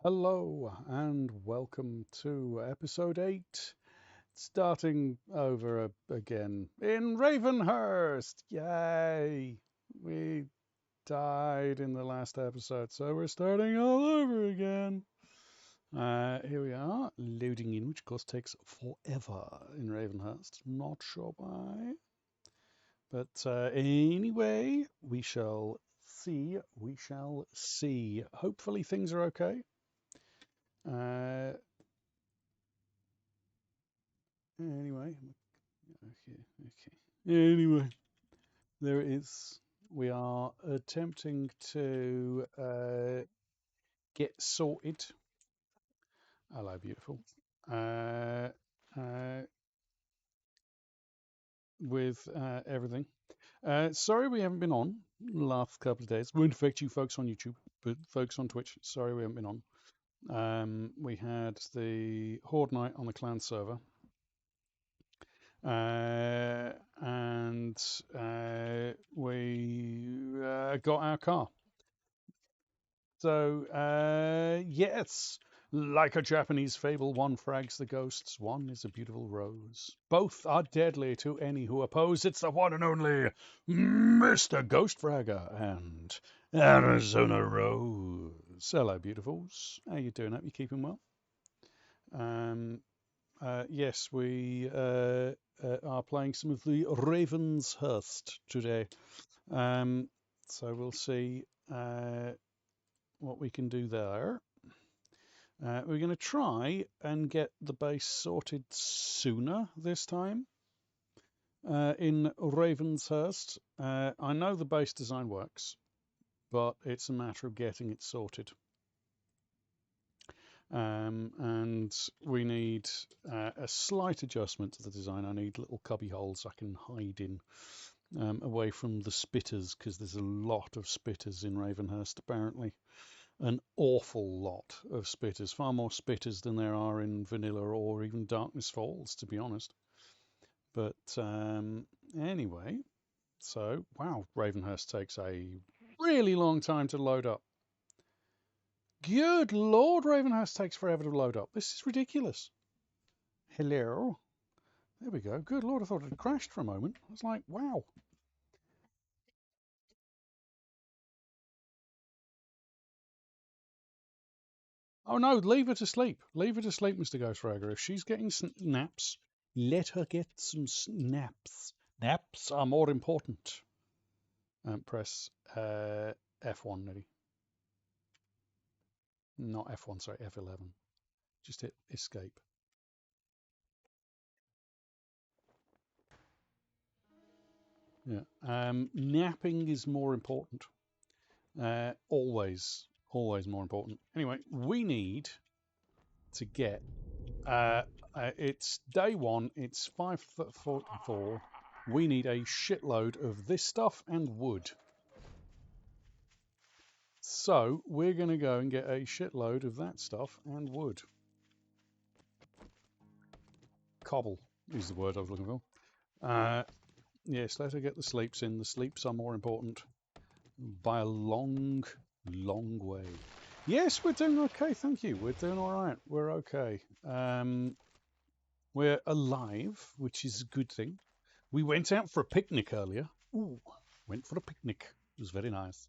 Hello and welcome to episode 8, starting over again in Ravenhearst. Yay! We died in the last episode, so we're starting all over again. Here we are, loading in, which of course takes forever in Ravenhearst. Not sure why. But anyway, we shall see. We shall see. Hopefully things are okay. Uh, Anyway, okay. Anyway, there it is. We are attempting to get sorted. Hello, beautiful. Uh, uh, with everything. Sorry we haven't been on the last couple of days. Won't affect you folks on YouTube, but folks on Twitch, sorry we haven't been on. We had the Horde night on the clan server. And we got our car. So, yes, like a Japanese fable, one frags the ghosts, one is a beautiful rose. Both are deadly to any who oppose. It's the one and only Mr. Ghost Fragger and Arizona Rose. Hello, beautifuls. How you doing? Hope you're keeping well. Um, yes, we are playing some of the Ravenhearst today. Um, so we'll see what we can do there. We're going to try and get the base sorted sooner this time in Ravenhearst. I know the base design works, but it's a matter of getting it sorted. And we need a slight adjustment to the design. I need little cubby holes I can hide in away from the spitters, because there's a lot of spitters in Ravenhearst apparently. An awful lot of spitters, far more spitters than there are in Vanilla or even Darkness Falls, to be honest. But anyway, so wow, Ravenhearst takes a really long time to load up. Good Lord, Ravenhearst takes forever to load up. This is ridiculous. Hello. There we go. Good Lord, I thought it had crashed for a moment. I was like, wow. Oh no, leave her to sleep. Leave her to sleep, Mr. Ghostwragger. If she's getting naps, let her get some naps. Naps are more important. Press F1, Neddy. Not F1, sorry, F11. Just hit escape. Yeah. Napping is more important. Always, always more important. Anyway, we need to get. It's day one. It's 5:44. We need a shitload of this stuff and wood. So we're going to go and get a shitload of that stuff and wood. Cobble is the word I was looking for. Yes, let her get the sleeps in. The sleeps are more important by a long, long way. Yes, we're doing okay, thank you. We're doing all right. We're okay. We're alive, which is a good thing. We went out for a picnic earlier. Ooh, went for a picnic. It was very nice.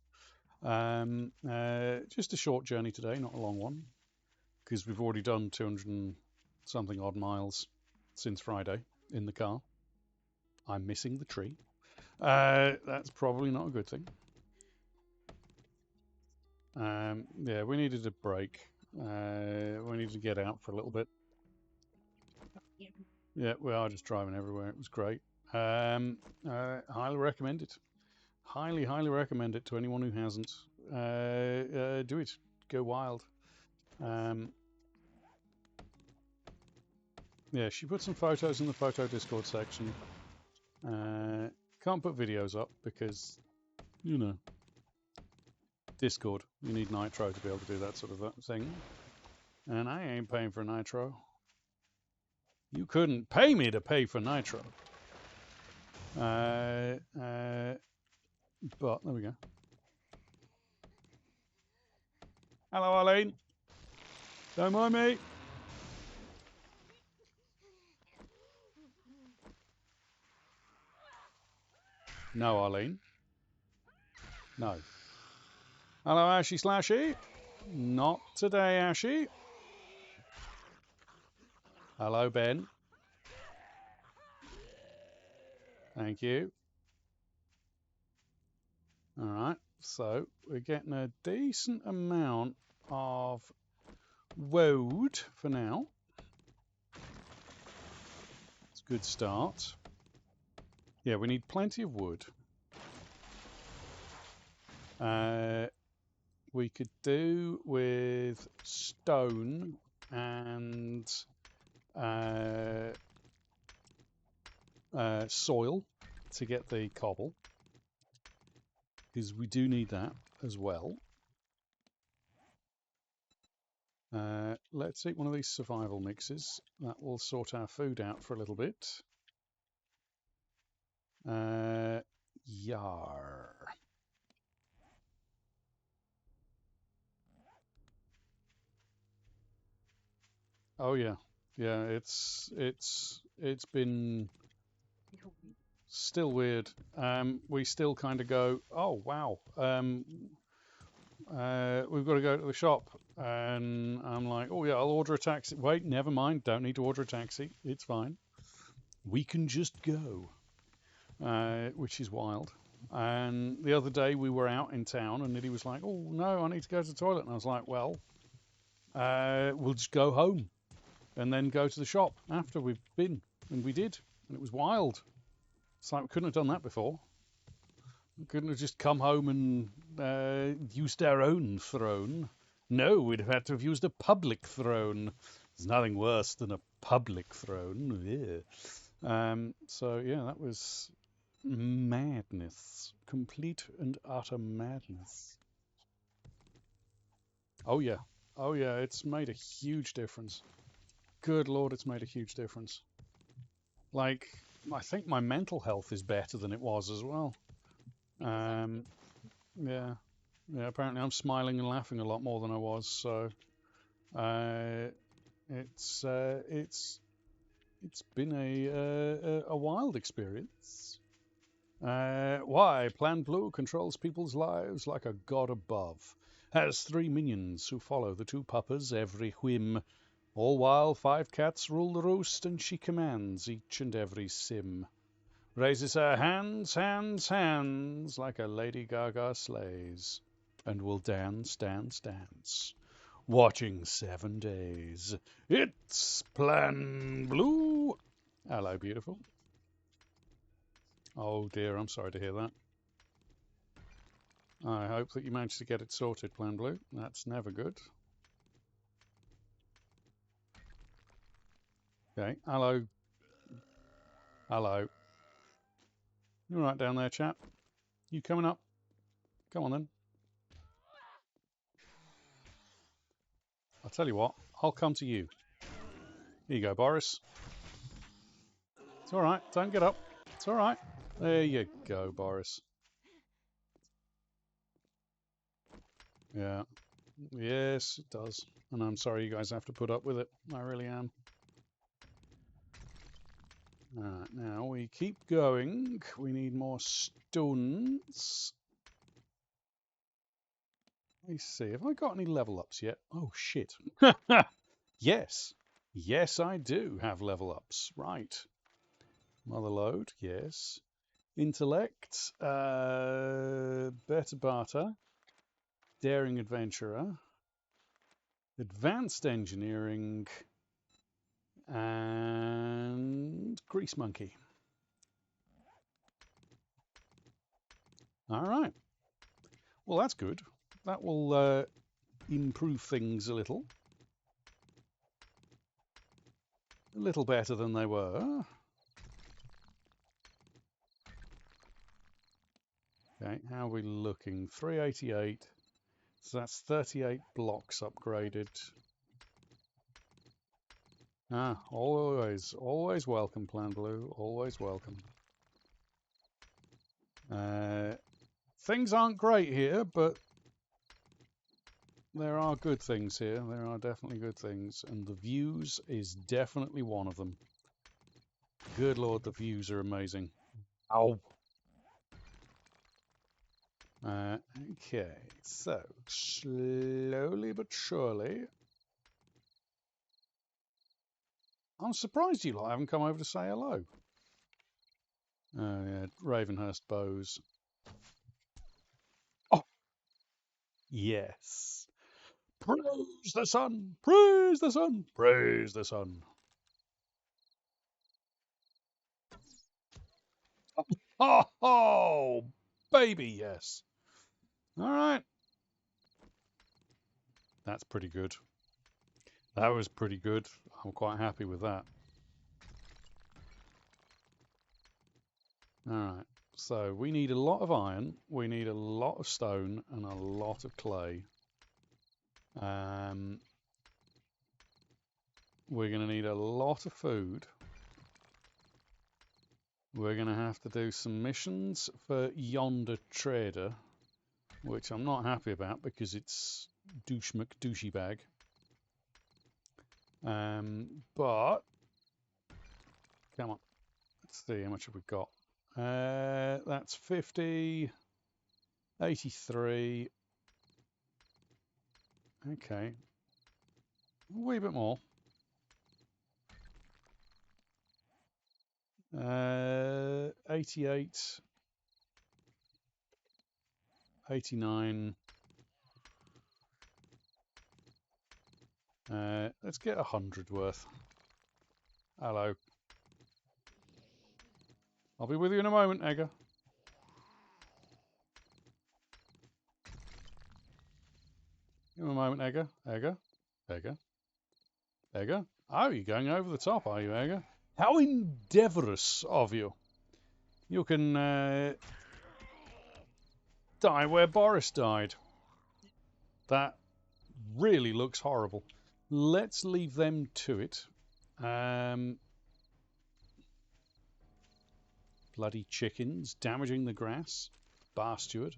Just a short journey today, not a long one, because we've already done 200 and something odd miles since Friday in the car. I'm missing the tree. That's probably not a good thing. Yeah, we needed a break. We needed to get out for a little bit. Yeah, we are just driving everywhere. It was great. Highly recommend it. Highly, highly recommend it to anyone who hasn't. Do it. Go wild. Yeah, she put some photos in the photo Discord section. Can't put videos up because, you know, Discord. You need Nitro to be able to do that sort of thing. And I ain't paying for Nitro. You couldn't pay me to pay for Nitro. But there we go. Hello, Eileen. Don't mind me. No, Arlene. No. Hello, Ashy Slashy. Not today, Ashy. Hello, Ben. Thank you. All right. So we're getting a decent amount of wood for now. It's a good start. Yeah, we need plenty of wood. We could do with stone and soil to get the cobble, because we do need that as well. Let's eat one of these survival mixes. That will sort our food out for a little bit. Yar. Oh yeah, yeah. It's been still weird. We still kind of go, oh wow. We've got to go to the shop, and I'm like, oh yeah, I'll order a taxi. Wait, never mind. Don't need to order a taxi. It's fine. We can just go, which is wild. And the other day we were out in town, and Niddy was like, oh no, I need to go to the toilet. And I was like, well, we'll just go home and then go to the shop after we've been. And we did. And it was wild. It's like we couldn't have done that before. We couldn't have just come home and used our own throne. No, we'd have had to have used a public throne. There's nothing worse than a public throne. Yeah. So, yeah, that was madness. Complete and utter madness. Oh, yeah. Oh, yeah, it's made a huge difference. Good Lord, it's made a huge difference. Like, I think my mental health is better than it was as well. Yeah. Yeah, apparently I'm smiling and laughing a lot more than I was, so it's been a wild experience. Why? Plan Blue controls people's lives like a god above. Has 3 minions who follow the 2 puppers every whim. All while 5 cats rule the roost, and she commands each and every sim. Raises her hands, hands, hands, like a Lady Gaga slays, and will dance, dance, dance, watching 7 days. It's Plan Blue. Hello, beautiful. Oh dear, I'm sorry to hear that. I hope that you managed to get it sorted, Plan Blue. That's never good. Okay, hello. Hello. You all right down there, chap? You coming up? Come on then. I'll tell you what, I'll come to you. Here you go, Boris. It's all right, don't get up. It's all right. There you go, Boris. Yeah. Yes, it does. And I'm sorry you guys have to put up with it. I really am. Alright, now we keep going. We need more stones. Let me see. Have I got any level ups yet? Oh, shit. Yes. Yes, I do have level ups. Right. Mother load, yes. Intellect, better barter, daring adventurer, advanced engineering, and grease monkey. All right. Well, that's good. That will improve things a little. A little better than they were. Okay, how are we looking? 388. So that's 38 blocks upgraded. Ah, always welcome, Plan Blue. Always welcome. Things aren't great here, but there are good things here. There are definitely good things, and the views is definitely one of them. Good lord, the views are amazing. Ow. Okay, so slowly but surely. I'm surprised you lot haven't come over to say hello. Oh yeah, Ravenhearst bows. Oh, yes. Praise the sun! Praise the sun! Praise the sun! Oh, oh baby, yes. All right. That's pretty good. That was pretty good. I'm quite happy with that. All right. So we need a lot of iron, we need a lot of stone, and a lot of clay. Um, we're going to need a lot of food. We're going to have to do some missions for yonder trader, which I'm not happy about because it's douchey bag. But come on, let's see how much have we got. That's 50, 83. Okay, a wee bit more. 88, 89. Let's get 100 worth. Hello. I'll be with you in a moment, Edgar. Give me a moment, Edgar. Edgar. Edgar. Edgar. Oh, you're going over the top, are you, Edgar? How endeavourous of you. You can die where Boris died. That really looks horrible. Let's leave them to it. Bloody chickens damaging the grass. Bastard.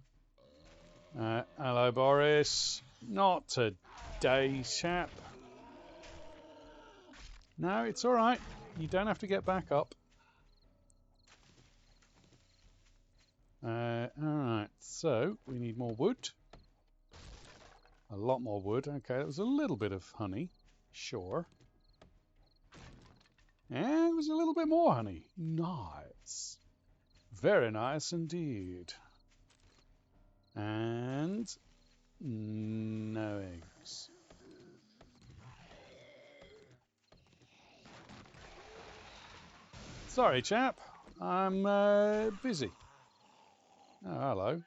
Hello, Boris. Not today, chap. No, it's all right. You don't have to get back up. All right, so we need more wood. A lot more wood. Okay, that was a little bit of honey. Sure. And it was a little bit more honey. Nice. Very nice indeed. And no eggs. Sorry, chap. I'm busy. Oh, hello.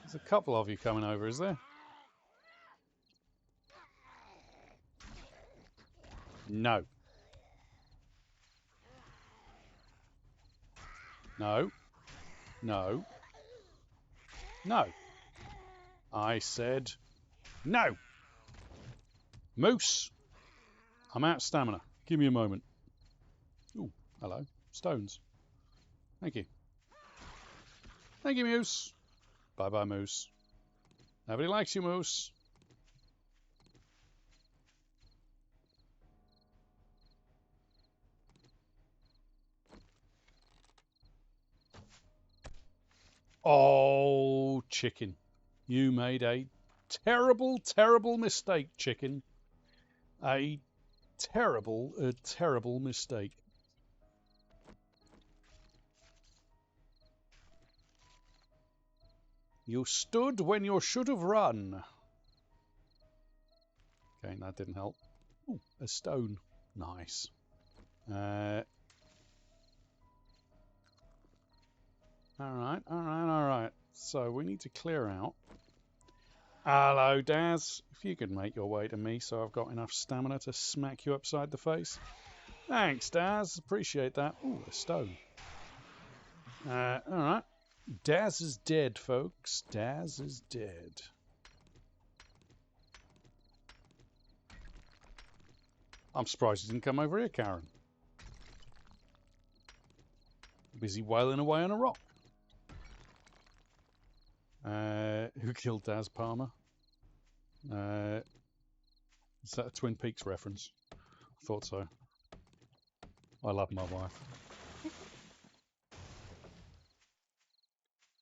There's a couple of you coming over, is there? No. No. No. No. I said no. Moose. I'm out of stamina. Give me a moment. Ooh, hello. Stones. Thank you. Thank you, Moose. Bye-bye, Moose. Nobody likes you, Moose. Oh, chicken. You made a terrible, terrible mistake, chicken. A terrible mistake. You stood when you should have run. Okay, that didn't help. Ooh, a stone. Nice. All right. So we need to clear out. Hello, Daz. If you could make your way to me so I've got enough stamina to smack you upside the face. Thanks, Daz. Appreciate that. Ooh, a stone. All right. Daz is dead, folks. Daz is dead. I'm surprised he didn't come over here, Karen. Busy wailing away on a rock. Who killed Daz Palmer? Is that a Twin Peaks reference? I thought so. I love my wife.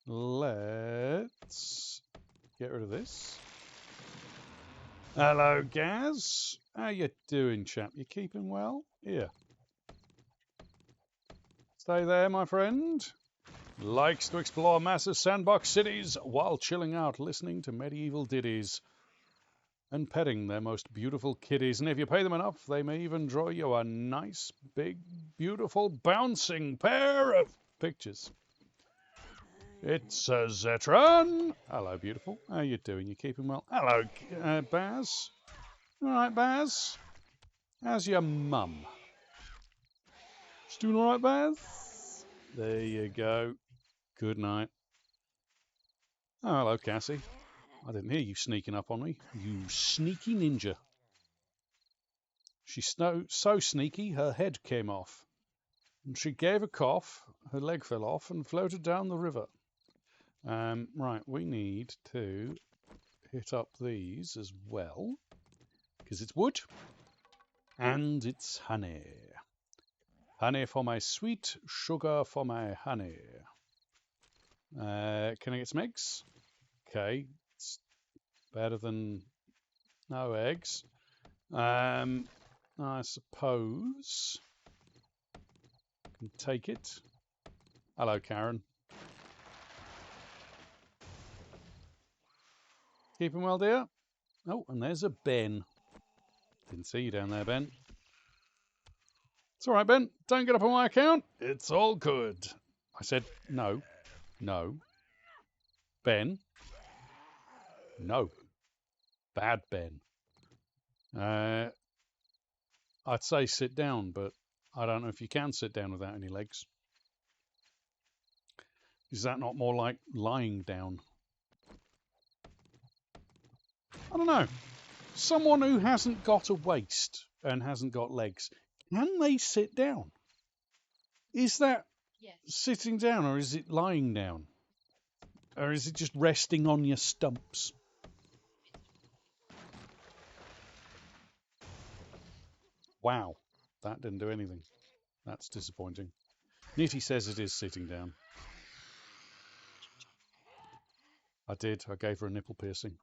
Let's get rid of this. Hello, Gaz. How you doing, chap? You keeping well? Here. Stay there, my friend. Likes to explore massive sandbox cities while chilling out, listening to medieval ditties and petting their most beautiful kitties. And if you pay them enough, they may even draw you a nice, big, beautiful, bouncing pair of pictures. It's a Zetron. Hello, beautiful. How you doing? You keeping well? Hello, Baz. All right, Baz. How's your mum? She's doing all right, Baz? There you go. Good night. Oh, hello, Cassie. I didn't hear you sneaking up on me. You sneaky ninja. She's so sneaky, her head came off. And she gave a cough, her leg fell off, and floated down the river. Right, we need to hit up these as well, because it's wood, and it's honey. Honey for my sweet, sugar for my honey. Can I get some eggs? Okay, it's better than no eggs. I suppose I can take it. Hello, Karen. Keeping well, dear? Oh, and there's a Ben. Didn't see you down there, Ben. It's all right, Ben. Don't get up on my account. It's all good. I said no. No. Ben. No. Bad Ben. I'd say sit down, but I don't know if you can sit down without any legs. Is that not more like lying down? I don't know. Someone who hasn't got a waist and hasn't got legs, can they sit down? Is that sitting down, or is it lying down? Or is it just resting on your stumps? Wow, that didn't do anything. That's disappointing. Nitty says it is sitting down. I did. I gave her a nipple piercing.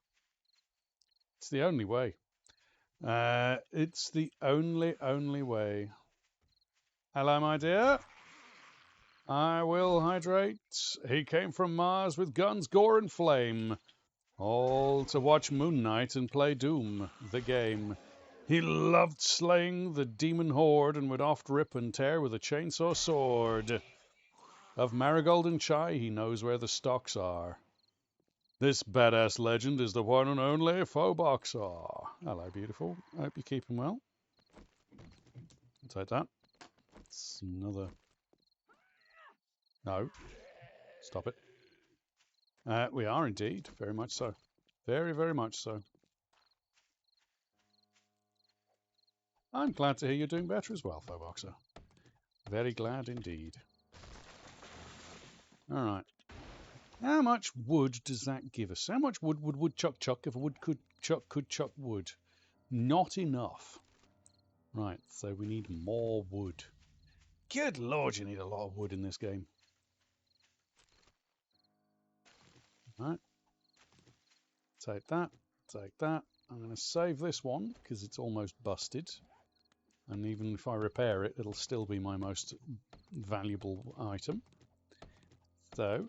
It's the only way. It's the only way. Hello, my dear. I will hydrate. He came from Mars with guns, gore, and flame. All to watch Moon Knight and play Doom, the game. He loved slaying the demon horde and would oft rip and tear with a chainsaw sword. Of Marigold and Chai, he knows where the stocks are. This badass legend is the one and only Foboxer. Hello, beautiful. I hope you're keeping well. Take that. It's another... No. Stop it. We are indeed. Very much so. Very, very much so. I'm glad to hear you're doing better as well, Foboxer. Very glad indeed. All right. How much wood does that give us? How much wood would woodchuck chuck if a wood could chuck wood? Not enough. Right, so we need more wood. Good lord, you need a lot of wood in this game. Right. Take that, take that. I'm going to save this one because it's almost busted. And even if I repair it, it'll still be my most valuable item. So,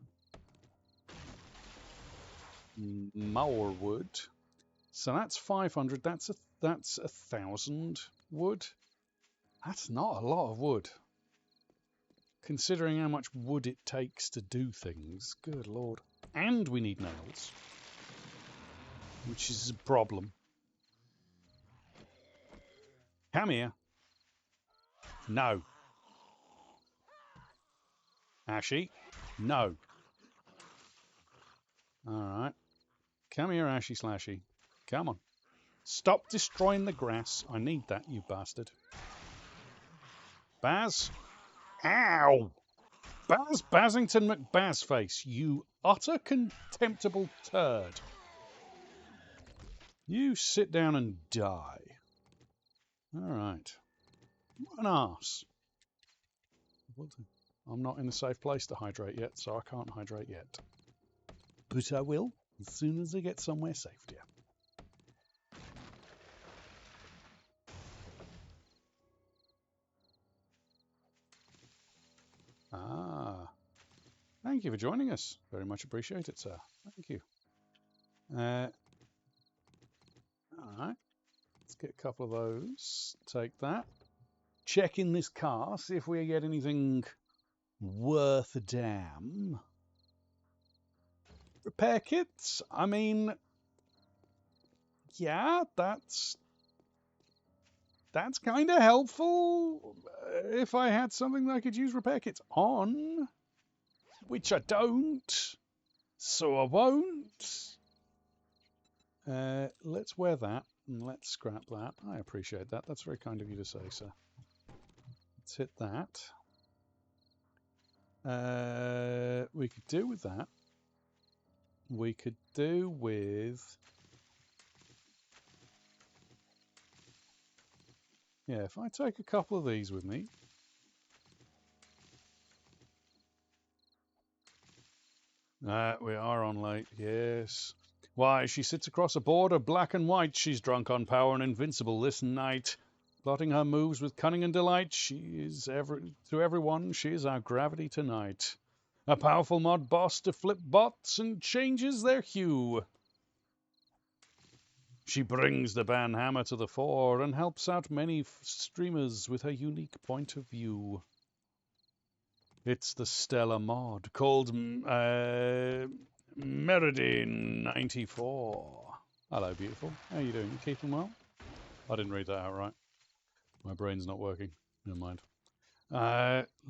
more wood. So that's 500. That's 1,000 wood. That's not a lot of wood, considering how much wood it takes to do things. Good lord. And we need nails, which is a problem. Come here. No. Ashy. No. All right. Come here, Ashy Slashy. Come on. Stop destroying the grass. I need that, you bastard. Baz. Ow! Baz Bazington McBazface, you utter contemptible turd. You sit down and die. All right. What an arse. I'm not in a safe place to hydrate yet, so I can't hydrate yet. But I will as soon as I get somewhere safe, dear. Ah, thank you for joining us. Very much appreciate it, sir. Thank you. All right, let's get a couple of those. Take that. Check in this car, see if we get anything worth a damn. Repair kits? I mean, yeah, that's kind of helpful if I had something that I could use repair kits on, which I don't, so I won't. Let's wear that and let's scrap that. I appreciate that. That's very kind of you to say, sir. Let's hit that. We could do with that. We could do with... Yeah, if I take a couple of these with me. We are on late, yes. Why, she sits across a border, black and white. She's drunk on power and invincible this night. Plotting her moves with cunning and delight. She is to everyone, she is our gravity tonight. A powerful mod boss to flip bots and changes their hue. She brings the banhammer to the fore and helps out many streamers with her unique point of view. It's the Stellar mod called Meridine94. Hello, beautiful. How you doing? You keeping well? I didn't read that out right. My brain's not working. Never mind.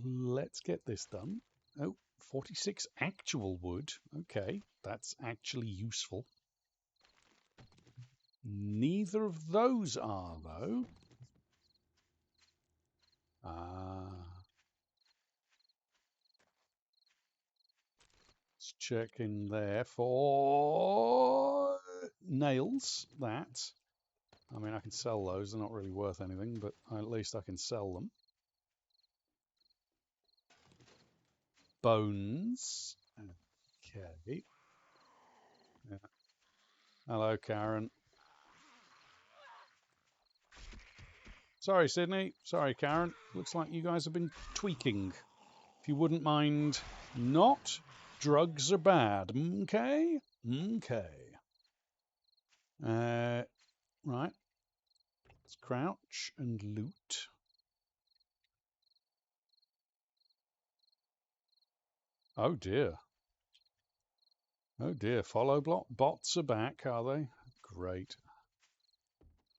Let's get this done. Oh, 46 actual wood. Okay, that's actually useful. Neither of those are, though. Let's check in there for nails. That. I mean, I can sell those. They're not really worth anything, but at least I can sell them. Bones. Okay. Yeah. Hello, Karen. Sorry, Sydney. Sorry, Karen. Looks like you guys have been tweaking. If you wouldn't mind not, drugs are bad. Okay? Okay. Right. Let's crouch and loot. Oh, dear. Oh, dear. Follow block bots are back, are they? Great.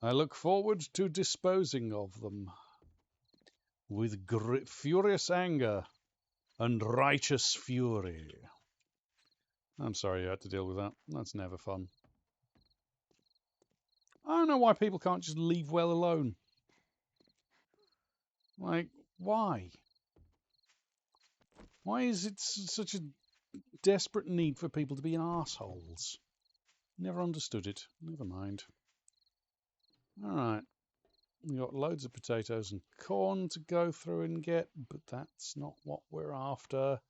I look forward to disposing of them with furious anger and righteous fury. I'm sorry you had to deal with that. That's never fun. I don't know why people can't just leave well alone. Like, why? Why is it such a desperate need for people to be assholes? Never understood it. Never mind. Alright. We've got loads of potatoes and corn to go through and get, but that's not what we're after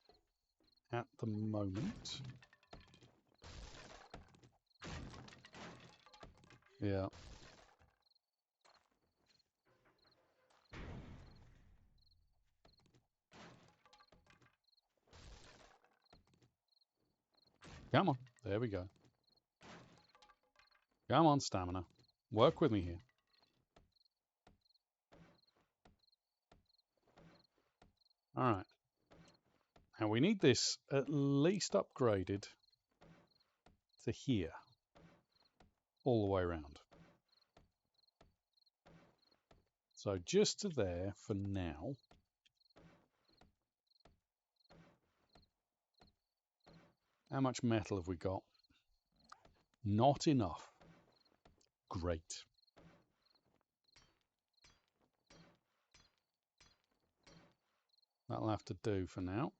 at the moment. Yeah. Come on. There we go. Come on, stamina. Work with me here. Alright. Now we need this at least upgraded to here. All the way around. So just to there for now. How much metal have we got? Not enough. Great. That'll have to do for now.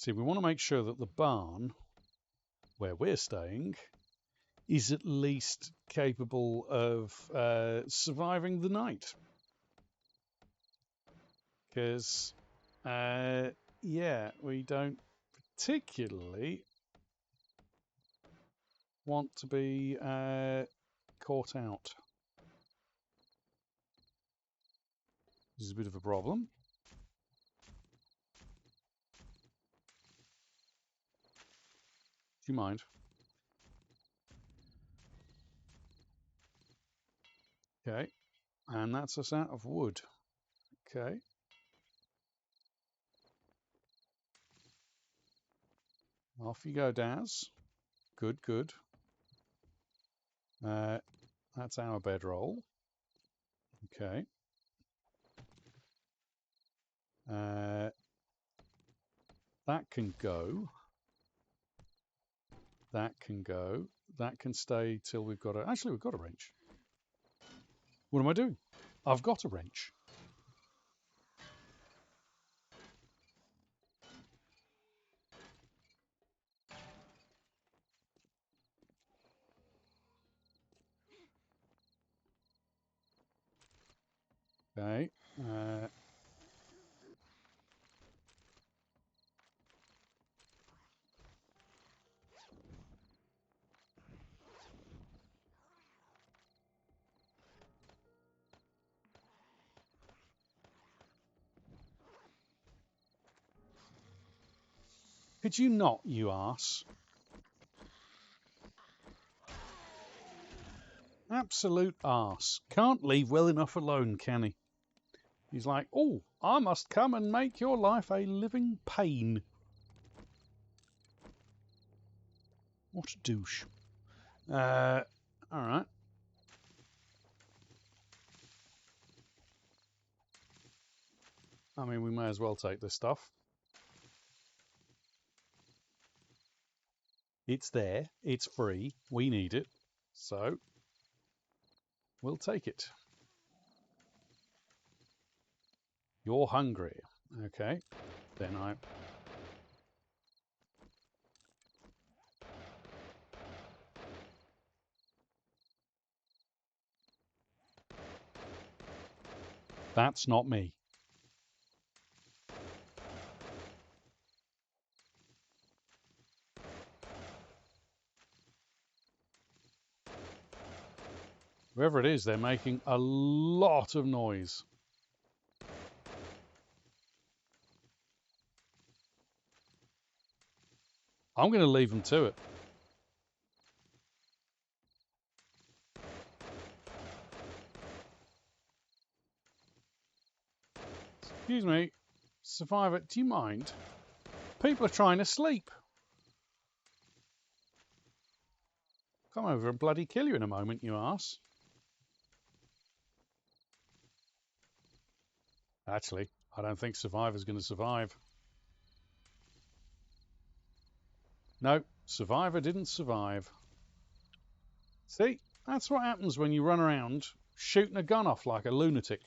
See, we want to make sure that the barn where we're staying is at least capable of surviving the night. Because, yeah, we don't particularly want to be caught out. This is a bit of a problem. Do you mind? Okay, and that's us out of wood. Okay. Off you go, Daz. Good, good. That's our bedroll. Okay. That can go. That can go. That can stay till we've got a... Actually, we've got a wrench. What am I doing? I've got a wrench. Okay. Could you not, you arse? Absolute arse. Can't leave well enough alone, can he? He's like, oh, I must come and make your life a living pain. What a douche. All right. I mean, we may as well take this stuff. It's there. It's free. We need it. So, we'll take it. You're hungry. Okay. Then I... That's not me. Whoever it is, they're making a lot of noise. I'm going to leave them to it. Excuse me, Survivor, do you mind? People are trying to sleep. Come over and bloody kill you in a moment, you arse. Actually, I don't think Survivor's going to survive. No, Survivor didn't survive. See, that's what happens when you run around shooting a gun off like a lunatic.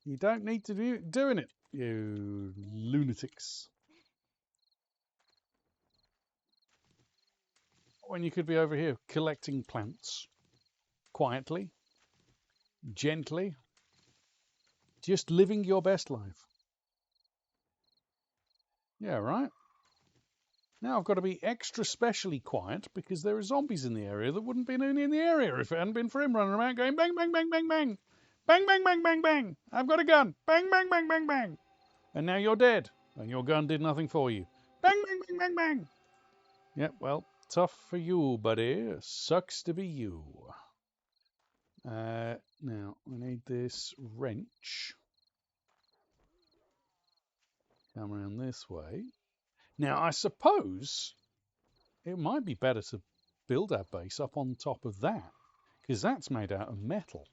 You don't need to be doing it, you lunatics. When you could be over here collecting plants. Quietly. Gently. Just living your best life. Yeah, right? Now I've got to be extra specially quiet because there are zombies in the area that wouldn't be in the area if it hadn't been for him running around going bang, bang, bang, bang, bang. Bang, bang, bang, bang, bang. I've got a gun. Bang, bang, bang, bang, bang. And now you're dead. And your gun did nothing for you. Bang, bang, bang, bang, bang. Yep, well, tough for you, buddy. Sucks to be you. Now, I need this wrench. Come around this way. Now, I suppose it might be better to build our base up on top of that, because that's made out of metal.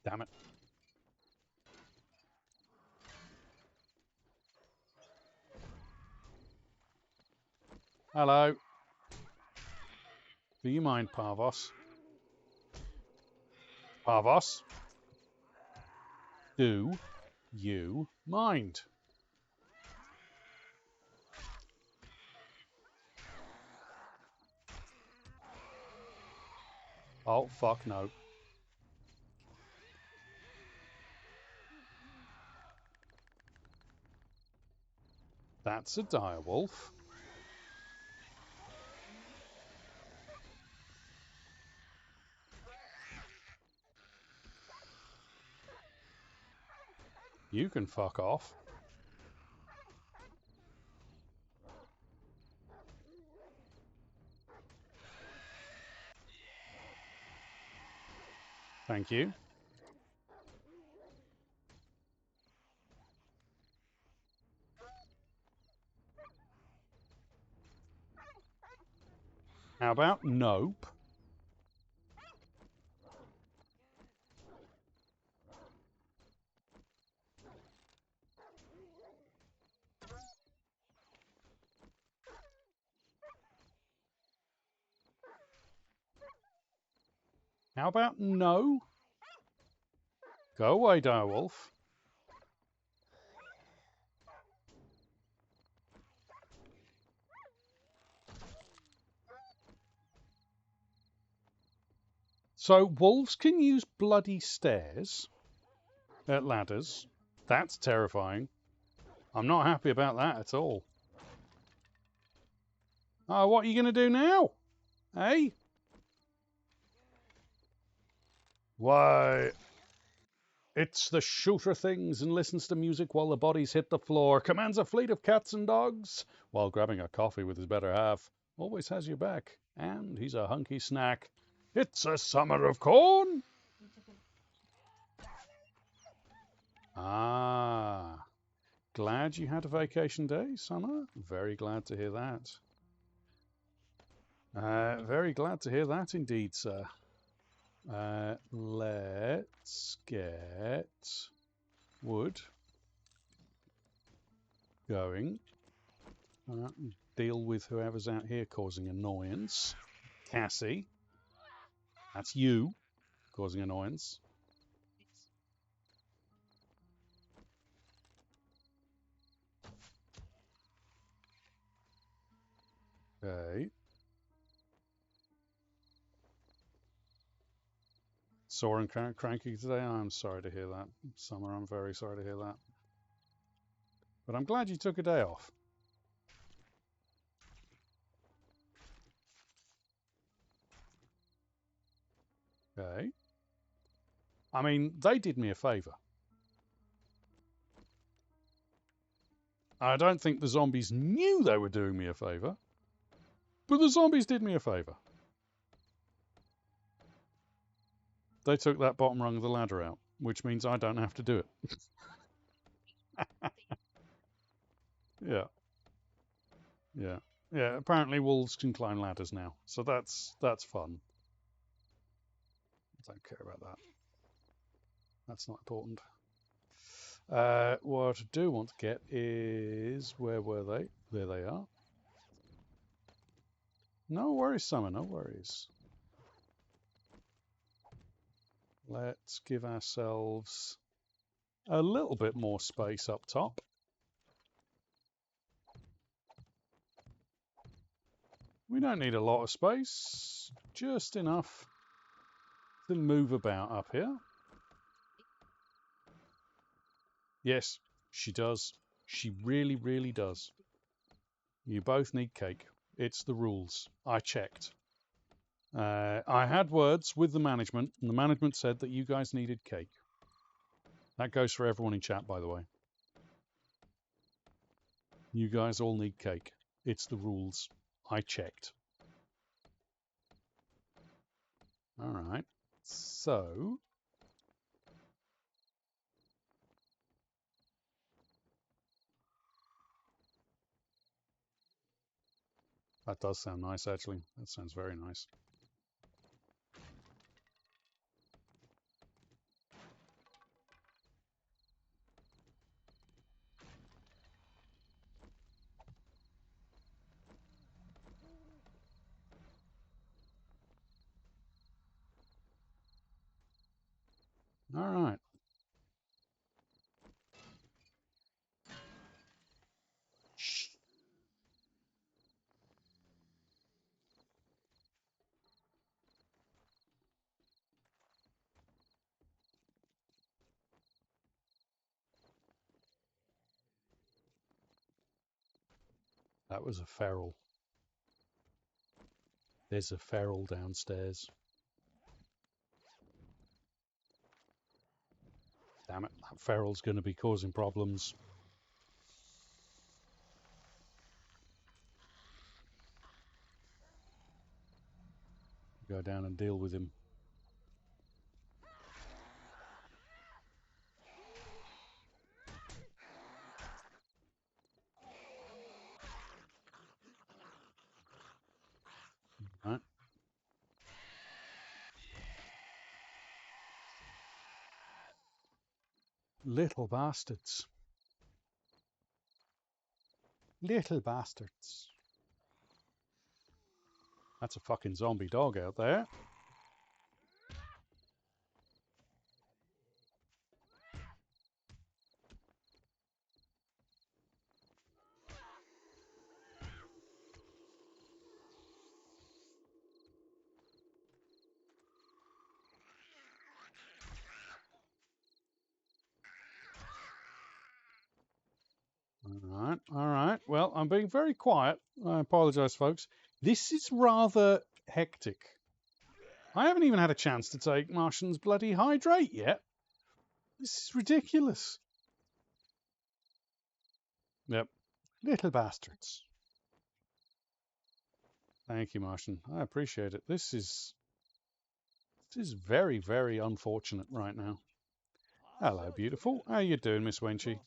Damn it. Hello. Do you mind, Parvos? Parvos, do you mind? Oh, fuck no. That's a direwolf. You can fuck off. Thank you. How about nope? How about no? Go away, direwolf. So wolves can use bloody stairs at ladders. That's terrifying. I'm not happy about that at all. Oh, what are you going to do now? Hey? Why, it's the shooter things and listens to music while the bodies hit the floor, commands a fleet of cats and dogs while grabbing a coffee with his better half, always has your back, and he's a hunky snack. It's a summer of corn. Ah, glad you had a vacation day, Summer. Very glad to hear that. Very glad to hear that indeed, sir. Let's get wood going. Deal with whoever's out here causing annoyance. Cassie, that's you causing annoyance. Okay. Sore and cranky today. I'm sorry to hear that. Summer, I'm very sorry to hear that. But I'm glad you took a day off. Okay. I mean, they did me a favour. I don't think the zombies knew they were doing me a favour, but the zombies did me a favour. They took that bottom rung of the ladder out, which means I don't have to do it. Yeah, yeah, yeah. Apparently, wolves can climb ladders now, so that's fun. I don't care about that. That's not important. What I do want to get is, where were they? There they are. No worries, Summer. No worries. Let's give ourselves a little bit more space up top. We don't need a lot of space, just enough to move about up here. Yes, she does. She really, really does. You both need cake. It's the rules. I checked. I had words with the management, and the management said that you guys needed cake. That goes for everyone in chat, by the way. You guys all need cake. It's the rules. I checked. All right. So, that does sound nice, actually. That sounds very nice. All right. Shh. That was a feral. There's a feral downstairs. Damn it, that feral's going to be causing problems. Go down and deal with him. Right. Little bastards. Little bastards. That's a fucking zombie dog out there. All right. Well, I'm being very quiet. I apologise, folks. This is rather hectic. I haven't even had a chance to take Martian's bloody hydrate yet. This is ridiculous. Yep. Little bastards. Thank you, Martian. I appreciate it. This is very, very unfortunate right now. Hello, beautiful. How you doing, Miss Wenchy?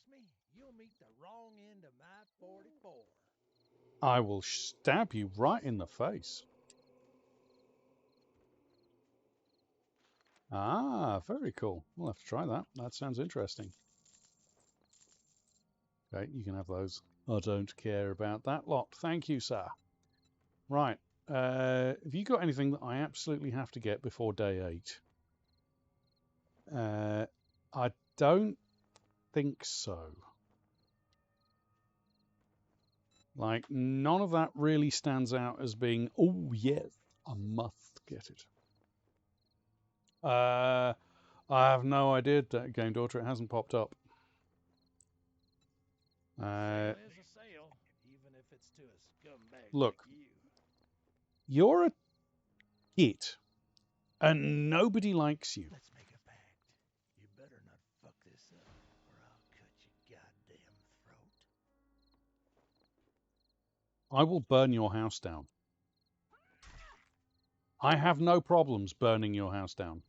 I will stab you right in the face. Ah, very cool. We'll have to try that. That sounds interesting. Okay, you can have those. I don't care about that lot. Thank you, sir. Right. Have you got anything that I absolutely have to get before day 8? I don't think so. Like, none of that really stands out as being, oh, yes, I must get it. I have no idea, Game Daughter. It hasn't popped up. Look, you're a git, and nobody likes you. Let's make a pact. You better not fuck this up, or I'll cut your goddamn throat. I will burn your house down. I have no problems burning your house down.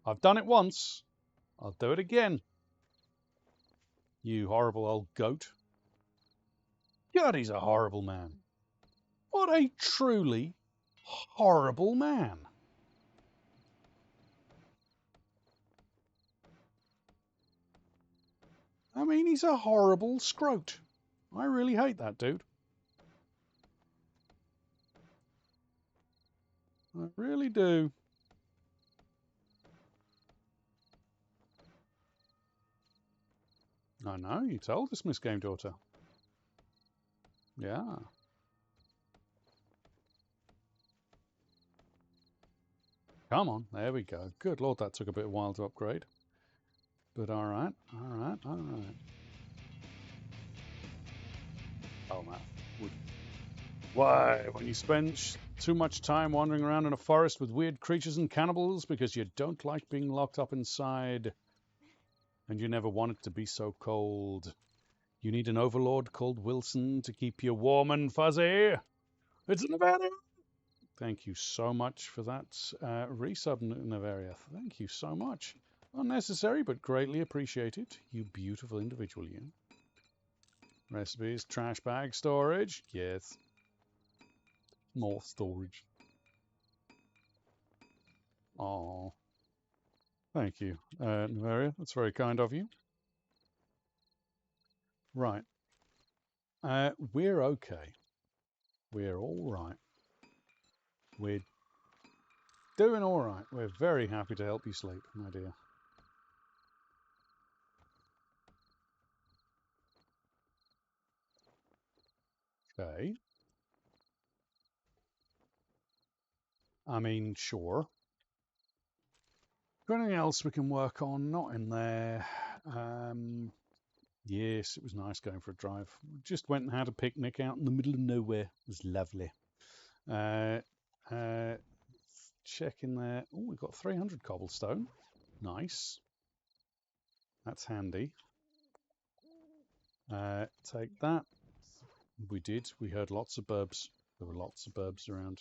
I've done it once. I'll do it again. You horrible old goat. God, he's a horrible man. What a truly horrible man. I mean, he's a horrible scrote. I really hate that dude. I really do. I know, you told us, Miss Game Daughter. Yeah. Come on, there we go. Good Lord, that took a bit of while to upgrade. But all right. Oh, man. Why, when you spend too much time wandering around in a forest with weird creatures and cannibals because you don't like being locked up inside and you never want it to be so cold. You need an overlord called Wilson to keep you warm and fuzzy. It's Navaria. Thank you so much for that resub, Navaria. Thank you so much. Unnecessary, but greatly appreciated. You beautiful individual, you. Recipes, trash bag, storage. Yes. More storage. Oh, thank you, Navaria. That's very kind of you. Right. We're okay. We're all right. We're doing all right. We're very happy to help you sleep, my dear. Okay. I mean, sure. Got anything else we can work on? Not in there. Yes, it was nice going for a drive. Just went and had a picnic out in the middle of nowhere. It was lovely. Uh, uh, check in there. Oh, we've got 300 cobblestone. Nice. That's handy. Take that. We did. We heard lots of burbs. There were lots of burbs around.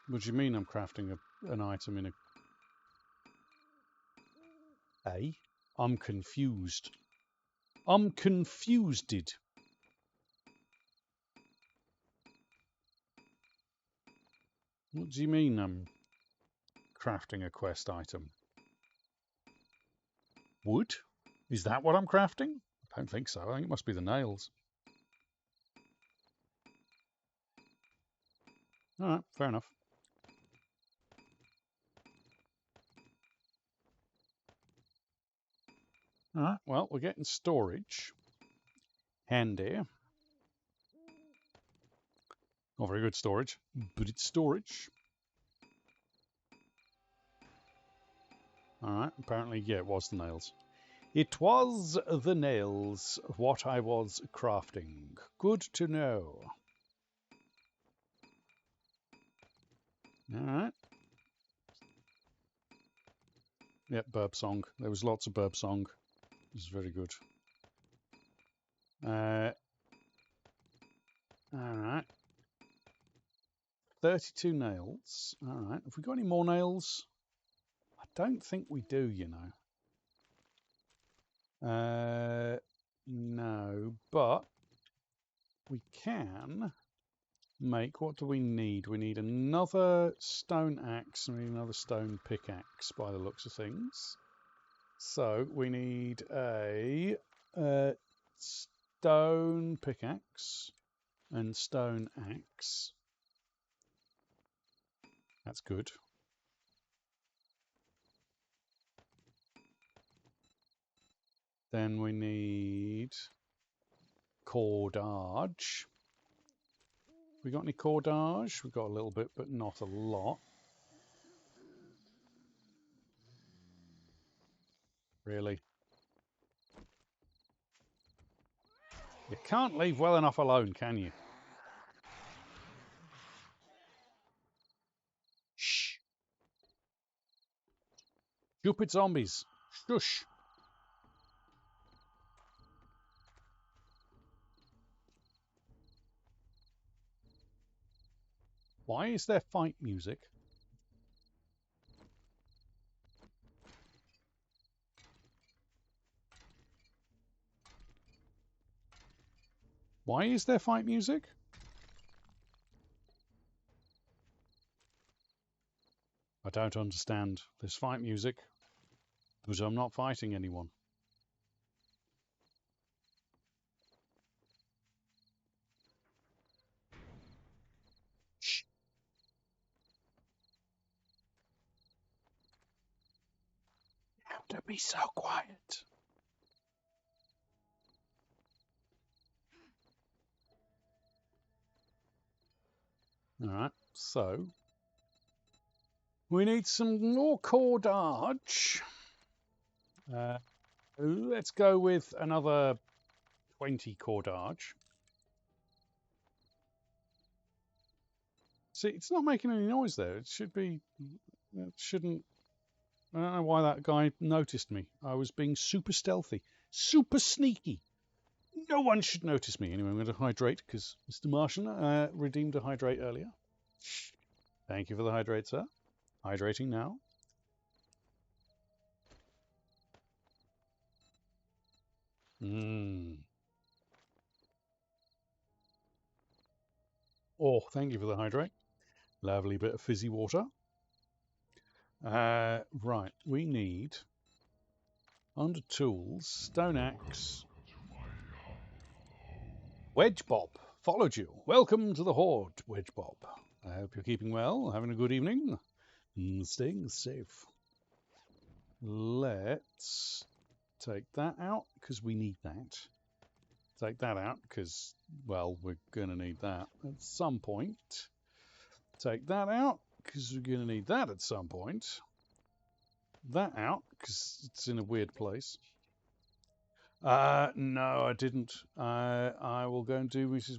What do you mean I'm crafting an item in a... I'm confused. I'm confused. What do you mean I'm crafting a quest item? Wood? Is that what I'm crafting? I don't think so. I think it must be the nails. All right, fair enough. All right, well, we're getting storage. Handy. Not very good storage, but it's storage. All right, apparently, yeah, it was the nails. It was the nails, what I was crafting. Good to know. All right. Yep, burp song. There was lots of burp song. It was very good. All right. 32 nails. All right. Have we got any more nails? I don't think we do, you know. No, but we can make... What do we need? We need another stone axe and we need another stone pickaxe by the looks of things. So we need a stone pickaxe and stone axe. That's good. Then we need cordage. We got any cordage? We got a little bit, but not a lot. Really. You can't leave well enough alone, can you? Shh. Stupid zombies. Shush. Why is there fight music? Why is there fight music? I don't understand. There's fight music, but I'm not fighting anyone. Shh. You have to be so quiet. All right, so we need some more cordage. Let's go with another 20 cordage. See, it's not making any noise there. It should be... It shouldn't... I don't know why that guy noticed me. I was being super stealthy. Super sneaky. No one should notice me. Anyway, I'm going to hydrate because Mr. Martian redeemed a hydrate earlier. Thank you for the hydrate, sir. Hydrating now. Oh, thank you for the hydrate. Lovely bit of fizzy water. Right, we need... Under tools, stone axe. Wedge Bob followed you. Welcome to the Horde, Wedge Bob. I hope you're keeping well, having a good evening, and staying safe. let's take that out because we need that. Take that out because, well, we're going to need that at some point. Take that out because we're going to need that at some point. That out because it's in a weird place. No, I didn't. I will go and do Mrs.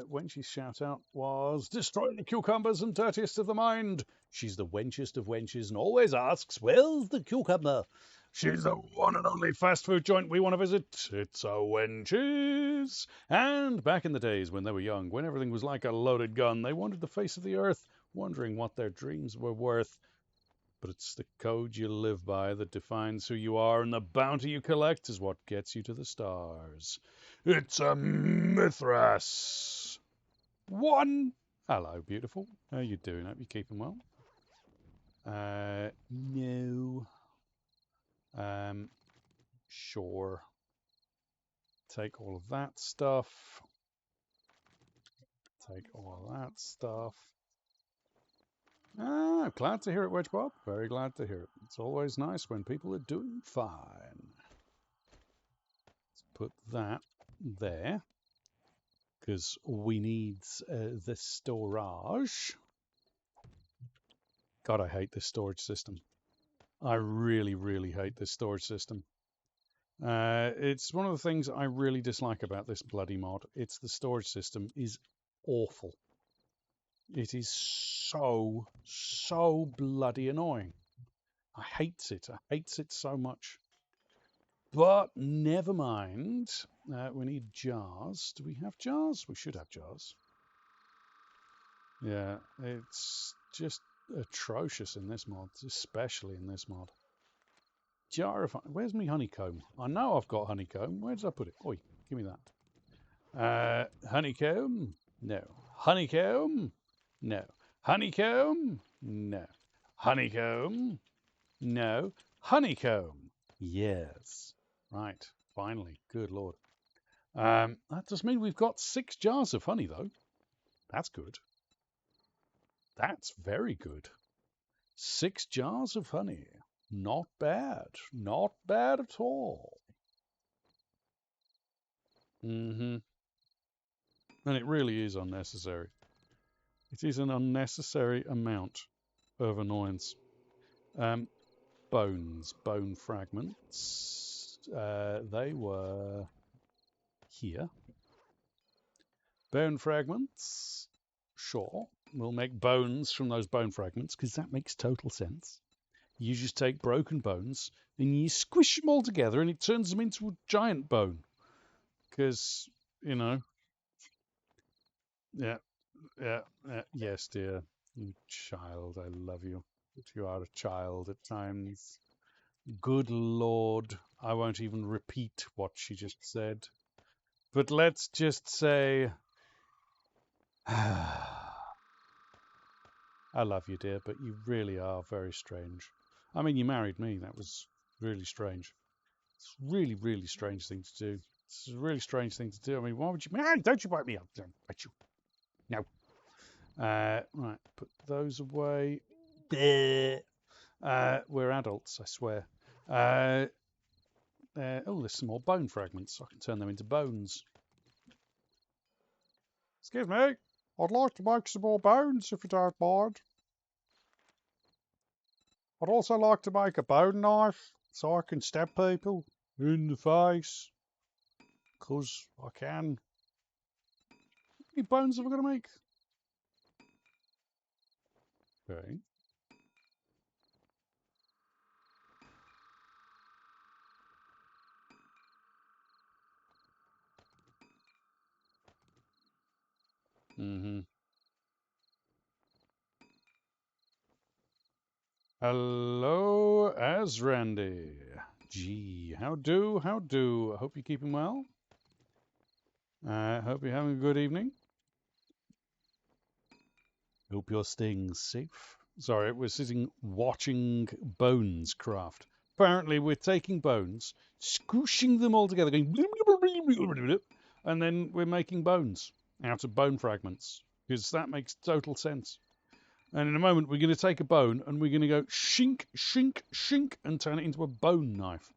Wench's shout out was destroy the cucumbers and dirtiest of the mind. She's the wenchest of wenches and always asks, where's the cucumber? She's the one and only fast food joint we want to visit. It's a wenches. And back in the days when they were young, when everything was like a loaded gun, they wandered the face of the earth, wondering what their dreams were worth. But it's the code you live by that defines who you are, and the bounty you collect is what gets you to the stars. It's a Mithras. One. Hello, beautiful. How you doing? Hope you're keeping well. No. Sure. Take all of that stuff. Take all of that stuff. Glad to hear it, Wedge Bob. Very glad to hear it. It's always nice when people are doing fine. Let's put that there because we need the storage. God, I hate this storage system. I really, really hate this storage system. It's one of the things I really dislike about this bloody mod. It's the storage system is awful. It is so, so bloody annoying. I hate it. I hate it so much. But never mind. We need jars. Do we have jars? We should have jars. Yeah, it's just atrocious in this mod, especially in this mod. Jar of... Where's my honeycomb? I know I've got honeycomb. Where did I put it? Oi, give me that. Honeycomb? No. Honeycomb? No. Honeycomb? No. Honeycomb? No. Honeycomb? Yes. Right. Finally. Good Lord. That does mean we've got 6 jars of honey, though. That's good. That's very good. 6 jars of honey. Not bad. Not bad at all. Mm-hmm. And it really is unnecessary. It is an unnecessary amount of annoyance. Bones. Bone fragments. They were here. Bone fragments. Sure. We'll make bones from those bone fragments because that makes total sense. You just take broken bones and you squish them all together and it turns them into a giant bone. Because, you know, yeah, yes, dear. You child, I love you. But you are a child at times. Good Lord. I won't even repeat what she just said. But let's just say, I love you, dear, but you really are very strange. I mean, you married me. That was really strange. It's a really, really strange thing to do. It's a really strange thing to do. I mean, why would you? Don't you bite me up? Don't bite you. No. Right, put those away. We're adults, I swear. Oh, there's some more bone fragments. I can turn them into bones. Excuse me. I'd like to make some more bones, if you don't mind. I'd also like to make a bone knife so I can stab people in the face. Because I can. How many bones have I got to make? Okay. Mm-hmm. Hello, Asrandy. Gee, how do? I hope you're keeping well. I hope you're having a good evening. Hope you're staying safe. Sorry, we're sitting watching bones craft. Apparently, we're taking bones, squooshing them all together, going, and then we're making bones out of bone fragments because that makes total sense. And in a moment, we're going to take a bone and we're going to go shink, shink, shink and turn it into a bone knife.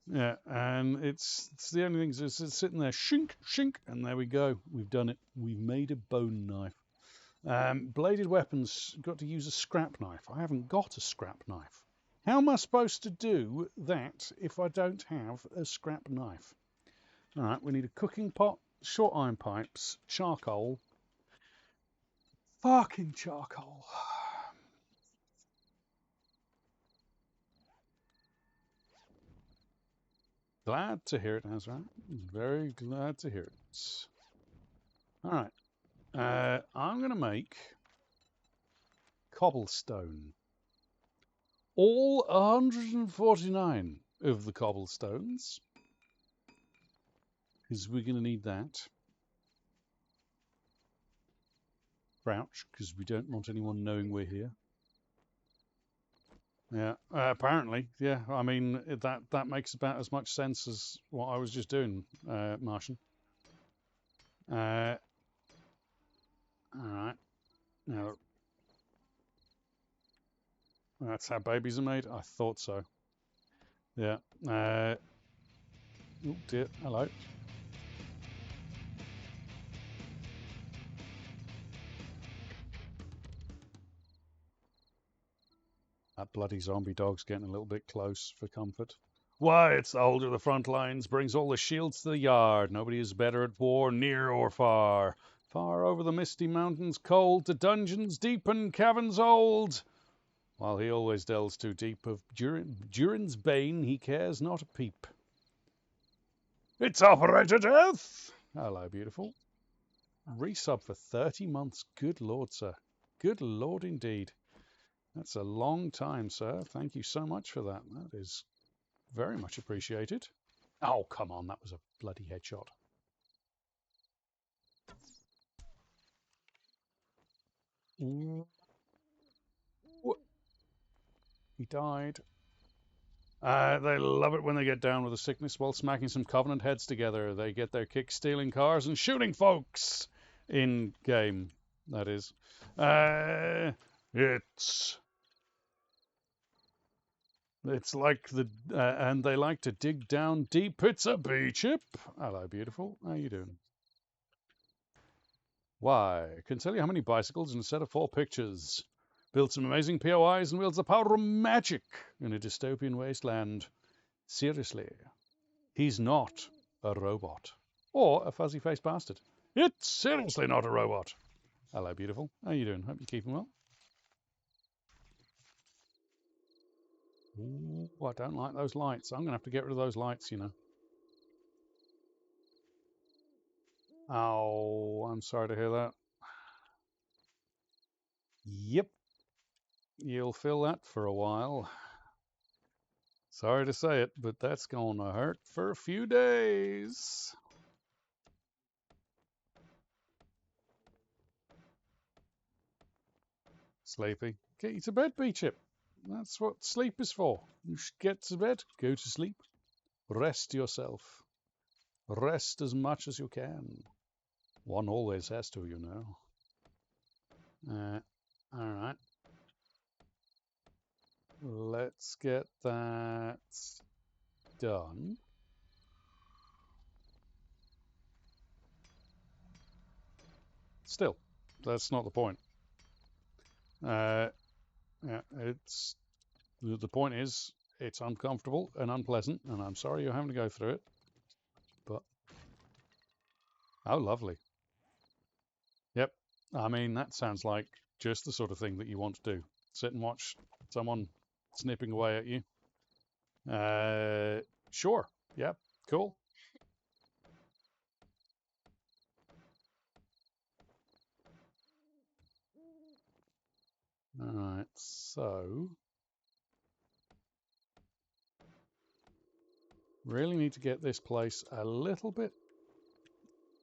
Yeah, and it's the only thing. It's sitting there, shink, shink, and there we go. We've done it. We've made a bone knife. Bladed weapons, got to use a scrap knife. I haven't got a scrap knife. How am I supposed to do that if I don't have a scrap knife? All right, we need a cooking pot, short iron pipes, charcoal. Fucking charcoal. Glad to hear it, Azra. Very glad to hear it. All right, I'm going to make cobblestone. All 149 of the cobblestones, because we're going to need that. Crouch, because we don't want anyone knowing we're here. Yeah, apparently, yeah. I mean, that makes about as much sense as what I was just doing, Martian. All right. Now, that's how babies are made. I thought so. Yeah. Oh dear. Hello. That bloody zombie dog's getting a little bit close for comfort. Why, it's the holder of the front lines, brings all the shields to the yard. Nobody is better at war, near or far. Far over the misty mountains cold, to dungeons deep and caverns old. While he always delves too deep, of Durin's bane he cares not a peep. It's Operator Death! Hello, beautiful. Resub for 30 months. Good lord, sir. Good lord indeed. That's a long time, sir. Thank you so much for that. That is very much appreciated. Oh, come on. That was a bloody headshot. He died. They love it when they get down with a sickness while smacking some Covenant heads together. They get their kicks stealing cars and shooting folks in game. That is. It's like and they like to dig down deep. It's a bee chip. Hello, beautiful. How you doing? Why? Can tell you how many bicycles in a set of 4 pictures. Built some amazing POIs and wields the power of magic in a dystopian wasteland. Seriously, he's not a robot. Or a fuzzy-faced bastard. It's seriously not a robot. Hello, beautiful. How you doing? Hope you're keeping well. Ooh, I don't like those lights. I'm going to have to get rid of those lights, you know. Oh, I'm sorry to hear that. Yep, you'll feel that for a while. Sorry to say it, but that's going to hurt for a few days. Sleepy. Get you to bed, B-Chip. That's what sleep is for. You should get to bed, go to sleep, rest yourself. Rest as much as you can. One always has to, you know. All right. Let's get that done. Still, that's not the point. Yeah, it's the point is it's uncomfortable and unpleasant, and I'm sorry you're having to go through it. But oh, lovely. Yep. I mean, that sounds like just the sort of thing that you want to do. Sit and watch someone snipping away at you. Sure. Yep. Cool. All right. So, really need to get this place a little bit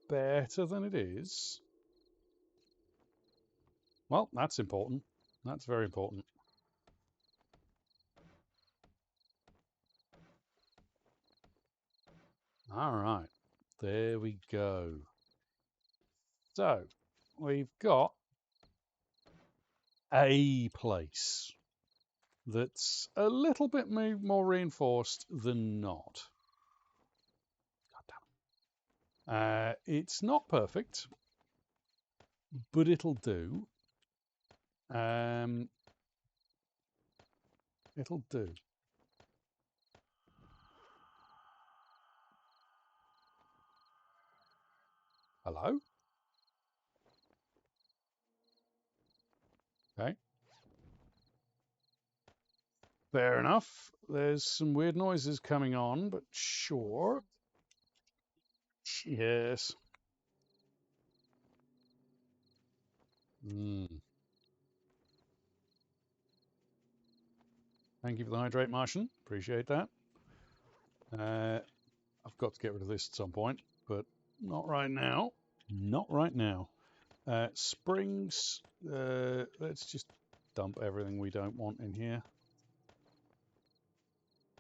better than it is. Well, that's important. That's very important. All right. There we go. So, we've got a place that's a little bit more reinforced than not. God damn it. It's not perfect, but it'll do. It'll do. Hello? Okay. Fair enough. There's some weird noises coming on, but sure. Yes. Mm. Thank you for the hydrate, Martian. Appreciate that. I've got to get rid of this at some point, but not right now. Not right now. Springs. Let's just dump everything we don't want in here.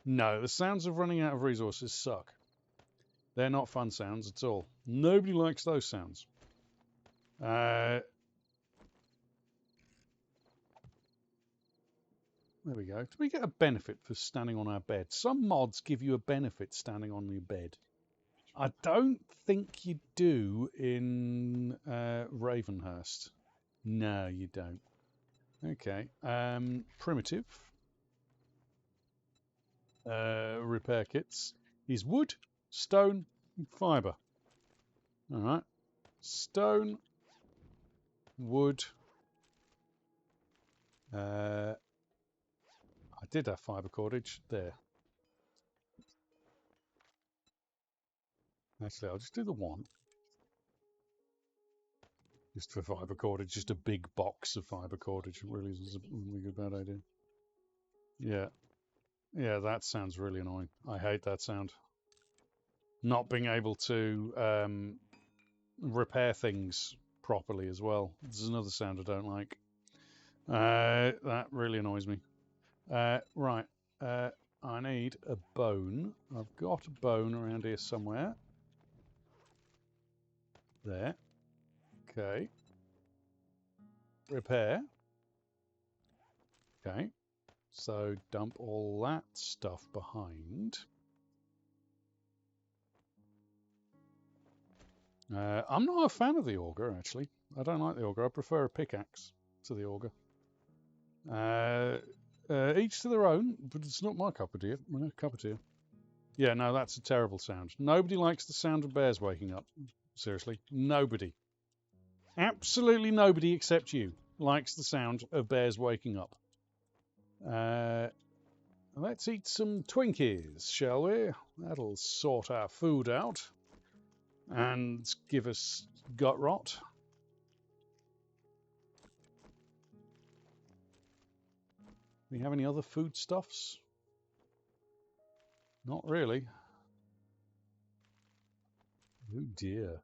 No, the sounds of running out of resources suck. They're not fun sounds at all. Nobody likes those sounds. There we go. Do we get a benefit for standing on our bed? Some mods give you a benefit standing on your bed. I don't think you do in Ravenhearst. No, you don't. Okay. Primitive. Repair kits is wood, stone, and fibre. All right. Stone, wood. I did have fibre cordage. There. Actually, I'll just do the one. Just for fibre cordage. Just a big box of fibre cordage. It really is a really bad idea. Yeah. Yeah, that sounds really annoying. I hate that sound. Not being able to repair things properly as well. This is another sound I don't like. That really annoys me. Right. I need a bone. I've got a bone around here somewhere. There. Okay. Repair. Okay. So dump all that stuff behind. I'm not a fan of the auger, actually. I don't like the auger. I prefer a pickaxe to the auger. Each to their own, but it's not my cup of tea. My cup of tea. Yeah, no, that's a terrible sound. Nobody likes the sound of bears waking up. Seriously, nobody. Absolutely nobody except you likes the sound of bears waking up. Let's eat some Twinkies, shall we? That'll sort our food out and give us gut rot. Do we have any other foodstuffs? Not really. Oh dear.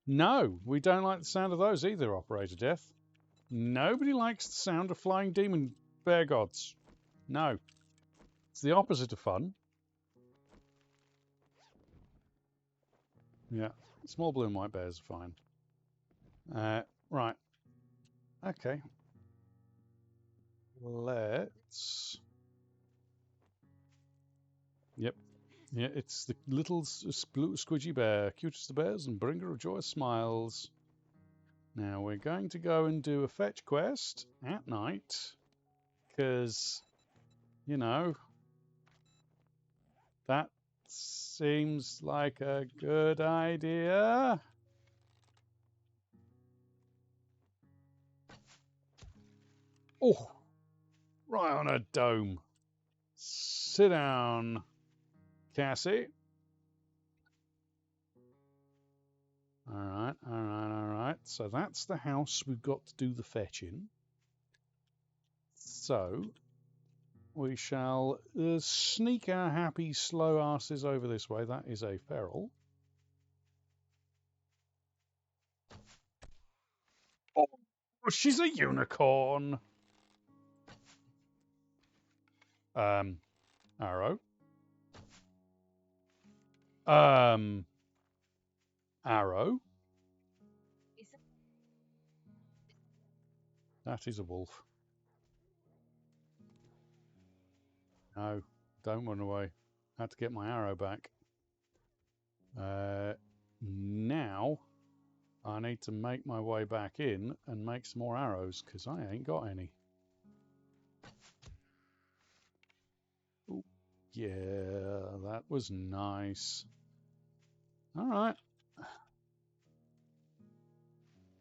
No, we don't like the sound of those either, Operator Death. Nobody likes the sound of flying demon bear gods. No. It's the opposite of fun. Yeah. Small blue and white bears are fine. Right. Okay. Let's... Yep. Yeah, it's the little squidgy bear, cute as the bears and bringer of joyous smiles. Now we're going to go and do a fetch quest at night, because, you know, that seems like a good idea. Oh, right on a dome. Sit down, Cassie. All right, all right, all right. So that's the house we've got to do the fetching. So we shall sneak our happy slow asses over this way. That is a feral. Oh, she's a unicorn. Arrow. Arrow. That is a wolf. No, don't run away. Had to get my arrow back. Now I need to make my way back in and make some more arrows because I ain't got any. Ooh, yeah, that was nice. All right.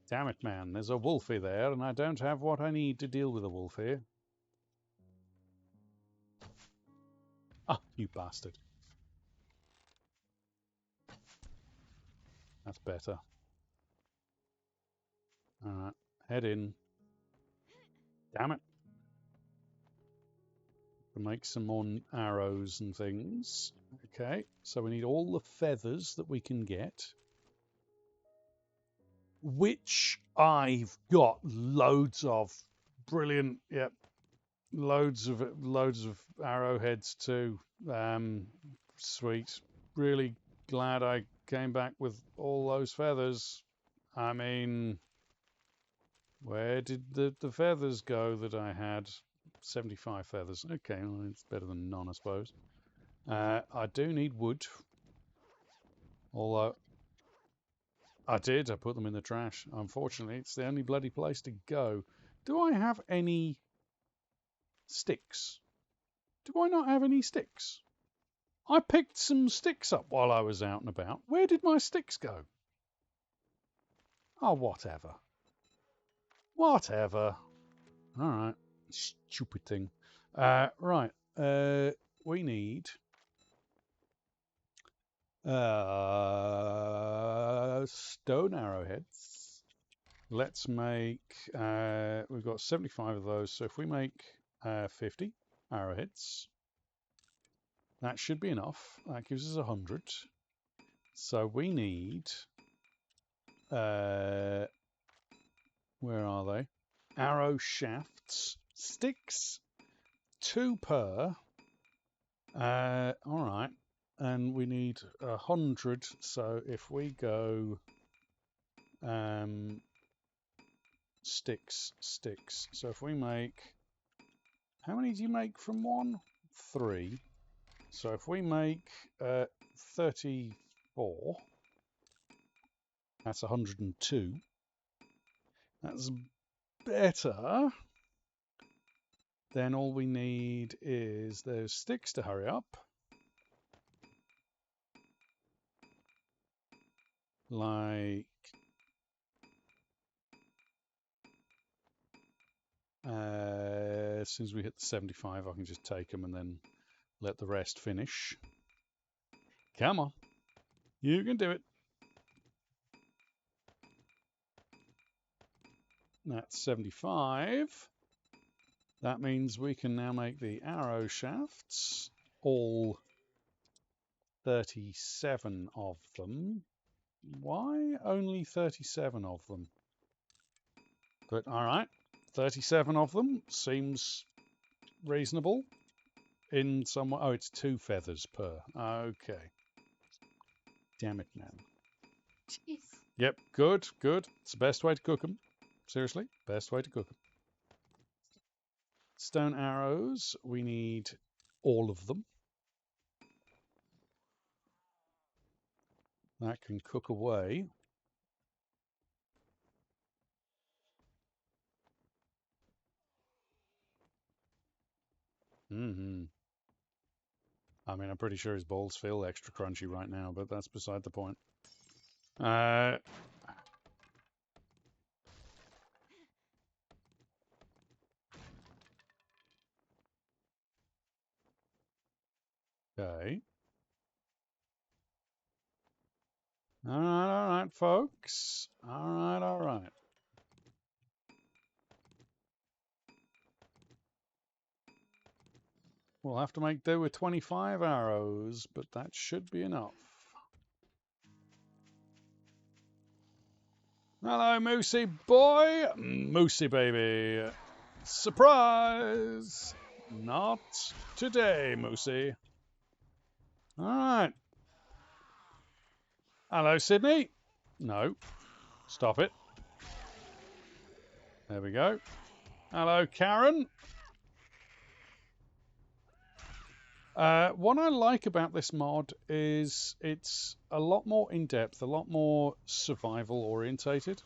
Damn it, man. There's a wolfie there, and I don't have what I need to deal with a wolf here. Ah, you bastard. That's better. All right. Head in. Damn it. Make some more arrows and things. Okay, so we need all the feathers that we can get. Which I've got loads of. Brilliant. Yep. Loads of arrowheads too. Sweet. Really glad I came back with all those feathers. I mean, where did the feathers go that I had? 75 feathers. Okay, well, it's better than none, I suppose. I do need wood. Although I did, I put them in the trash. Unfortunately, it's the only bloody place to go. Do I have any sticks? Do I not have any sticks? I picked some sticks up while I was out and about. Where did my sticks go? Oh, whatever. Whatever. All right. Stupid thing. Right. We need stone arrowheads. Let's make, we've got 75 of those. So if we make 50 arrowheads, that should be enough. That gives us 100. So we need, where are they? Arrow shafts, sticks, 2 per. All right. And we need 100. So if we go sticks. So if we make, how many do you make from one? 3. So if we make 34, that's 102. That's better. Then all we need is those sticks to hurry up. Like, as soon as we hit the 75, I can just take them and then let the rest finish. Come on. You can do it. That's 75. That means we can now make the arrow shafts, all 37 of them. Why only 37 of them? But all right, 37 of them seems reasonable. In some way, oh, it's 2 feathers per. Okay. Damn it, man. Jeez. Yep, good. It's the best way to cook them. Seriously, best way to cook them. Stone arrows, we need all of them. That can cook away. Mm-hmm. I mean, I'm pretty sure his balls feel extra crunchy right now, but that's beside the point. Okay. All right, folks. All right. We'll have to make do with 25 arrows, but that should be enough. Hello, Moosey boy. Moosey baby. Surprise! Not today, Moosey. All right. Hello, Sydney. No. Stop it. There we go. Hello, Karen. What I like about this mod is it's a lot more in depth, a lot more survival orientated.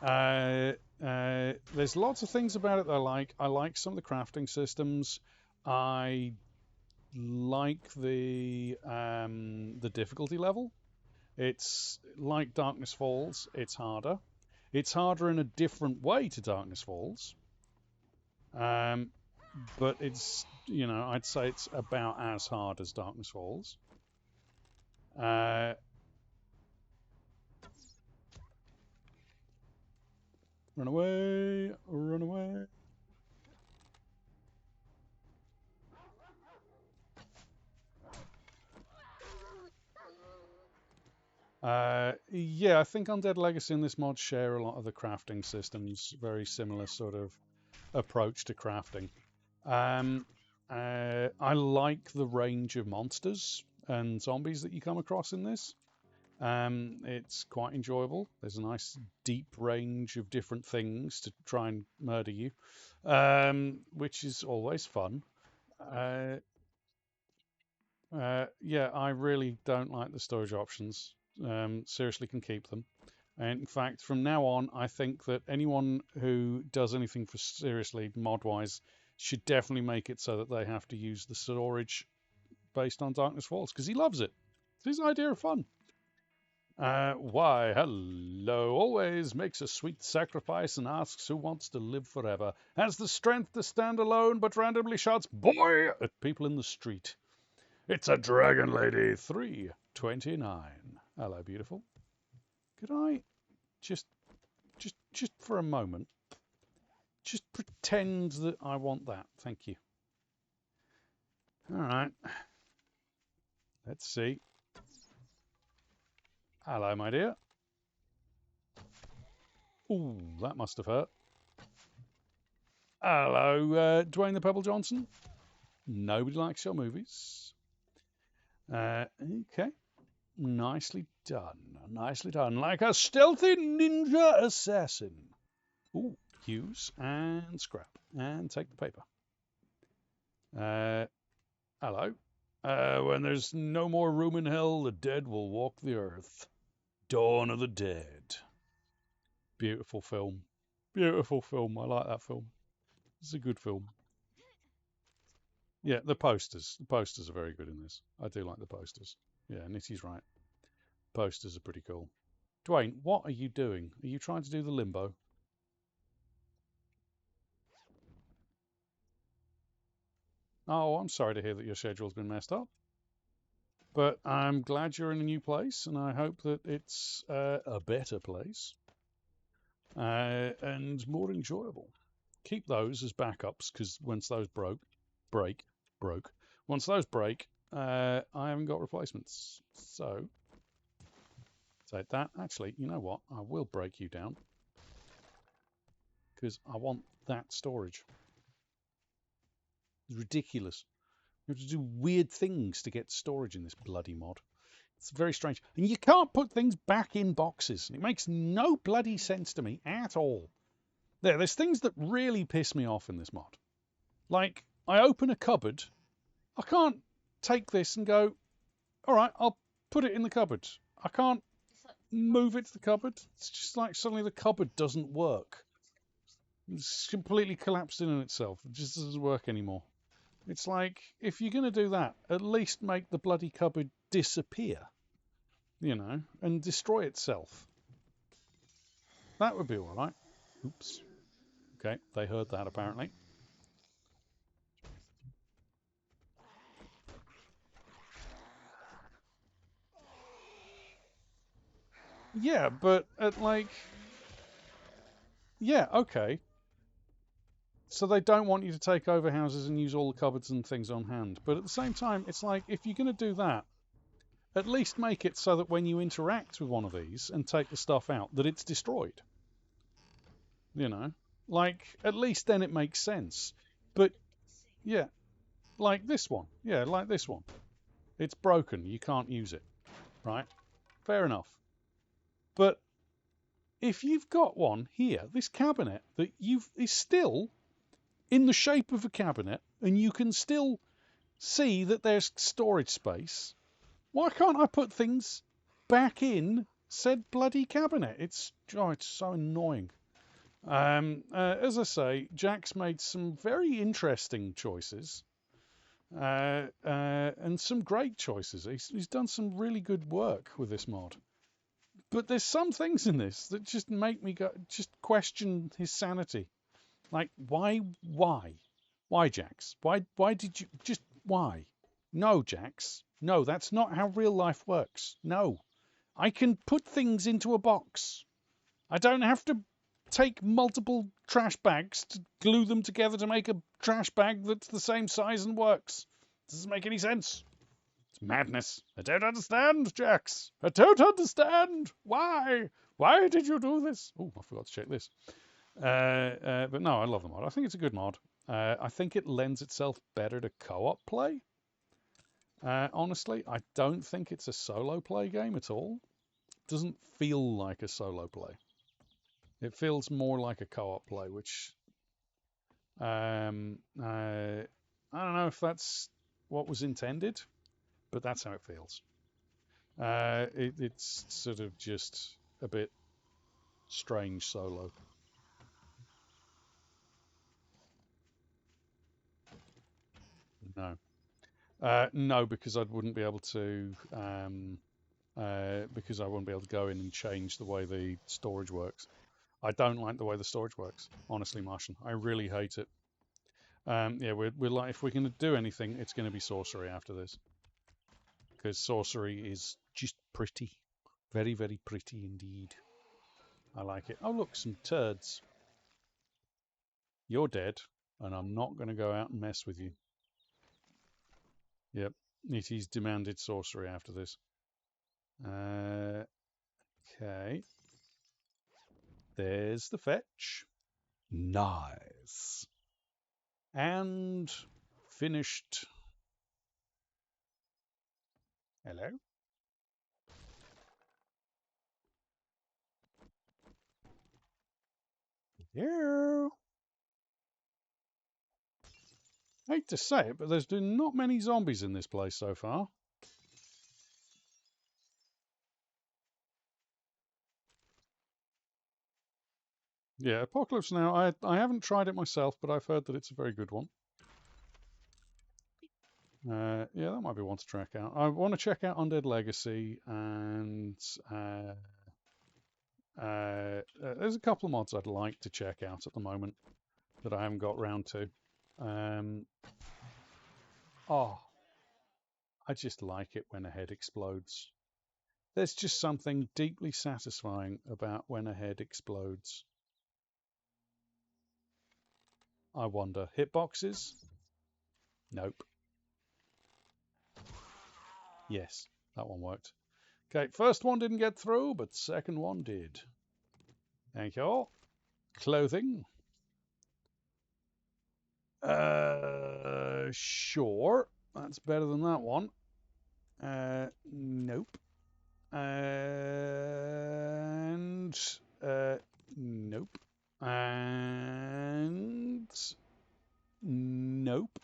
Uh, there's lots of things about it that I like. I like some of the crafting systems. I like the difficulty level. It's like Darkness Falls. It's harder. It's harder in a different way to Darkness Falls. Um, but it's I'd say it's about as hard as Darkness Falls. Uh, run away, run away. Yeah, I think Undead Legacy and this mod share a lot of the crafting systems. Very similar sort of approach to crafting. Um, I like the range of monsters and zombies that you come across in this. It's quite enjoyable. There's a nice deep range of different things to try and murder you, which is always fun. Uh, yeah, I really don't like the storage options. Seriously, can keep them. And in fact, from now on, I think that anyone who does anything for seriously mod wise should definitely make it so that they have to use the storage based on Darkness Falls because he loves it. It's his idea of fun. Why, hello, always makes a sweet sacrifice and asks who wants to live forever. Has the strength to stand alone, but randomly shouts, boy, at people in the street. It's a Dragon Lady 329. Hello, beautiful. Could I just for a moment, just pretend that I want that? Thank you. All right. Let's see. Hello, my dear. Ooh, that must have hurt. Hello, Dwayne the Pebble Johnson. Nobody likes your movies. Okay. Nicely done. Nicely done. Like a stealthy ninja assassin. Ooh, use and scrap. And take the paper. Hello. When there's no more room in hell, the dead will walk the earth. Dawn of the Dead. Beautiful film. Beautiful film. I like that film. It's a good film. Yeah, the posters. The posters are very good in this. I do like the posters. Yeah, Nitty's right. Posters are pretty cool. Dwayne, what are you doing? Are you trying to do the limbo? Oh, I'm sorry to hear that your schedule's been messed up. But I'm glad you're in a new place, and I hope that it's a better place and more enjoyable. Keep those as backups because once those broke. Once those break, I haven't got replacements. So take that. Actually, you know what? I will break you down because I want that storage. It's ridiculous. You have to do weird things to get storage in this bloody mod. It's very strange. And you can't put things back in boxes. It makes no bloody sense to me at all. There's things that really piss me off in this mod. Like, I open a cupboard. I can't take this and go, all right, I'll put it in the cupboard. I can't move it to the cupboard. It's just like suddenly the cupboard doesn't work. It's completely collapsed in on itself. It just doesn't work anymore. It's like, if you're going to do that, at least make the bloody cupboard disappear, and destroy itself. That would be all right. Oops. Okay, they heard that apparently. Yeah, but yeah, okay. So they don't want you to take over houses and use all the cupboards and things on hand. But at the same time, it's like, if you're going to do that, at least make it so that when you interact with one of these and take the stuff out, that it's destroyed. Like, at least then it makes sense. But yeah, like this one. Yeah, like this one. It's broken. You can't use it. Right? Fair enough. But if you've got one here, this cabinet that is still in the shape of a cabinet, and you can still see that there's storage space, why can't I put things back in said bloody cabinet? It's so annoying. As I say, Jack's made some very interesting choices, and some great choices. He's done some really good work with this mod. But there's some things in this that just make me just question his sanity. Like, why, Jax? Why did you just why? No, Jax. No, that's not how real life works. No, I can put things into a box. I don't have to take multiple trash bags to glue them together to make a trash bag that's the same size and works. Doesn't make any sense. It's madness. I don't understand, Jax. I don't understand. Why? Why did you do this? Oh, I forgot to check this. But no, I love the mod. I think it's a good mod. I think it lends itself better to co-op play. Honestly, I don't think it's a solo play game at all. It doesn't feel like a solo play. It feels more like a co-op play, which I don't know if that's what was intended, but that's how it feels. It's sort of just a bit strange solo. No, no, because I wouldn't be able to. Because I wouldn't be able to go in and change the way the storage works. I don't like the way the storage works, honestly, Martian. I really hate it. Yeah, we're like, if we're going to do anything, it's going to be sorcery after this, because sorcery is just pretty, very, very pretty indeed. I like it. Oh, look, some turds. You're dead, and I'm not going to go out and mess with you. Yep, he's demanded sorcery after this. Okay. There's the fetch. Nice. And finished. Hello? Hello? Hate to say it, but there's been not many zombies in this place so far. Yeah, Apocalypse Now, I haven't tried it myself, but I've heard that it's a very good one. Yeah, that might be one to track out. I want to check out Undead Legacy, and there's a couple of mods I'd like to check out at the moment that I haven't got round to. Oh, I just like it when a head explodes. There's just something deeply satisfying about when a head explodes. I wonder. Hitboxes? Nope. Yes, that one worked. Okay, first one didn't get through, but second one did. Thank you all. Clothing. Sure. That's better than that one. Nope. And nope. And nope.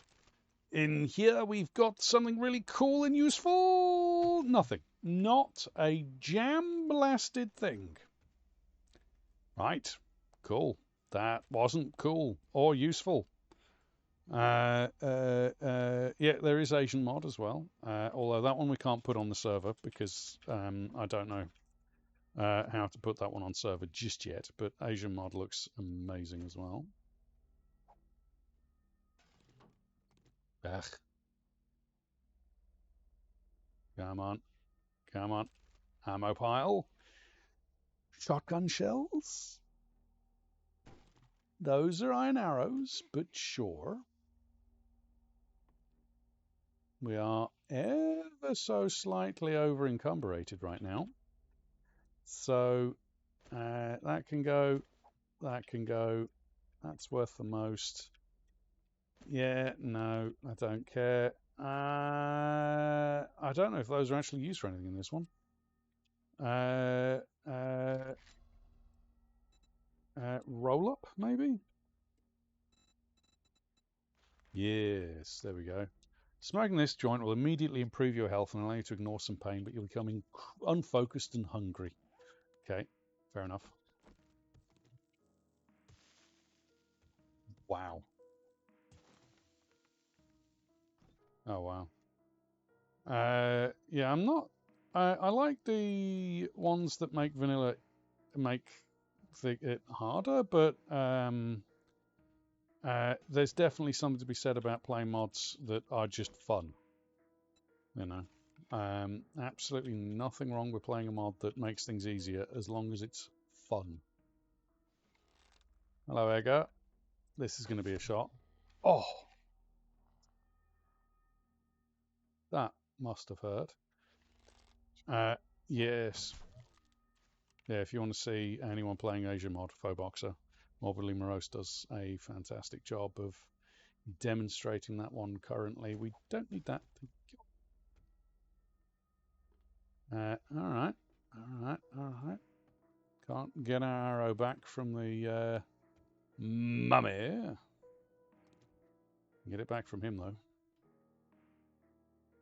In here we've got something really cool and useful. Nothing. Not a jam-blasted thing. Right. Cool. That wasn't cool or useful. Yeah, there is Asian mod as well. Although that one we can't put on the server because I don't know how to put that one on server just yet. But Asian mod looks amazing as well. Ugh. Come on. Come on. Ammo pile. Shotgun shells. Those are iron arrows, but sure. We are ever so slightly over encumbered right now. So that can go, that can go. That's worth the most. Yeah, no, I don't care. I don't know if those are actually used for anything in this one. this. There we go. Smoking this joint will immediately improve your health and allow you to ignore some pain, but you'll become unfocused and hungry. Okay, fair enough. Wow. Oh, wow. Yeah, I'm not. I like the ones that make vanilla make it harder, but there's definitely something to be said about playing mods that are just fun. You know, absolutely nothing wrong with playing a mod that makes things easier as long as it's fun. Hello, Edgar. This is going to be a shot. Oh, that must have hurt. Yes. Yeah, if you want to see anyone playing Asia mod, Foboxer, Morbidly Morose does a fantastic job of demonstrating that one currently. We don't need that. All right. All right. Can't get our arrow back from the mummy. Get it back from him, though.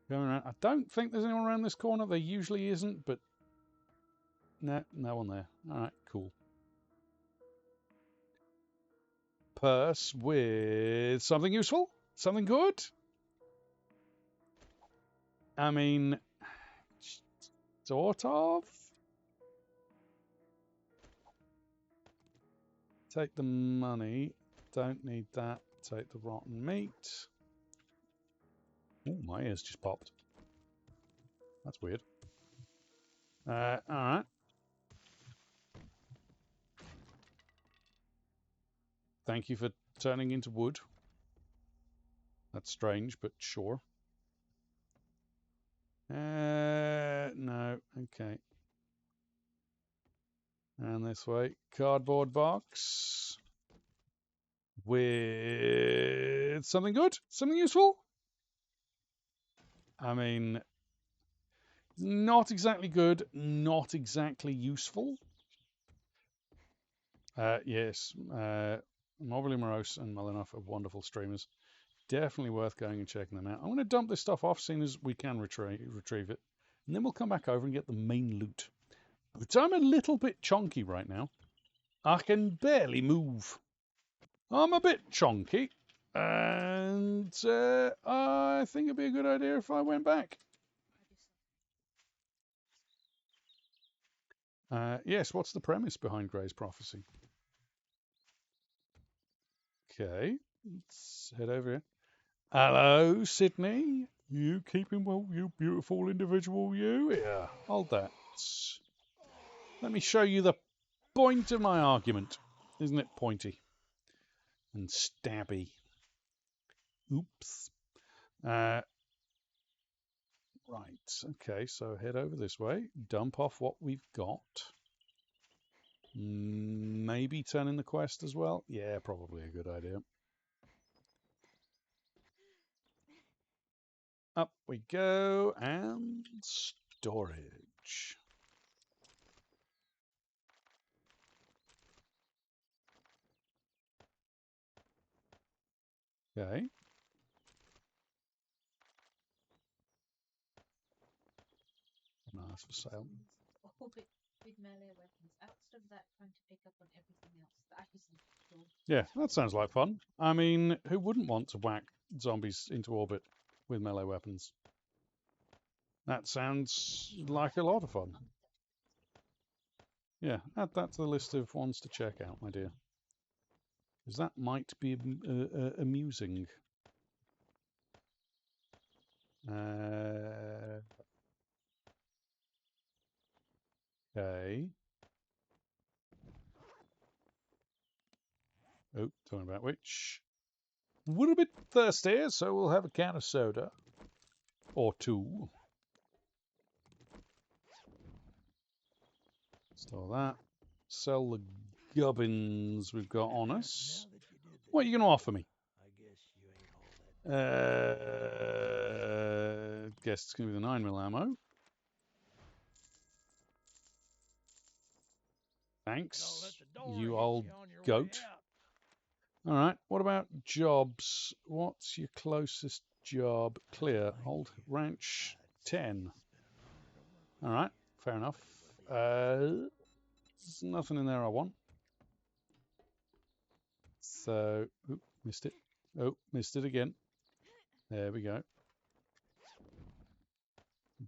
Going around. I don't think there's anyone around this corner. There usually isn't, but no, no one there. All right, cool. Purse with something useful? Something good? I mean, sort of. Take the money. Don't need that. Take the rotten meat. Oh, my ears just popped. That's weird. All right. Thank you for turning into wood. That's strange, but sure. No. Okay. And this way. Cardboard box. With something good? Something useful? I mean, not exactly good, not exactly useful. Yes. Morbidly Morose and Melinoff are wonderful streamers. Definitely worth going and checking them out. I'm going to dump this stuff off, seeing as we can retrieve it. And then we'll come back over and get the main loot. But I'm a little bit chonky right now. I can barely move. I'm a bit chonky. And I think it'd be a good idea if I went back. Yes, what's the premise behind Grey's prophecy? Okay, let's head over here. Hello, Sydney. You keeping well, you beautiful individual, you? Yeah, hold that. Let me show you the point of my argument. Isn't it pointy and stabby? Oops. Right, okay, so head over this way, dump off what we've got. Maybe turn in the quest as well? Yeah, probably a good idea. Up we go, and storage. Okay. Nice for sale. With melee weapons. After that, trying to pick up on everything else. That isn't cool. Yeah, that sounds like fun. I mean, who wouldn't want to whack zombies into orbit with melee weapons? That sounds like a lot of fun. Yeah, add that to the list of ones to check out, my dear. Because that might be amusing. Okay. Oh, talking about which. A little bit thirsty, so we'll have a can of soda. Or two. Store that. Sell the gubbins we've got on us. What are you going to offer me? I guess you ain't all that. Guess it's going to be the 9mm ammo. Thanks, Don't let the door you hit old you on your way goat. out. All right. What about jobs? What's your closest job? Clear. Old ranch 10. All right. Fair enough. There's nothing in there I want. So, oop, missed it. Oh, missed it again. There we go.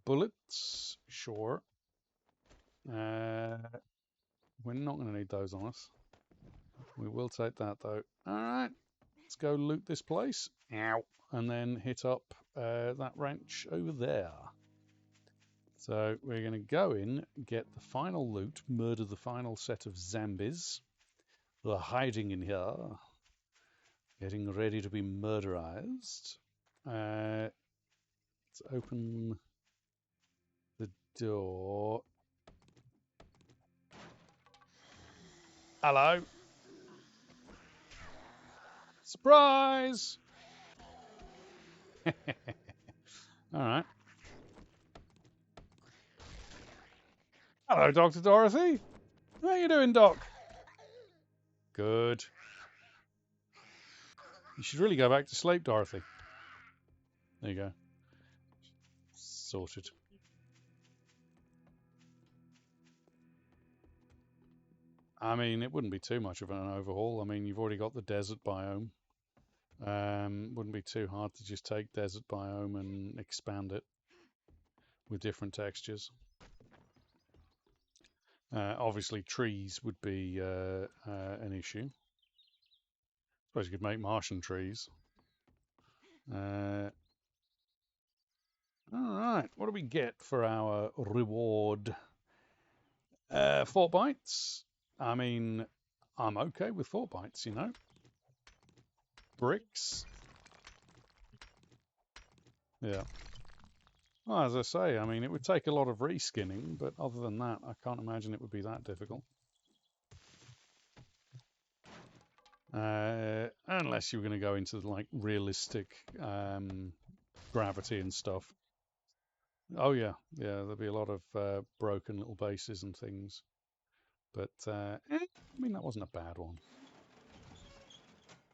Bullets, sure. We're not going to need those on us. We will take that though. All right, let's go loot this place. Ow. And then hit up that ranch over there. So we're going to go in, get the final loot, murder the final set of zombies. They're hiding in here, getting ready to be murderized. Let's open the door. Hello. Surprise! All right. Hello, Dr. Dorothy. How you doing, Doc? Good. You should really go back to sleep, Dorothy. There you go. Sorted. I mean, it wouldn't be too much of an overhaul. I mean, you've already got the desert biome. Wouldn't be too hard to just take desert biome and expand it with different textures. Obviously, trees would be an issue. Suppose you could make Martian trees. All right, what do we get for our reward? 4 bites. I mean, I'm okay with 4 bites, you know. Bricks. Yeah. Well, as I say, I mean, it would take a lot of reskinning, but other than that, I can't imagine it would be that difficult. Unless you were going to go into like realistic gravity and stuff. Oh yeah, yeah, there'd be a lot of broken little bases and things. But I mean, that wasn't a bad one.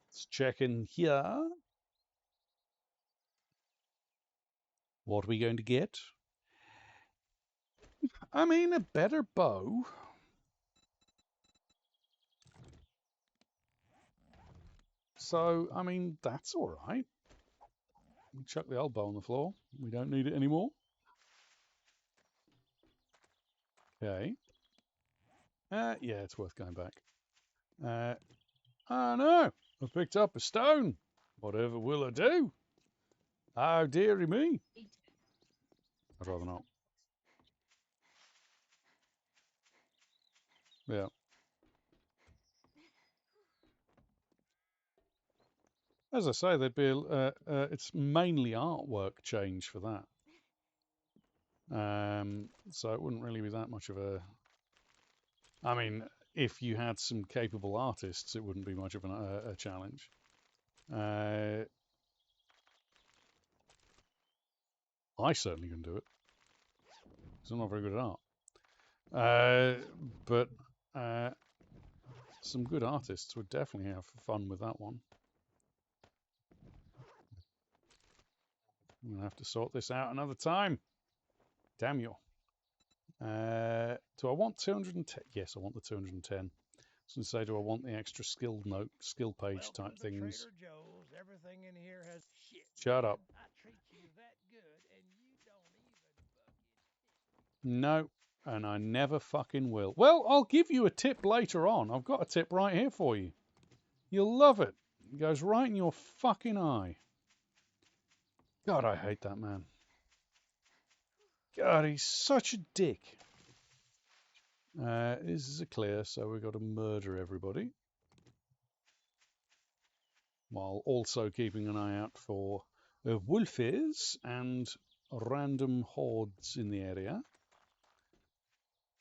Let's check in here. What are we going to get? I mean, a better bow. So, I mean, that's all right. We chuck the old bow on the floor. We don't need it anymore. Okay. Yeah, it's worth going back. Oh no, I picked up a stone. Whatever will I do? Oh, dearie me. I'd rather not. Yeah. As I say, there'd be it's mainly artwork change for that. So it wouldn't really be that much of a. I mean, if you had some capable artists, it wouldn't be much of a challenge. I certainly can do it because I'm not very good at art. But some good artists would definitely have fun with that one. I'm going to have to sort this out another time. Damn you. Do I want 210? Yes, I want the 210. I was going to say, do I want the extra skill note, skill page Welcome type to things? Trader Joe's. Everything in here has shit. Shut up. I treat you that good, and you don't even fucking. No, and I never fucking will. Well, I'll give you a tip later on. I've got a tip right here for you. You'll love it. It goes right in your fucking eye. God, I hate that man. God, he's such a dick. This is a clear, so we've got to murder everybody. While also keeping an eye out for wolfies and random hordes in the area.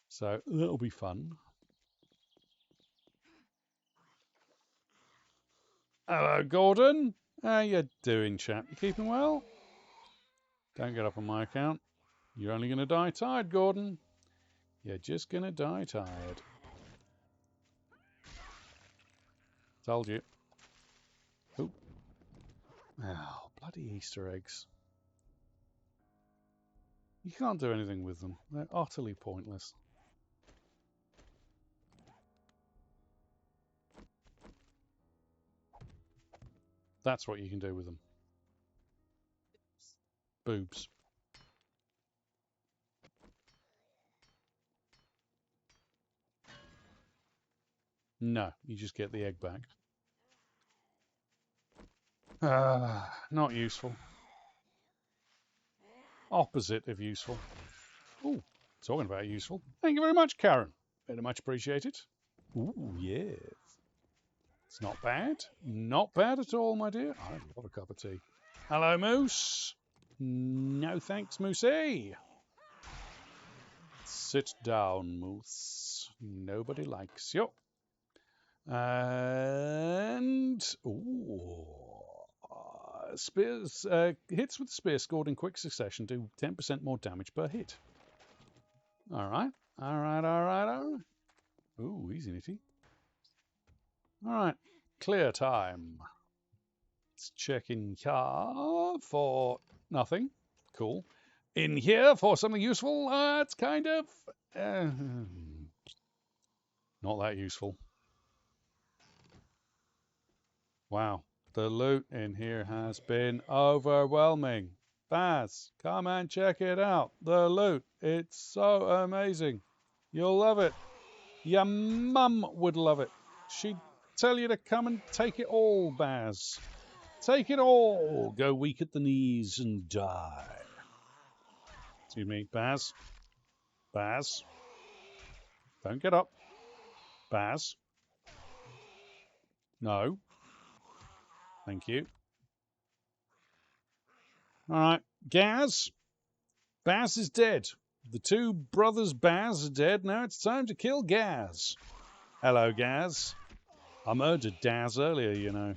So that'll be fun. Hello, Gordon. How you doing, chap? You keeping well? Don't get up on my account. You're only going to die tired, Gordon. You're just going to die tired. Told you. Oh, bloody Easter eggs. You can't do anything with them. They're utterly pointless. That's what you can do with them. Boobs. No, you just get the egg back. Not useful. Opposite of useful. Oh, talking about useful. Thank you very much, Karen. Very much appreciated. Ooh, yes. It's not bad. Not bad at all, my dear. I love a cup of tea. Hello, Moose. No thanks, Moosey. Sit down, Moose. Nobody likes you. And spears hits with the spear scored in quick succession do 10% more damage per hit. All right. Ooh, easy nitty. All right, clear time. Let's check in here for nothing. Cool. In here for something useful. It's kind of not that useful. Wow, the loot in here has been overwhelming. Baz, come and check it out. The loot, it's so amazing. You'll love it. Your mum would love it. She'd tell you to come and take it all, Baz. Take it all. Go weak at the knees and die. Excuse me, Baz. Baz. Don't get up. Baz. No. Thank you. All right. Gaz. Baz is dead. The two brothers Baz are dead. Now it's time to kill Gaz. Hello, Gaz. I murdered Daz earlier, you know.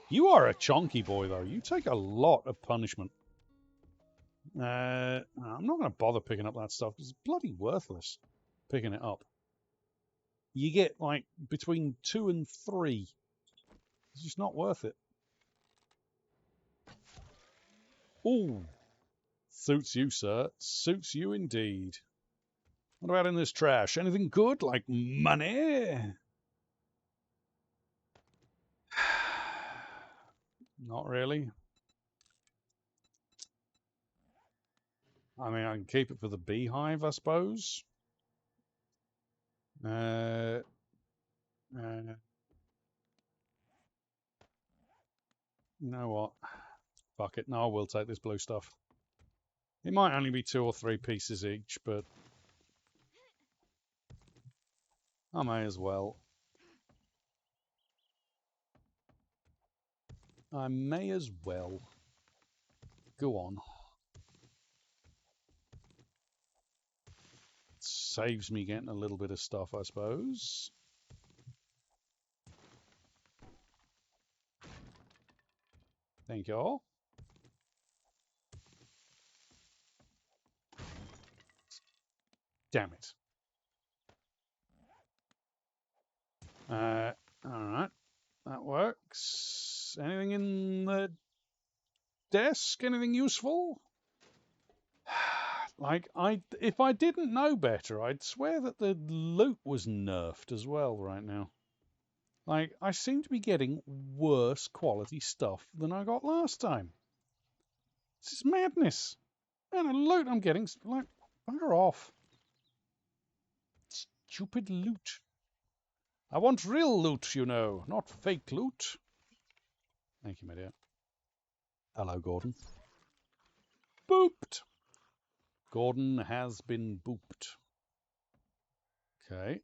You are a chonky boy, though. You take a lot of punishment. I'm not going to bother picking up that stuff because it's bloody worthless picking it up. You get like between 2 and 3. It's just not worth it. Ooh, suits you, sir. Suits you indeed. What about in this trash? Anything good, like money? Not really. I mean, I can keep it for the beehive, I suppose. Uh, you know what? Fuck it. No, I will take this blue stuff. It might only be 2 or 3 pieces each, but I may as well. I may as well. Go on. Saves me getting a little bit of stuff, I suppose. Thank you all. Damn it. All right. That works. Anything in the desk? Anything useful? Like, if I didn't know better, I'd swear that the loot was nerfed as well right now. Like, I seem to be getting worse quality stuff than I got last time. This is madness. Man, the loot I'm getting, like, bugger off. Stupid loot. I want real loot, you know, not fake loot. Thank you, my dear. Hello, Gordon. Booped. Gordon has been booped. Okay.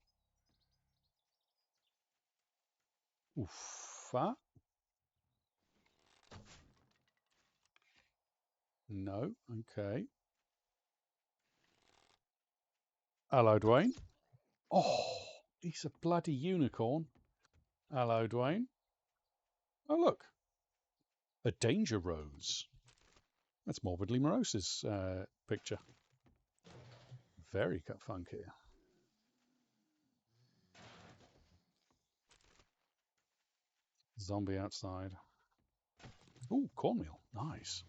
Oofa. No. Okay. Hello, Dwayne. Oh, he's a bloody unicorn. Hello, Dwayne. Oh, look. A danger rose. That's Morbidly Morose's picture. Very funky. Zombie outside. Ooh, cornmeal. Nice.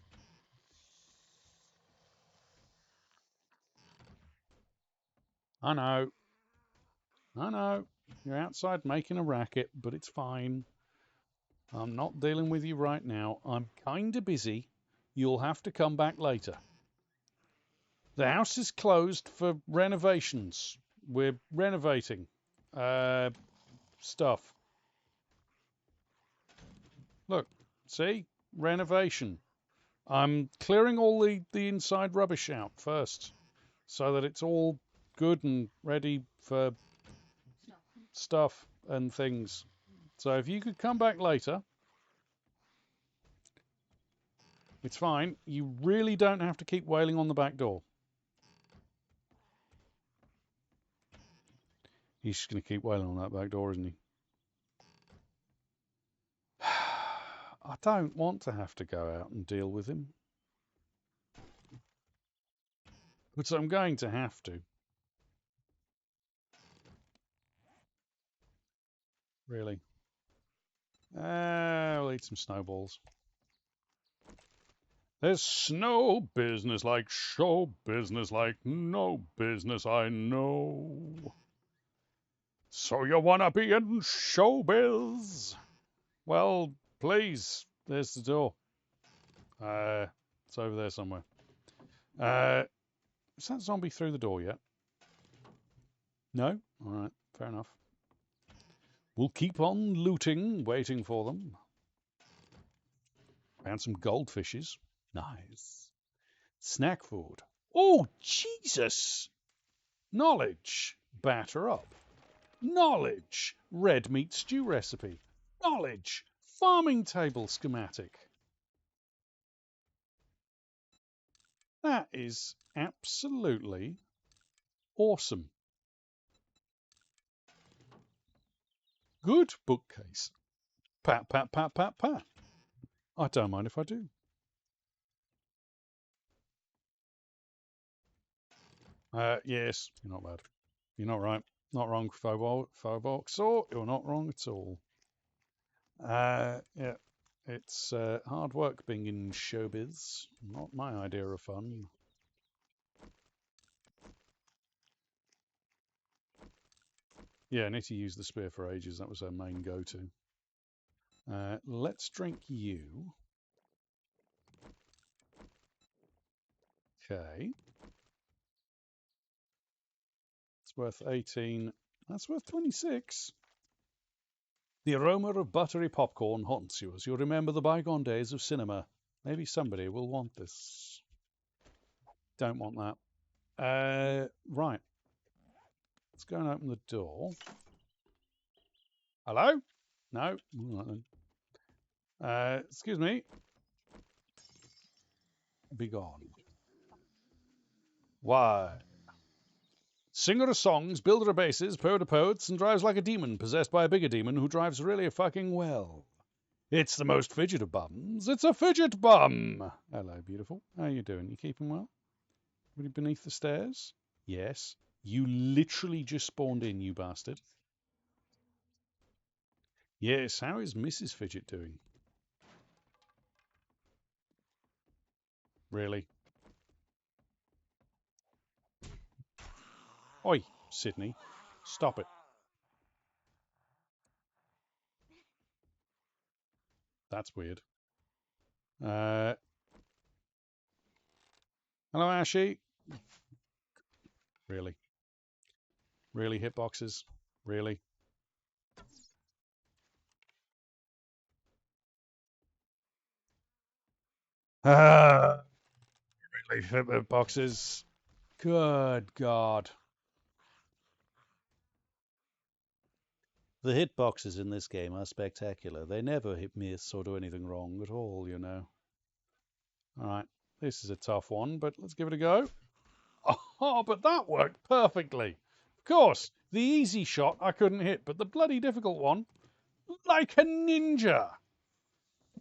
I know. I know. You're outside making a racket, but it's fine. I'm not dealing with you right now. I'm kind of busy. You'll have to come back later. The house is closed for renovations. We're renovating stuff. Look, see? Renovation. I'm clearing all the inside rubbish out first so that it's all good and ready for stuff and things. So if you could come back later, it's fine. You really don't have to keep wailing on the back door. He's just going to keep wailing on that back door, isn't he? I don't want to have to go out and deal with him. But I'm going to have to. Really. We'll eat some snowballs. There's snow business like show business like no business I know. So you wanna be in showbiz? Well, please. There's the door. It's over there somewhere. Is that zombie through the door yet? No? All right, fair enough. We'll keep on looting, waiting for them. Found some goldfishes. Nice. Snack food. Oh, Jesus! Knowledge. Batter up. Knowledge. Red meat stew recipe. Knowledge. Farming table schematic. That is absolutely awesome. Good bookcase. Pat, pat, pat, pat, pat. I don't mind if I do. Yes, you're not bad. You're not right. Not wrong, Phoboxor. You're not wrong at all. Yeah, it's hard work being in showbiz. Not my idea of fun. Yeah, Nitty used the spear for ages. That was her main go-to. Let's drink you. Okay. It's worth 18. That's worth 26. The aroma of buttery popcorn haunts you as you remember the bygone days of cinema. Maybe somebody will want this. Don't want that. Right. Let's go and open the door. Hello? No? All right then. Excuse me. Be gone. Why? Singer of songs, builder of bases, poet of poets, and drives like a demon possessed by a bigger demon who drives really fucking well. It's the most fidget of bums. It's a fidget bum. Hello, beautiful. How you doing? You keeping well? Really beneath the stairs? Yes. You literally just spawned in, you bastard. Yes. How is Mrs. Fidget doing? Really? Oi, Sydney. Stop it. That's weird. Hello, Ashy. Really? Really, hitboxes? Really? Ah, really, hitboxes? Good God. The hitboxes in this game are spectacular. They never hit miss or do anything wrong at all, you know. All right, this is a tough one, but let's give it a go. Oh, but that worked perfectly. Of course, the easy shot I couldn't hit, but the bloody difficult one, like a ninja.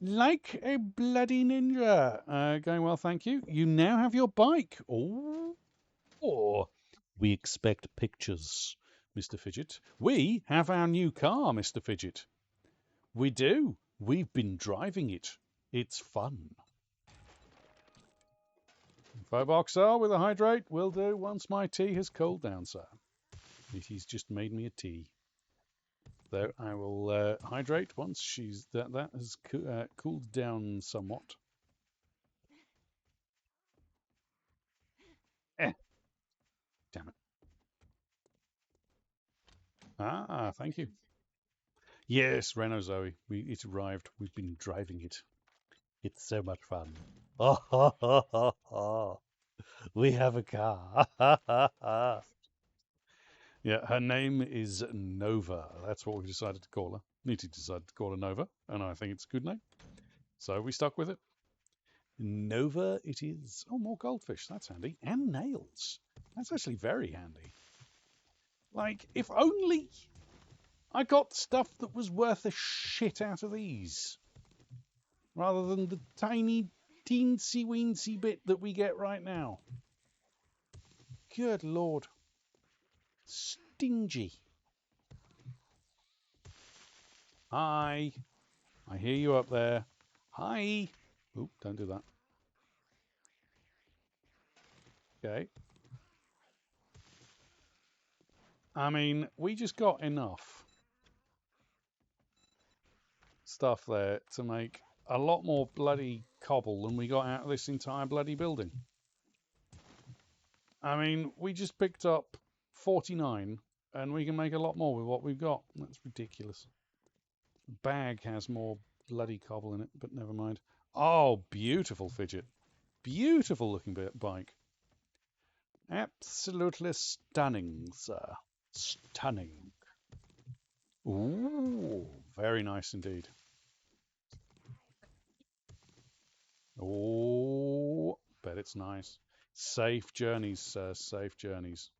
Like a bloody ninja. Going well, thank you. You now have your bike. Oh, we expect pictures, Mr. Fidget. We have our new car, Mr. Fidget. We do. We've been driving it. It's fun. Phoboxar with a hydrate will do once my tea has cooled down, sir. He's just made me a tea. Though I will hydrate once that has cooled down somewhat. Eh, damn it. Ah, thank you. Yes, Renault Zoe. It arrived. We've been driving it. It's so much fun. Oh, we have a car. Yeah, her name is Nova. That's what we decided to call her. Niti decided to call her Nova, and I think it's a good name. So we stuck with it. Nova it is. Oh, more goldfish. That's handy. And nails. That's actually very handy. Like, if only I got stuff that was worth a shit out of these, rather than the tiny, teensy weensy bit that we get right now. Good Lord. Stingy. Hi. I hear you up there. Hi. Oop, don't do that. Okay. I mean, we just got enough stuff there to make a lot more bloody cobble than we got out of this entire bloody building. I mean, we just picked up 49 and we can make a lot more with what we've got. That's ridiculous. The bag has more bloody cobble in it, but never mind. Oh, beautiful fidget. Beautiful looking bike. Absolutely stunning, sir. Stunning. Ooh, very nice indeed. Oh, bet it's nice. Safe journeys, sir. Safe journeys.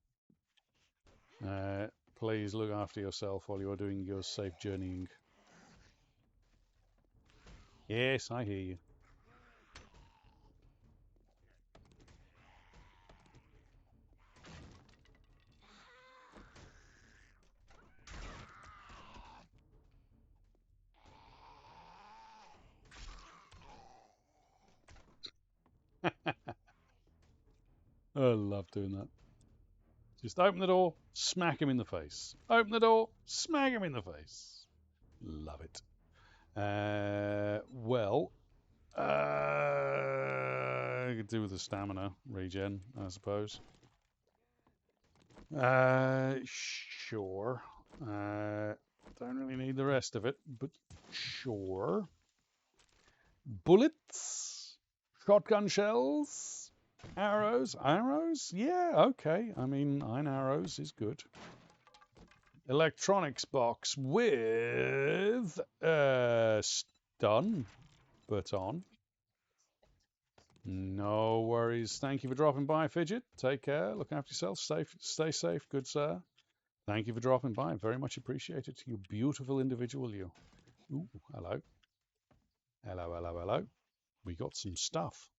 Please look after yourself while you're doing your safe journeying. Yes, I hear you. I love doing that. Just open the door, smack him in the face. Open the door, smack him in the face. Love it. Well, I could do with the stamina regen, I suppose. Sure. Don't really need the rest of it, but sure. Bullets, shotgun shells, arrows. Arrows? Yeah, okay. I mean, iron arrows is good. Electronics box with stun baton. No worries. Thank you for dropping by, Fidget. Take care. Look after yourself. Stay safe, good sir. Thank you for dropping by. Very much appreciated. You beautiful individual, you. Ooh, hello. Hello, hello, hello. We got some stuff.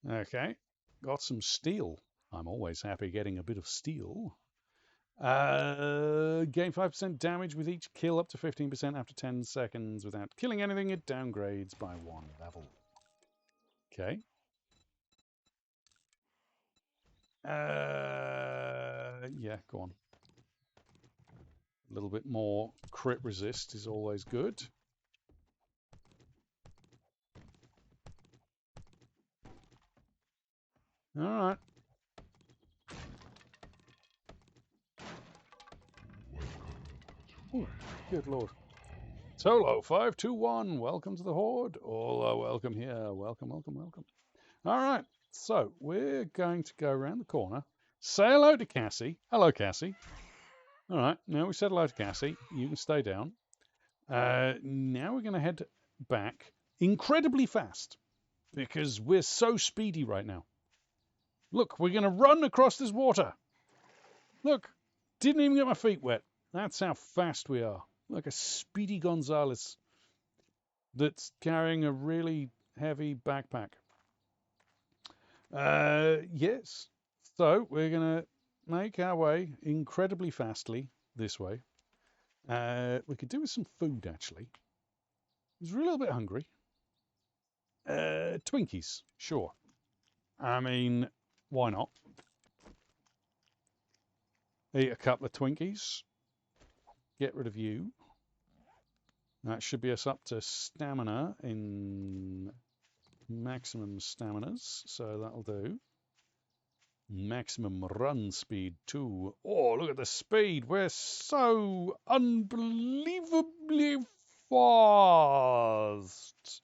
Okay. Got some steel. I'm always happy getting a bit of steel. Gain 5% damage with each kill, up to 15% after 10 seconds. Without killing anything, it downgrades by 1 level. Okay. Yeah, go on. A little bit more crit resist is always good. All right. Ooh, good lord. Solo 521, welcome to the Horde. All are welcome here. Welcome, welcome, welcome. All right. So we're going to go around the corner. Say hello to Cassie. Hello, Cassie. All right. Now we said hello to Cassie. You can stay down. Now we're going to head back incredibly fast because we're so speedy right now. Look, we're going to run across this water. Look, didn't even get my feet wet. That's how fast we are. Like a speedy Gonzales that's carrying a really heavy backpack. Yes. So we're going to make our way incredibly fastly this way. We could do with some food, actually. I was a little bit hungry. Twinkies, sure. I mean, why not? Eat a couple of Twinkies. Get rid of you. That should be us up to stamina in maximum staminas, so that'll do. Maximum run speed too. Oh, look at the speed. We're so unbelievably fast.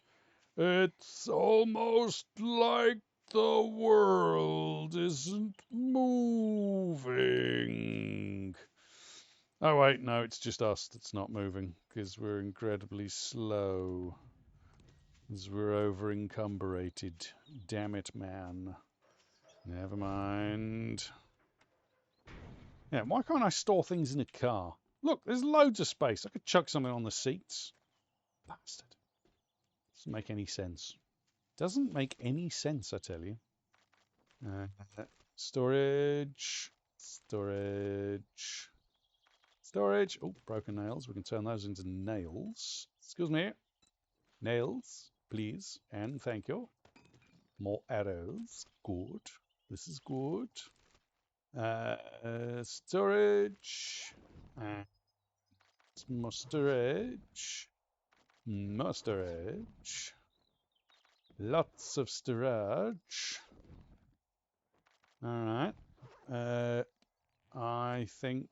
It's almost like the world isn't moving. Oh, wait, no, it's just us that's not moving because we're incredibly slow. Because we're over encumbrated. Damn it, man. Never mind. Yeah, why can't I store things in a car? Look, there's loads of space. I could chuck something on the seats. Bastard. Doesn't make any sense. Doesn't make any sense, I tell you. Storage. Storage. Storage. Oh, broken nails. We can turn those into nails. Excuse me. Nails, please. And thank you. More arrows. Good. This is good. Storage. More storage. More storage. Lots of storage. All right. I think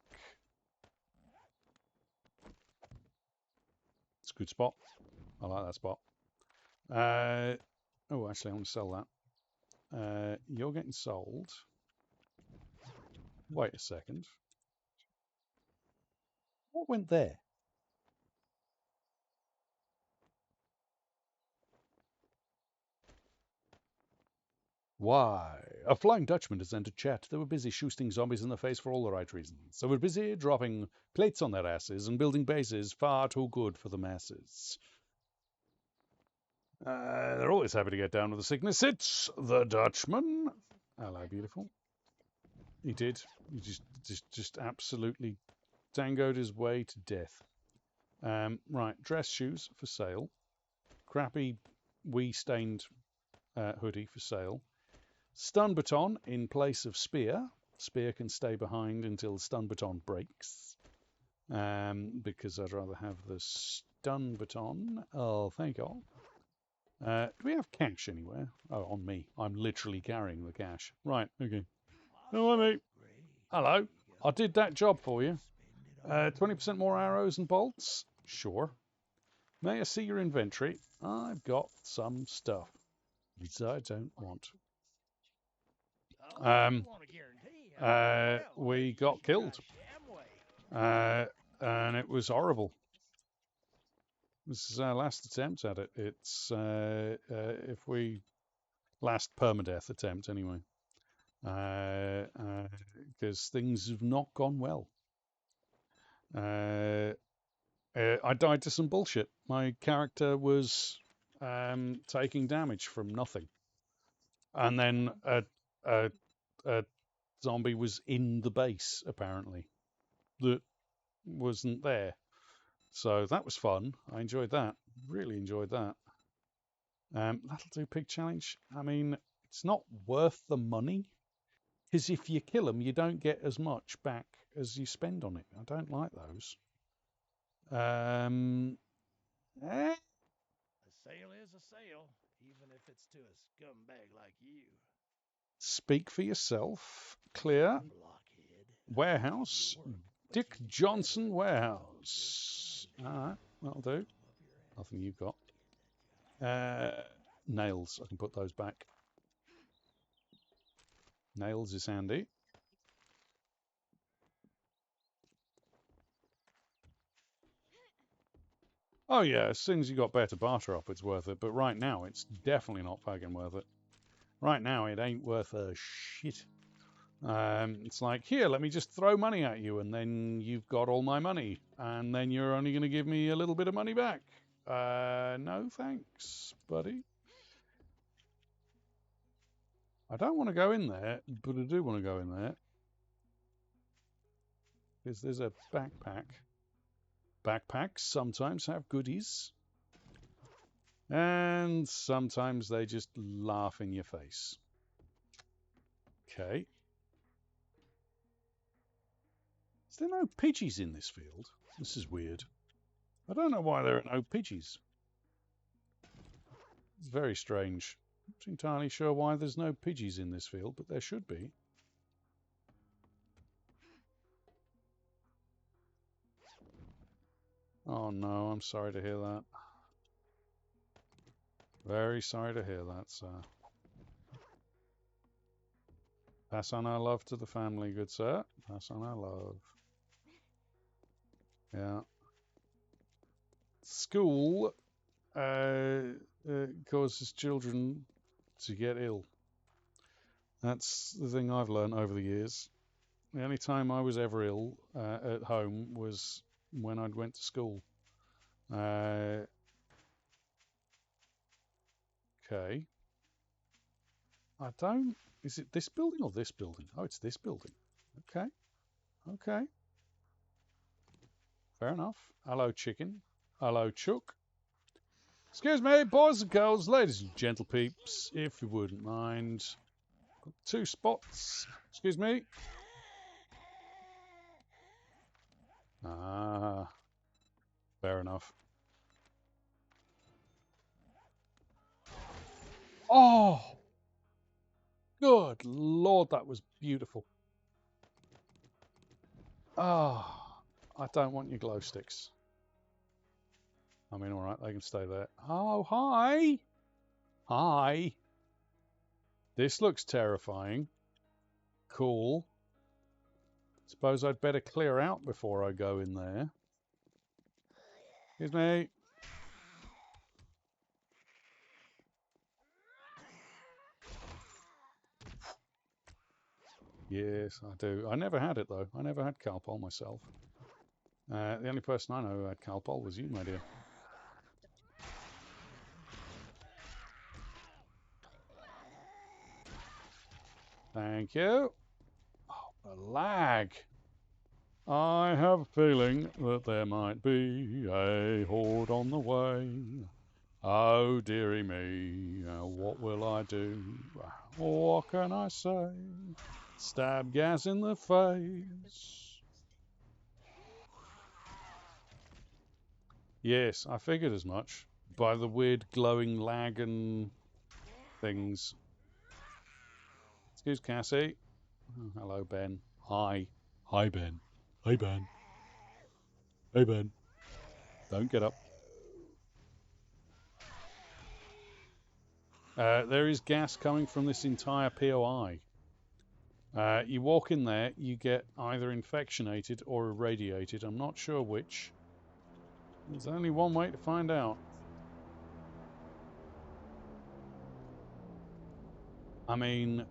it's a good spot. I like that spot. Oh, actually, I want to sell that. You're getting sold. Wait a second. What went there? Why? A Flying Dutchman has entered chat. They were busy shooting zombies in the face for all the right reasons. They were busy dropping plates on their asses and building bases far too good for the masses. They're always happy to get down with the sickness. It's the Dutchman. Hello, beautiful. He did. He just absolutely tangoed his way to death. Right, dress shoes for sale. Crappy wee-stained hoodie for sale. Stun baton in place of spear. Spear can stay behind until stun baton breaks. Because I'd rather have the stun baton. Oh, thank you. Do we have cash anywhere? Oh, on me. I'm literally carrying the cash. Right, okay. Hello, mate. Hello. I did that job for you. 20% more arrows and bolts? Sure. May I see your inventory? I've got some stuff. I don't want. We got killed. And it was horrible. This is our last attempt at it. It's if we last permadeath attempt anyway, because things have not gone well. I died to some bullshit. My character was taking damage from nothing, and then a zombie was in the base apparently that wasn't there. So that was fun. I enjoyed that. Really enjoyed that. That'll do pig challenge. I mean, it's not worth the money because if you kill them, you don't get as much back as you spend on it. I don't like those. A sale is a sale, even if it's to a scumbag like you. Speak for yourself. Clear. Warehouse. Dick Johnson Warehouse. All right, that'll do. Nothing you've got. Nails. I can put those back. Nails is handy. Oh yeah, as soon as you got better barter up, it's worth it. But right now, it's definitely not fucking worth it. Right now, it ain't worth a shit. It's like, here, let me just throw money at you, and then you've got all my money, and then you're only going to give me a little bit of money back. No thanks, buddy. I don't want to go in there, but I do want to go in there. Because there's a backpack. Backpacks sometimes have goodies. And sometimes they just laugh in your face. Okay. Is there no Pidgeys in this field? This is weird. I don't know why there are no Pidgeys. It's very strange. I'm not entirely sure why there's no Pidgeys in this field, but there should be. Oh no, I'm sorry to hear that. Very sorry to hear that, sir. Pass on our love to the family, good sir. Pass on our love. Yeah. School causes children to get ill. That's the thing I've learned over the years. The only time I was ever ill at home was when I went to school. Okay. I don't. Is it this building or this building? Oh, it's this building. Okay. Okay. Fair enough. Hello, chicken. Hello, Chook. Excuse me, boys and girls, ladies and gentle peeps, if you wouldn't mind. Got 2 spots. Excuse me. Ah, fair enough. Oh, good Lord, that was beautiful. Ah, I don't want your glow sticks. I mean, all right, they can stay there. Oh, hi. Hi. This looks terrifying. Cool. Suppose I'd better clear out before I go in there. Excuse me. Yes, I do. I never had it, though. I never had Calpol myself. The only person I know who had Calpol was you, my dear. Thank you. Oh, the lag. I have a feeling that there might be a horde on the way. Oh, dearie me, what will I do? What can I say? Stab gas in the face. Yes, I figured as much. By the weird glowing lag and things. Excuse Cassie. Oh, hello, Ben. Hi. Hi, Ben. Hey, Ben. Hey, Ben. Don't get up. There is gas coming from this entire POI. You walk in there, you get either infectionated or irradiated. I'm not sure which. There's only one way to find out. I mean,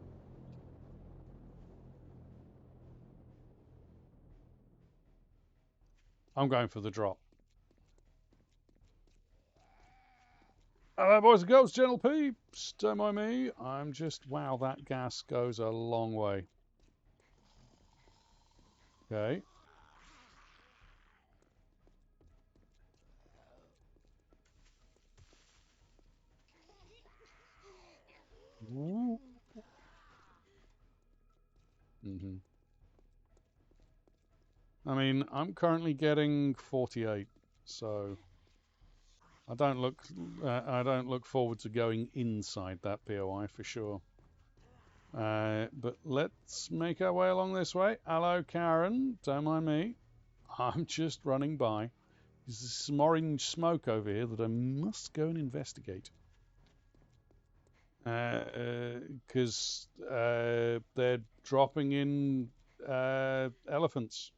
I'm going for the drop. Hello, boys and girls, gentle peeps. Don't mind me. I'm just, wow, that gas goes a long way. Okay. Mm-hmm. I mean, I'm currently getting 48, so I don't look forward to going inside that POI for sure. But let's make our way along this way. Hello, Karen. Don't mind me. I'm just running by. There's some orange smoke over here that I must go and investigate. Because they're dropping in elephants.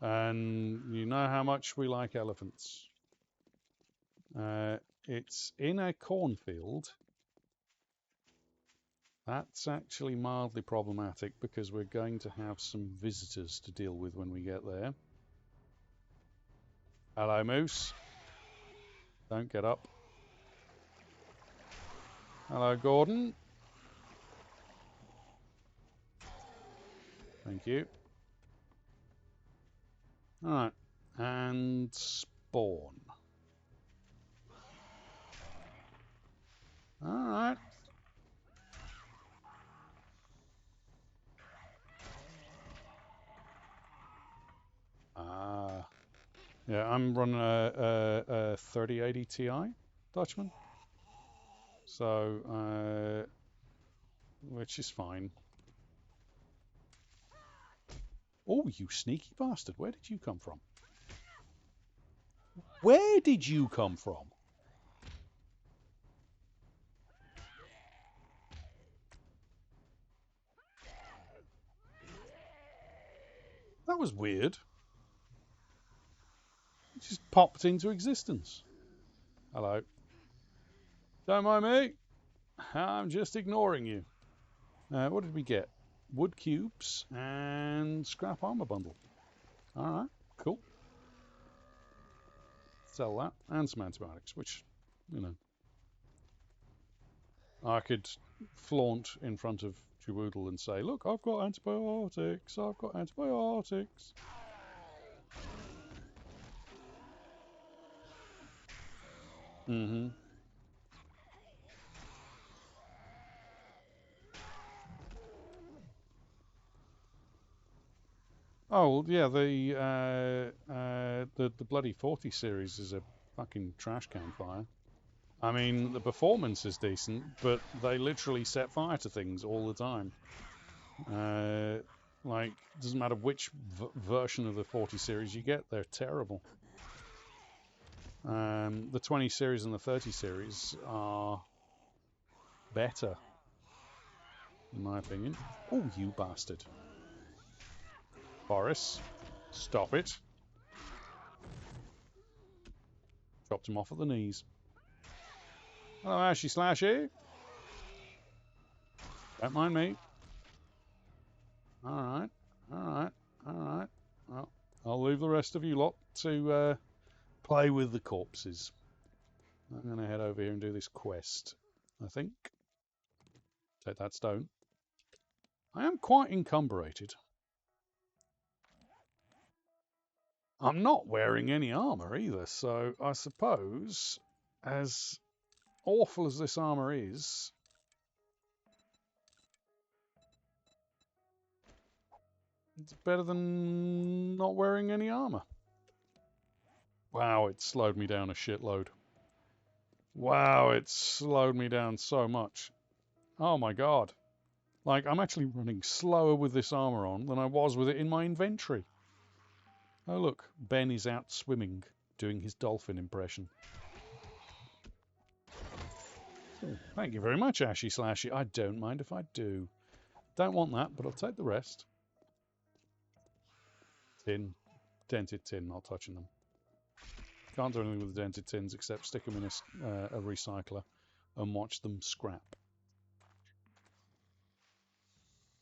And you know how much we like elephants. It's in a cornfield. That's actually mildly problematic because we're going to have some visitors to deal with when we get there. Hello, Moose. Don't get up. Hello, Gordon. Thank you. All right. And spawn. Yeah, I'm running a 3080 Ti Dutchman, so which is fine. Oh, you sneaky bastard! Where did you come from? Where did you come from? That was weird. It just popped into existence. Hello. Don't mind me. I'm just ignoring you. What did we get? Wood cubes and scrap armor bundle. All right, cool. Sell that and some antibiotics, which, you know, I could flaunt in front of Jawoodle and say, look, I've got antibiotics. I've got antibiotics. Mm-hmm. Oh well, yeah, the bloody 40 series is a fucking trash can fire. I mean, the performance is decent, but they literally set fire to things all the time. Like, doesn't matter which version of the 40 series you get, they're terrible. The 20 series and the 30 series are better, in my opinion. Oh, you bastard. Boris, stop it. Chopped him off at the knees. Hello, Ashy Slashy. Don't mind me. Alright, alright, alright. Well, I'll leave the rest of you lot to play with the corpses. I'm going to head over here and do this quest, I think. Take that stone. I am quite encumbrated. I'm not wearing any armour either, so I suppose, as awful as this armour is, it's better than not wearing any armour. Wow, it slowed me down a shitload. Wow, it slowed me down so much. Oh my god. Like, I'm actually running slower with this armour on than I was with it in my inventory. Oh look, Ben is out swimming, doing his dolphin impression. Oh, thank you very much, Ashy Slashy. I don't mind if I do. Don't want that, but I'll take the rest. Tin. Dented tin, not touching them. Can't do anything with the dented tins except stick them in a recycler and watch them scrap.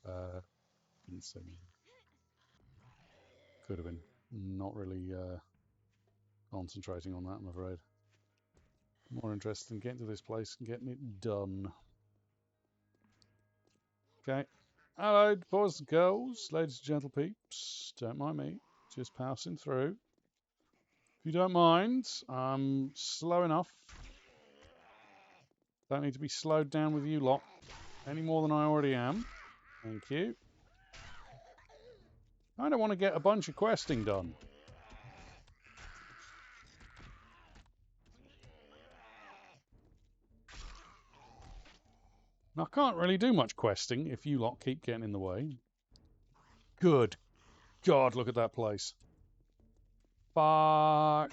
Didn't see me. Could have been. Not really concentrating on that, I'm afraid. More interested in getting to this place and getting it done. Okay. Hello, boys and girls, ladies and gentle peeps. Don't mind me. Just passing through. If you don't mind, I'm slow enough. Don't need to be slowed down with you lot any more than I already am. Thank you. I don't want to get a bunch of questing done. I can't really do much questing if you lot keep getting in the way. Good God, look at that place. Fuck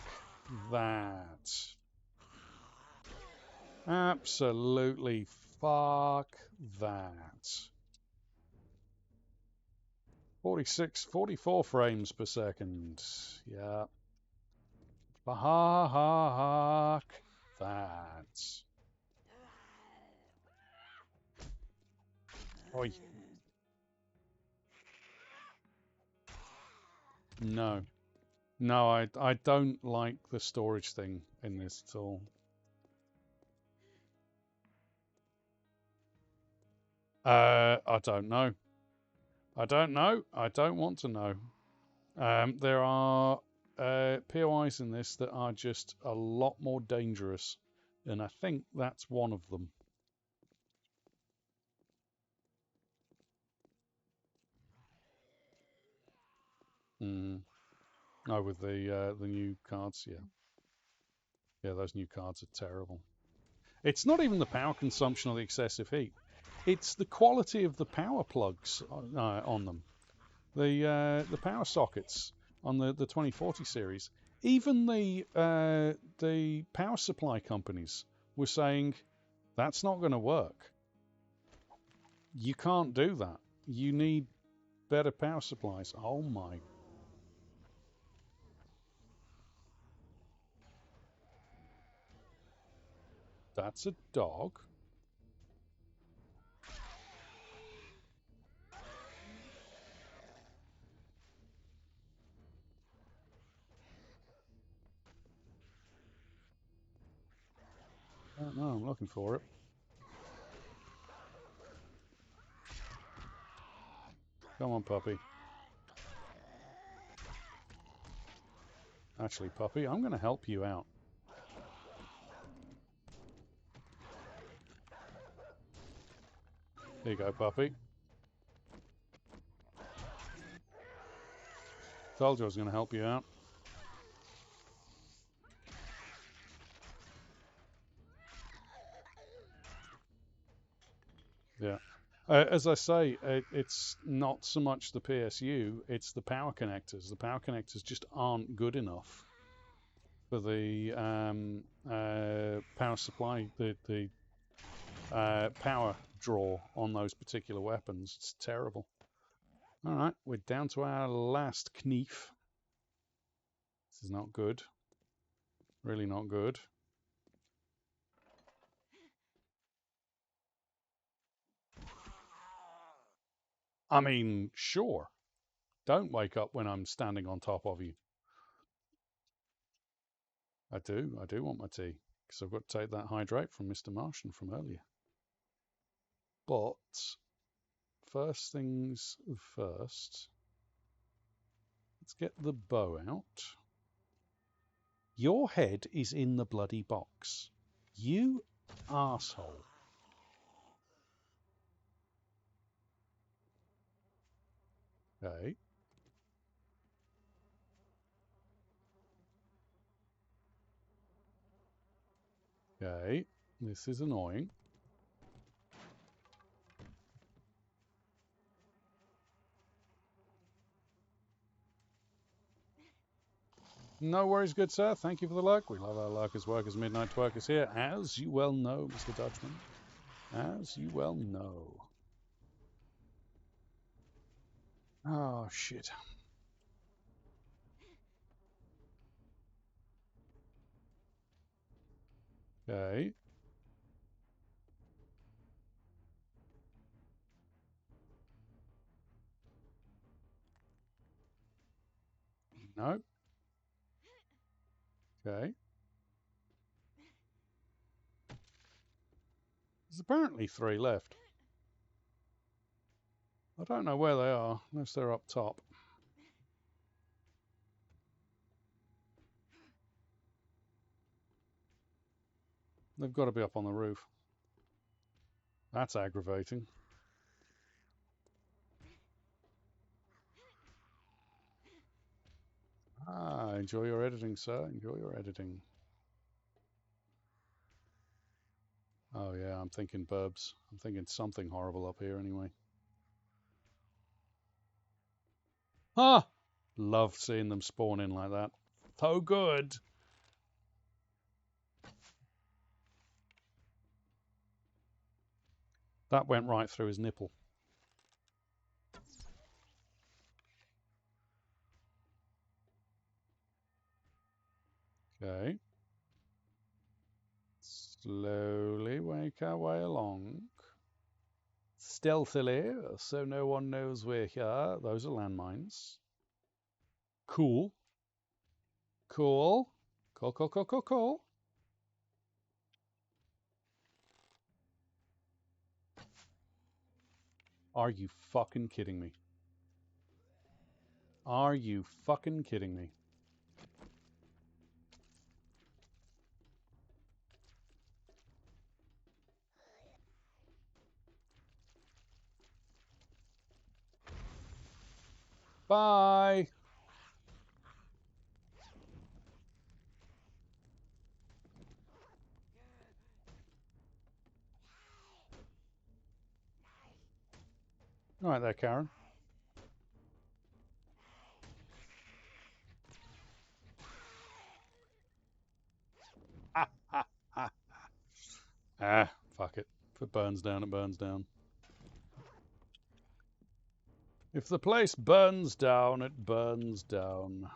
that. Absolutely fuck that. 46, 44 frames per second. Yeah. Fuck that. Oi. No. No, I don't like the storage thing in this at all. I don't know. I don't know. I don't want to know. There are POIs in this that are just a lot more dangerous, and I think that's one of them. Mm. Oh, with the new cards, yeah. Yeah, those new cards are terrible. It's not even the power consumption or the excessive heat. It's the quality of the power plugs on them. The power sockets on the 2040 series. Even the power supply companies were saying that's not going to work. You can't do that. You need better power supplies. Oh my. That's a dog. I don't know. I'm looking for it. Come on, puppy. Actually, puppy, I'm going to help you out. Here you go, puppy. Told you I was going to help you out. Yeah. As I say, it's not so much the PSU, it's the power connectors. The power connectors just aren't good enough for the power supply, the power draw on those particular weapons. It's terrible. All right, we're down to our last knife. This is not good. Really not good. I mean, sure. Don't wake up when I'm standing on top of you. I do want my tea because I've got to take that hydrate from Mr. Martian from earlier. But first things first, let's get the bow out. Your head is in the bloody box. You asshole. Okay. Okay. This is annoying. No worries, good sir. Thank you for the luck. We love our lurkers, workers, midnight twerkers here, as you well know, Mr. Dutchman. As you well know. Oh, shit. Okay. No. Okay. There's apparently 3 left. I don't know where they are, unless they're up top. They've got to be up on the roof. That's aggravating. Ah, enjoy your editing, sir. Enjoy your editing. Oh, yeah, I'm thinking burbs. I'm thinking something horrible up here anyway. Ah! Love seeing them spawn in like that. So good. That went right through his nipple. Okay. Slowly make our way along. Stealthily, so no one knows we're here. Those are landmines. Cool. Cool. Cool, cool, cool, cool, cool. Are you fucking kidding me? Are you fucking kidding me? Bye. All right there, Karen. Ah, ah, ah. Ah, fuck it. If it burns down, it burns down. If the place burns down, it burns down.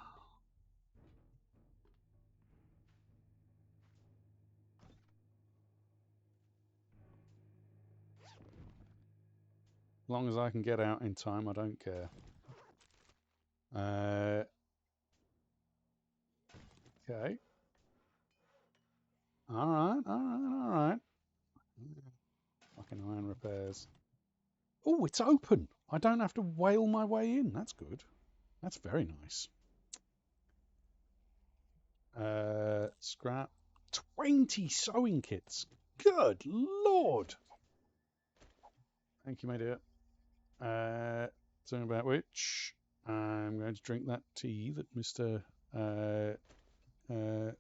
As long as I can get out in time, I don't care. Okay. All right, all right, all right. Fucking iron repairs. Oh, it's open. I don't have to whale my way in. That's good. That's very nice. Scrap. 20 sewing kits. Good Lord. Thank you, my dear. Talking about which, I'm going to drink that tea that Mr.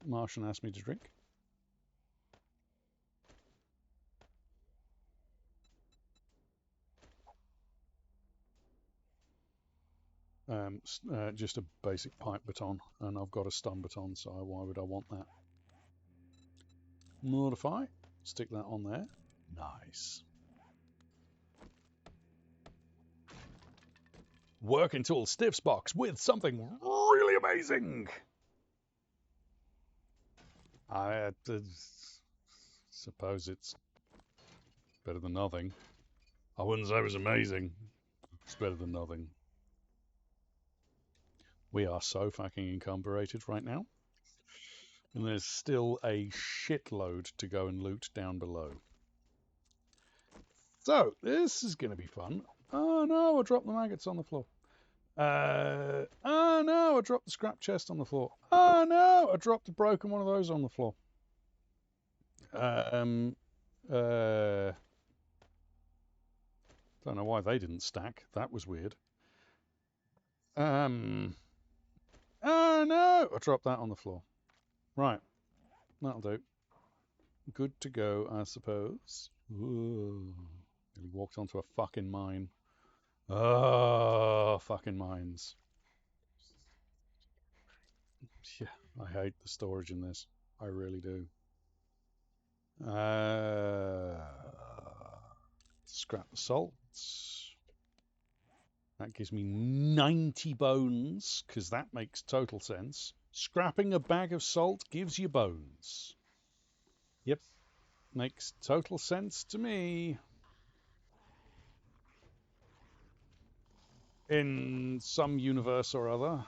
Martian asked me to drink. Just a basic pipe baton, and I've got a stun baton, so why would I want that? Mortify. Stick that on there. Nice. Working tool stiffs box with something really amazing. I suppose it's better than nothing. I wouldn't say it was amazing. It's better than nothing. We are so fucking encumbered right now. And there's still a shitload to go and loot down below. So, this is going to be fun. Oh no, I dropped the maggots on the floor. Oh no, I dropped the scrap chest on the floor. Oh no, I dropped a broken one of those on the floor. Don't know why they didn't stack. That was weird. Oh no, I dropped that on the floor. Right, that'll do. Good to go, I suppose. Ooh. He walked onto a fucking mine. Oh, fucking mines. Yeah, I hate the storage in this. I really do. Scrap the salts. That gives me 90 bones, because that makes total sense. Scrapping a bag of salt gives you bones. Yep, makes total sense to me. In some universe or other.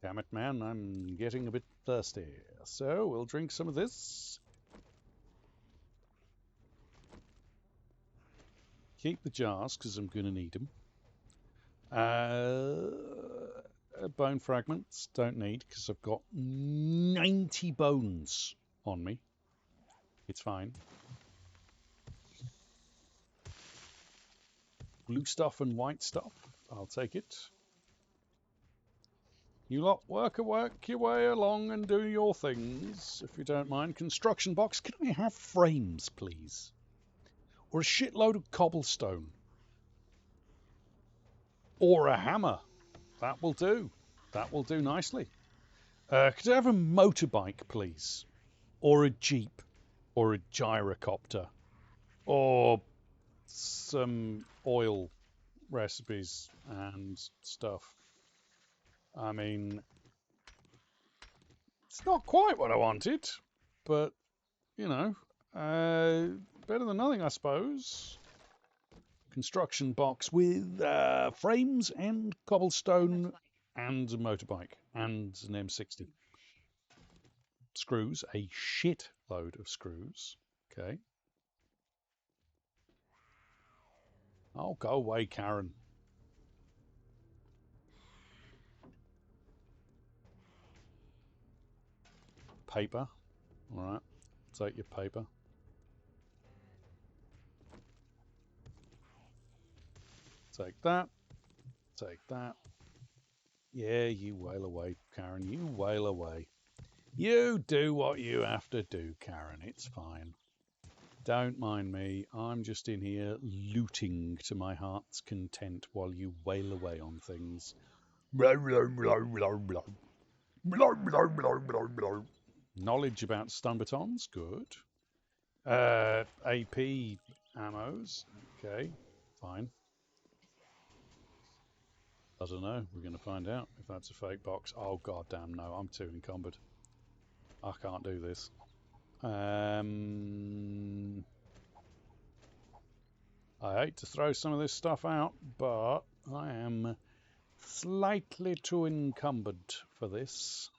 Damn it, man, I'm getting a bit thirsty. So we'll drink some of this. Keep the jars, because I'm going to need them. Bone fragments, don't need, because I've got 90 bones on me. It's fine. Blue stuff and white stuff, I'll take it. You lot work your way along and do your things, if you don't mind. Construction box, can I have frames, please? Or a shitload of cobblestone? Or a hammer? That will do. That will do nicely. Could I have a motorbike, please? Or a jeep? Or a gyrocopter? Or some oil recipes and stuff. I mean, it's not quite what I wanted, but, you know, better than nothing, I suppose. Construction box with frames and cobblestone and a motorbike and an M60. Screws, a shit load of screws. Okay. Oh, go away, Karen. Paper. All right. Take your paper. Take that. Take that. Yeah, you wail away, Karen. You wail away. You do what you have to do, Karen. It's fine. Don't mind me. I'm just in here looting to my heart's content while you wail away on things. Knowledge about stun batons, good. AP ammos, okay, fine. I don't know. We're going to find out if that's a fake box. Oh, goddamn, no. I'm too encumbered. I can't do this. I hate to throw some of this stuff out, but I am slightly too encumbered for this.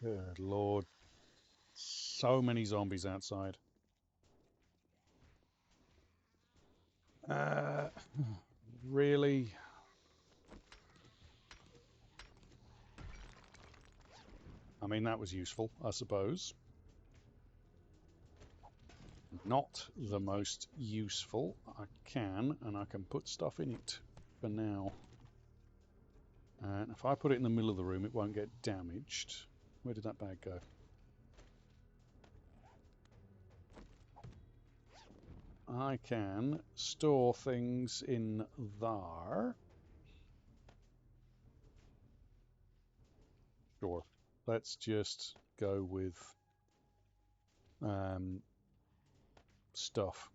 Good Lord. So many zombies outside. Really? I mean, that was useful, I suppose. Not the most useful. I can, and I can put stuff in it for now. And if I put it in the middle of the room, it won't get damaged. Where did that bag go? I can store things in there. Sure. Let's just go with stuff.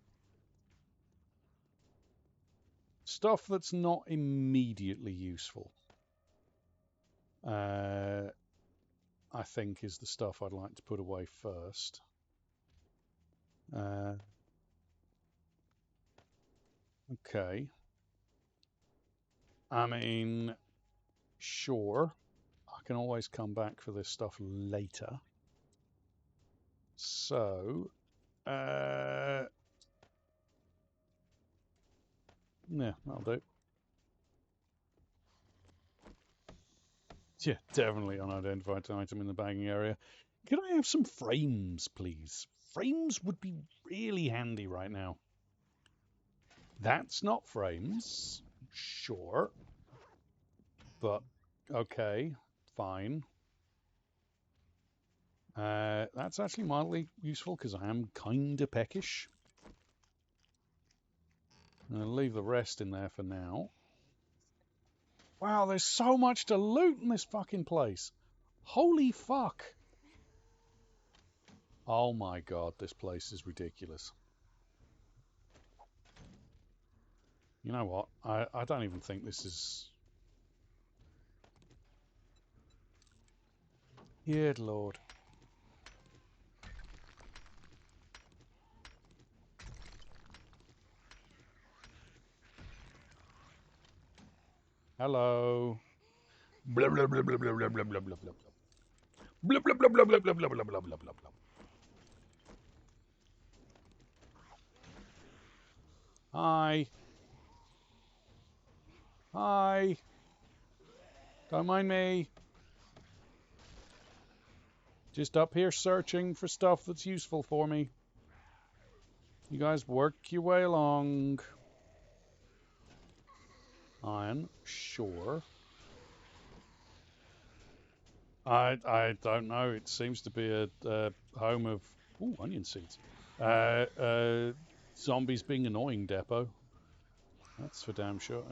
Stuff that's not immediately useful. I think is the stuff I'd like to put away first. Okay. I mean, sure. I can always come back for this stuff later. So, yeah, that'll do. Yeah, definitely unidentified item in the bagging area. Could I have some frames, please? Frames would be really handy right now. That's not frames. Sure. But, okay, fine. That's actually mildly useful because I am kind of peckish. I'm going to leave the rest in there for now. Wow, there's so much to loot in this fucking place. Holy fuck. Oh my god, this place is ridiculous. You know what? I don't even think this is... Good lord. Hello. Blah blah blah blah blah blah blah blah blah blah. Blah blah blah blah blah blah blah blah blah blah blah. Hi. Hi. Don't mind me. Just up here searching for stuff that's useful for me. You guys work your way along. Iron, sure. I don't know. It seems to be a home of onion seeds. Zombies being annoying depot. That's for damn sure.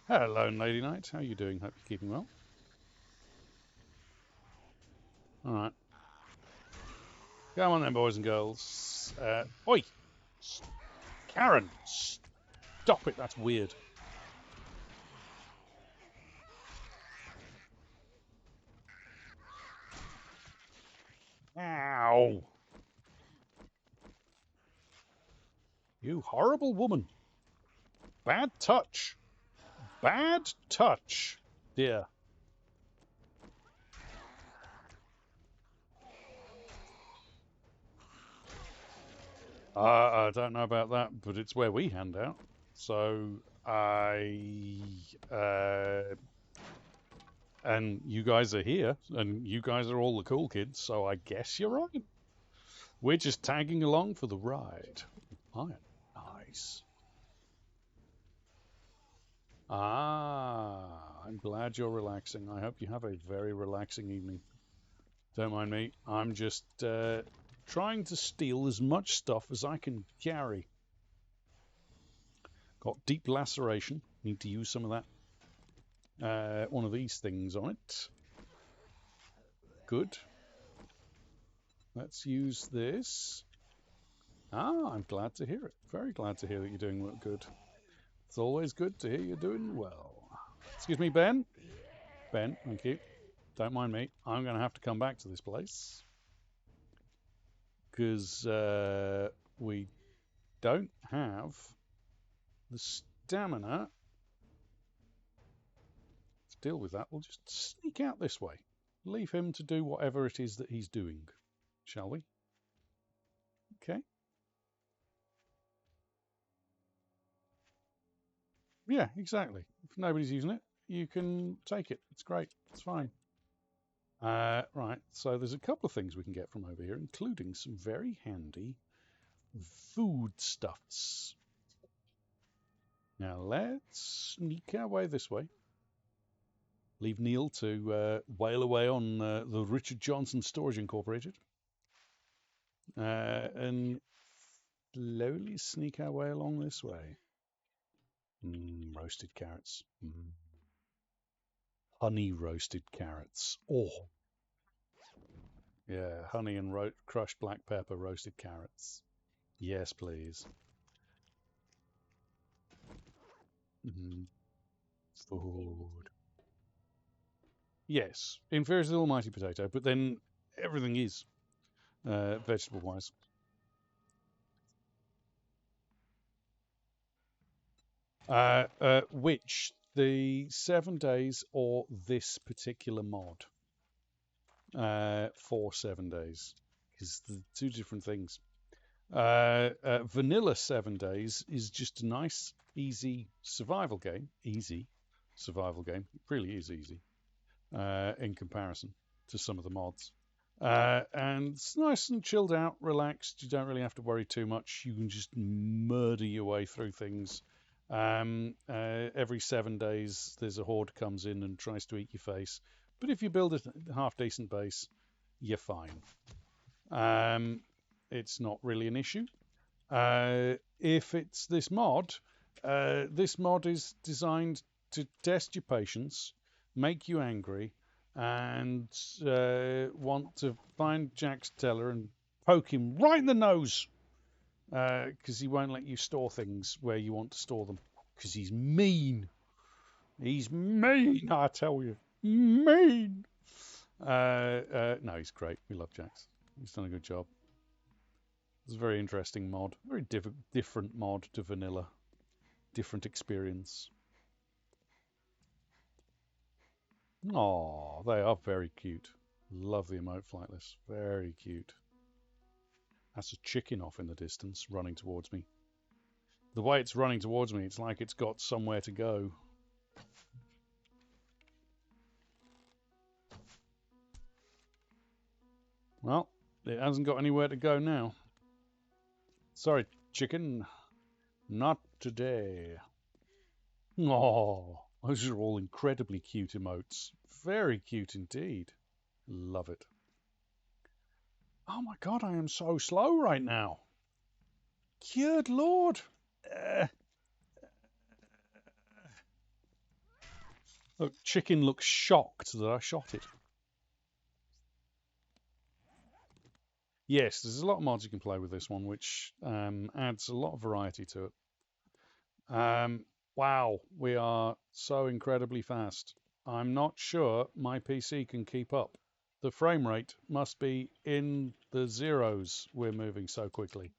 Hello, Lady Knight. How are you doing? Hope you're keeping well. All right. Come on then, boys and girls. Oi! Karen! Stop it. That's weird. Ow! You horrible woman. Bad touch. Bad touch. Dear. I don't know about that, but it's where we hand out. So and you guys are here, and you guys are all the cool kids, so I guess you're right. We're just tagging along for the ride. Iron. Nice. Ah, I'm glad you're relaxing. I hope you have a very relaxing evening. Don't mind me. I'm just trying to steal as much stuff as I can carry. Got deep laceration. Need to use some of that. One of these things on it. Good. Let's use this. Ah, I'm glad to hear it. Very glad to hear that you're doing good. It's always good to hear you're doing well. Excuse me, Ben. Ben, thank you. Don't mind me. I'm going to have to come back to this place because we don't have the stamina to deal with that. We'll just sneak out this way. Leave him to do whatever it is that he's doing, shall we? Okay. Yeah, exactly. If nobody's using it, you can take it. It's great. It's fine. Right, so there's a couple of things we can get from over here, including some very handy foodstuffs. Now let's sneak our way this way. Leave Neil to whale away on the Richard Johnson Storage Incorporated. And slowly sneak our way along this way. Roasted carrots. Honey roasted carrots. Oh, yeah, honey and crushed black pepper roasted carrots. Yes, please. Food. Yes, inferior to the almighty potato, but then everything is vegetable-wise. Which the 7 days or this particular mod for 7 days, because the two different things. Vanilla 7 days is just a nice, easy survival game. Easy survival game. It really is easy in comparison to some of the mods. And it's nice and chilled out, relaxed. You don't really have to worry too much. You can just murder your way through things. Every 7 days, there's a horde comes in and tries to eat your face. But if you build a half decent base, you're fine. It's not really an issue. If it's this mod is designed to test your patience, make you angry, and want to find Jack's teller and poke him right in the nose because he won't let you store things where you want to store them because he's mean. He's mean, I tell you. Mean. No, he's great. We love Jax. He's done a good job. It's a very interesting mod. Very different mod to vanilla. Different experience. Oh, they are very cute. Love the emote flightless. Very cute. That's a chicken off in the distance, running towards me. The way it's running towards me, it's like it's got somewhere to go. Well, it hasn't got anywhere to go now. Sorry, chicken. Not today. Oh, those are all incredibly cute emotes. Very cute indeed. Love it. Oh my god, I am so slow right now. Good lord. Look, chicken looks shocked that I shot it. Yes, there's a lot of mods you can play with this one, which adds a lot of variety to it. Wow, we are so incredibly fast. I'm not sure my PC can keep up. The frame rate must be in the zeros. We're moving so quickly.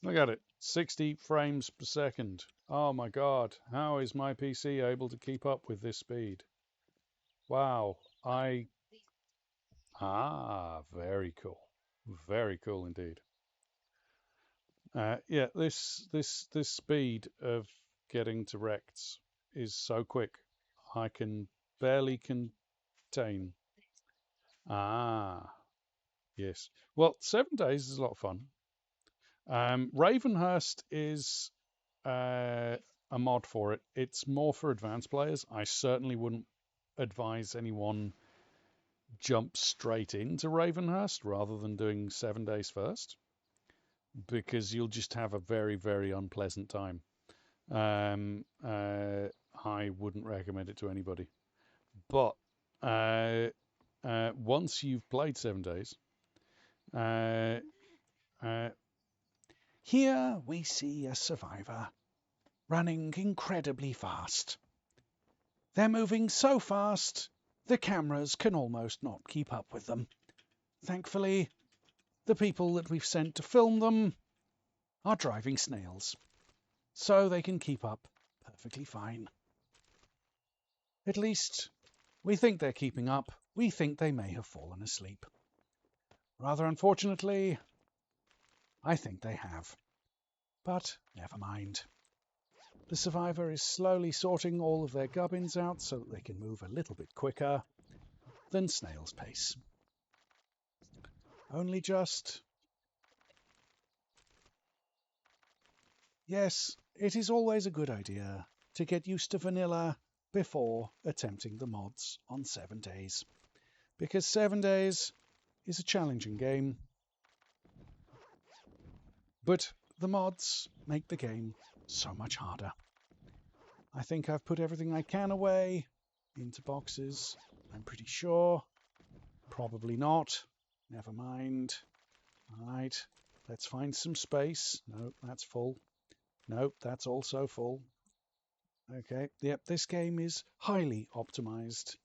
Look at it, 60 frames per second. Oh my god, how is my PC able to keep up with this speed? Wow, very cool. Very cool indeed. Yeah, this speed of getting to rects is so quick. I can barely contain. Ah, yes. Well, 7 days is a lot of fun. Ravenhearst is a mod for it. It's more for advanced players. I certainly wouldn't advise anyone jump straight into Ravenhearst rather than doing 7 days first, because you'll just have a very, very unpleasant time. I wouldn't recommend it to anybody. But once you've played 7 days, uh, here we see a survivor running incredibly fast. They're moving so fast, the cameras can almost not keep up with them. Thankfully, the people that we've sent to film them are driving snails, so they can keep up perfectly fine. At least, we think they're keeping up. We think they may have fallen asleep. Rather unfortunately, I think they have. But never mind. The survivor is slowly sorting all of their gubbins out so that they can move a little bit quicker than snail's pace. Only just... Yes, it is always a good idea to get used to vanilla before attempting the mods on 7 days. Because 7 days is a challenging game, but the mods make the game so much harder. I think I've put everything I can away into boxes, I'm pretty sure. Probably not. Never mind. Alright, let's find some space. No, that's full. Nope, that's also full. Okay, yep, this game is highly optimized.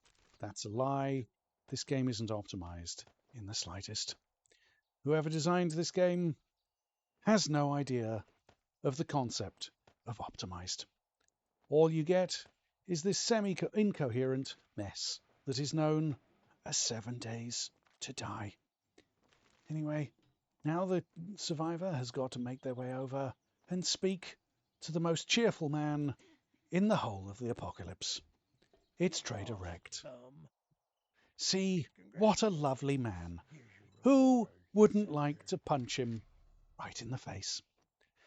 That's a lie. This game isn't optimized in the slightest. Whoever designed this game has no idea of the concept of optimized. All you get is this semi-incoherent mess that is known as 7 days to die. Anyway, now the survivor has got to make their way over and speak to the most cheerful man in the whole of the apocalypse. It's Trader Rect. See, what a lovely man. Who wouldn't like to punch him right in the face?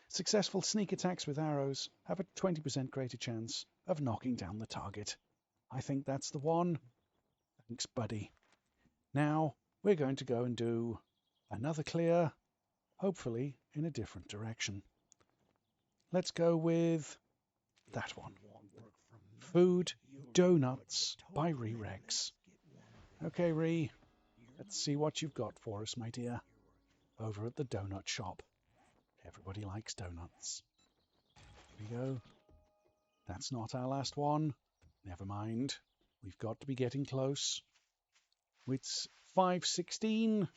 Successful sneak attacks with arrows have a 20% greater chance of knocking down the target. I think that's the one. Thanks, buddy. Now we're going to go and do another clear, hopefully in a different direction. Let's go with that one. Food Donuts by Rerex. Okay, Ree, let's see what you've got for us, my dear, over at the donut shop. Everybody likes donuts. Here we go. That's not our last one. Never mind. We've got to be getting close. It's 5:16.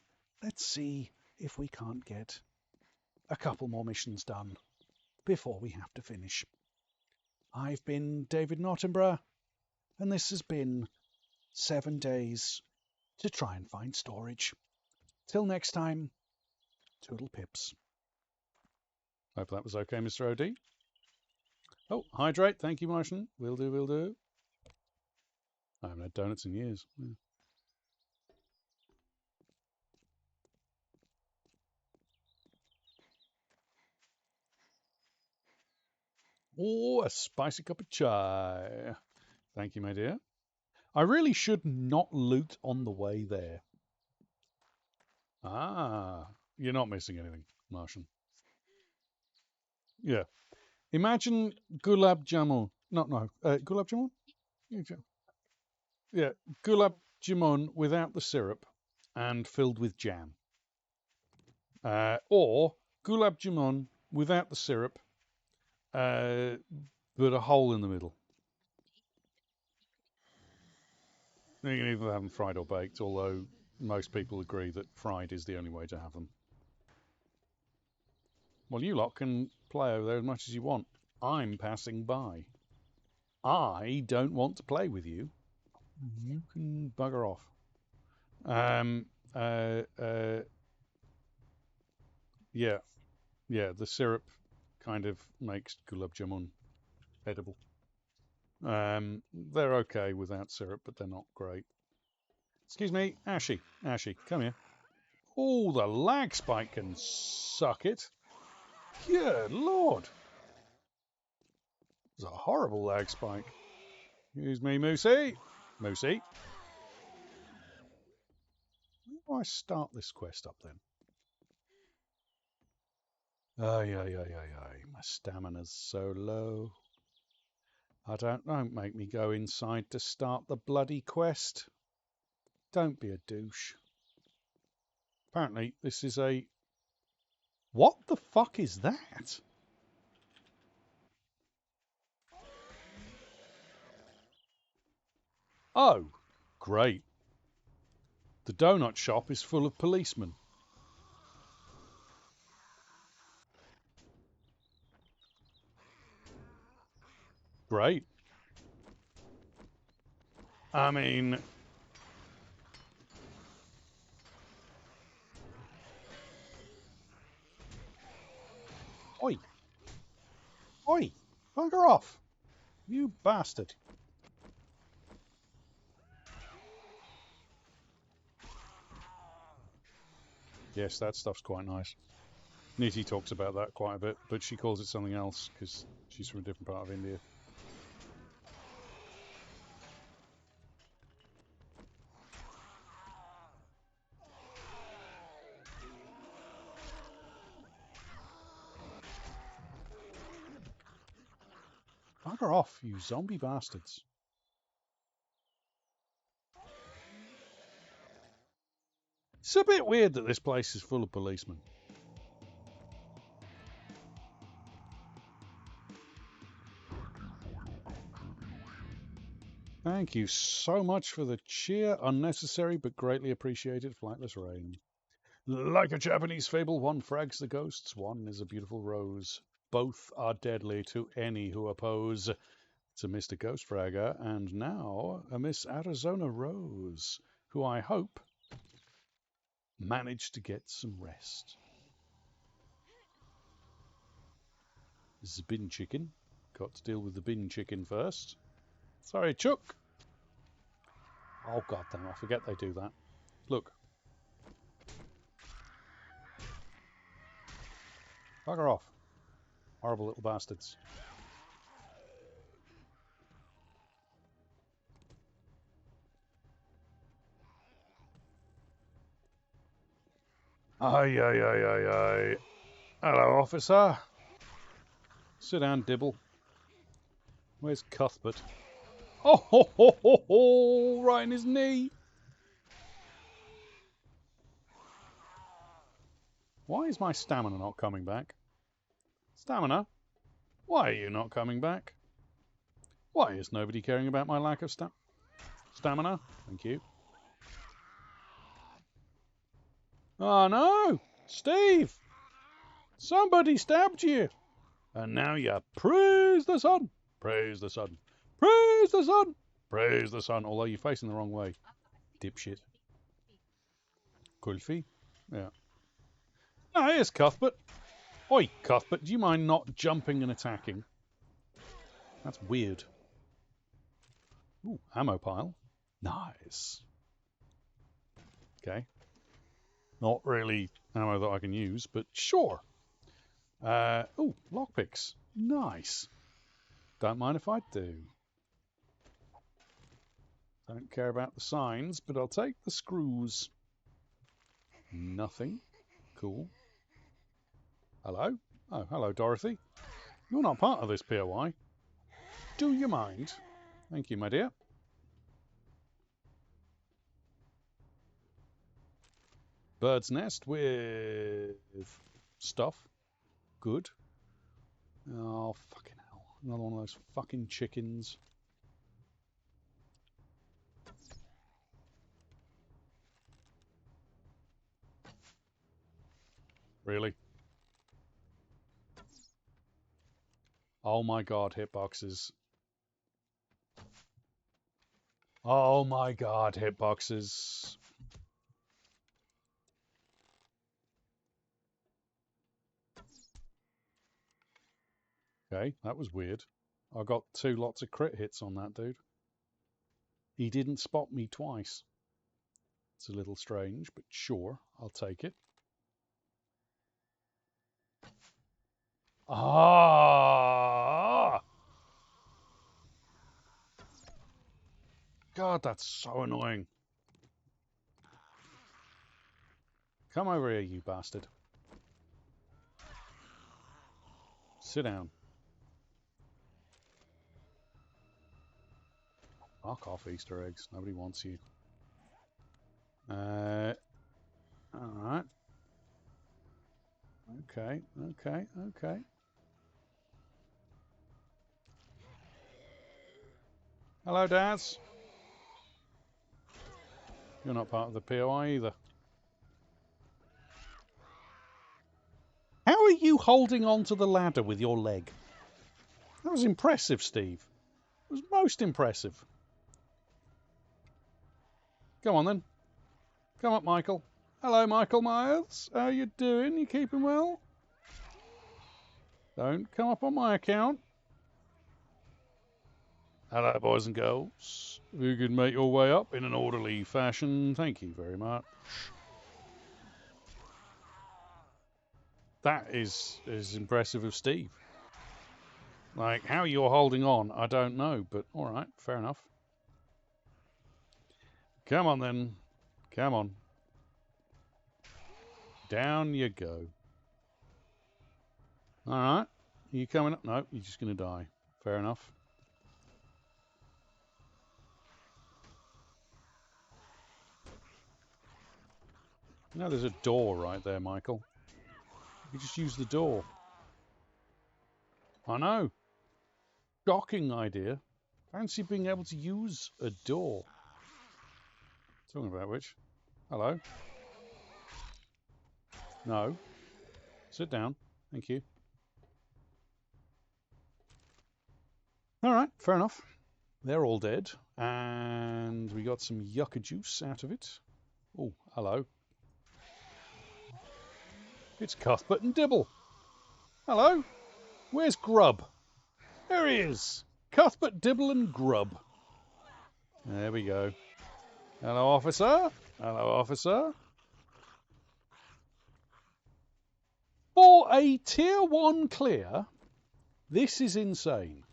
Let's see if we can't get a couple more missions done before we have to finish. I've been David Nottingborough, and this has been 7 days to try and find storage. Till next time, toodle pips. Hope that was okay, Mr. OD. Oh, hydrate. Thank you, Martian. Will do, will do. I haven't had donuts in years. Yeah. Oh, a spicy cup of chai. Thank you, my dear. I really should not loot on the way there. Ah, you're not missing anything, Martian. Yeah. Imagine gulab jamun. Gulab jamun? Yeah, gulab jamun without the syrup and filled with jam. Or gulab jamun without the syrup, but a hole in the middle. You can either have them fried or baked, although most people agree that fried is the only way to have them. Well, you lot can play over there as much as you want. I'm passing by. I don't want to play with you. You can bugger off. Yeah, the syrup kind of makes gulab jamun edible. They're okay without syrup, but they're not great. Excuse me, Ashy, come here. Oh, the lag spike can suck it. Good Lord. It's a horrible lag spike. Excuse me, Moosey. Moosey. Where do I start this quest up then? Ay. My stamina's so low. Don't make me go inside to start the bloody quest. Don't be a douche. Apparently, this is a... What the fuck is that? Oh, great. The donut shop is full of policemen. Great. I mean... Oi. Oi. Bugger off. You bastard. Yes, that stuff's quite nice. Nitty talks about that quite a bit, but she calls it something else because she's from a different part of India. Bugger off, you zombie bastards. It's a bit weird that this place is full of policemen. Thank you so much for the cheer. Unnecessary but greatly appreciated, Flightless Rain. Like a Japanese fable, one frags the ghosts, one is a beautiful rose. Both are deadly to any who oppose. It's a Mr. Ghost Fragger, and now a Miss Arizona Rose, who I hope managed to get some rest. This is a bin chicken. Got to deal with the bin chicken first. Sorry, Chuck. Oh, goddamn, I forget they do that. Look. Bugger off. Horrible little bastards. Aye. Hello, officer. Sit down, Dibble. Where's Cuthbert? Oh, right in his knee. Why is my stamina not coming back? Stamina? Why are you not coming back? Why is nobody caring about my lack of stamina? Thank you. Oh no! Steve! Somebody stabbed you! And now you praise the sun! Praise the sun! Praise the sun! Praise the sun! Although you're facing the wrong way. Dipshit. Kulfi? Yeah. Oh, here's Cuthbert. Oi, Cuthbert, do you mind not jumping and attacking? That's weird. Ooh, ammo pile. Nice. Okay. Not really ammo that I can use, but sure. Ooh, lockpicks. Nice. Don't mind if I do. Don't care about the signs, but I'll take the screws. Nothing. Cool. Hello? Oh, hello, Dorothy. You're not part of this POI. Do you mind? Thank you, my dear. Bird's nest with stuff. Good. Oh, fucking hell. Another one of those fucking chickens. Really? Oh my god, hitboxes. Oh my god, hitboxes. Okay, that was weird. I got two lots of crit hits on that dude. He didn't spot me twice. It's a little strange, but sure, I'll take it. Ah! God, that's so annoying. Come over here, you bastard. Sit down. Fuck off, Easter eggs. Nobody wants you. Alright. Okay, okay, okay. Hello, Daz. You're not part of the POI either. How are you holding on to the ladder with your leg? That was impressive, Steve. It was most impressive. Come on, then. Come up, Michael. Hello, Michael Myers. How you doing? You keeping well? Don't come up on my account. Hello, boys and girls. If you could make your way up in an orderly fashion, thank you very much. That is impressive of Steve. Like, how you're holding on, I don't know, but all right, fair enough. Come on, then. Come on. Down you go. All right. Are you coming up? No, you're just going to die. Fair enough. No, there's a door right there, Michael. You just use the door. I know. Shocking idea. Fancy being able to use a door. Talking about which. Hello. No. Sit down. Thank you. All right, fair enough. They're all dead. And we got some yucca juice out of it. Oh, hello. It's Cuthbert and Dibble. Hello. Where's Grub? There he is. Cuthbert, Dibble and Grub. There we go. Hello, officer. Hello, officer. For a tier 1 clear, this is insane.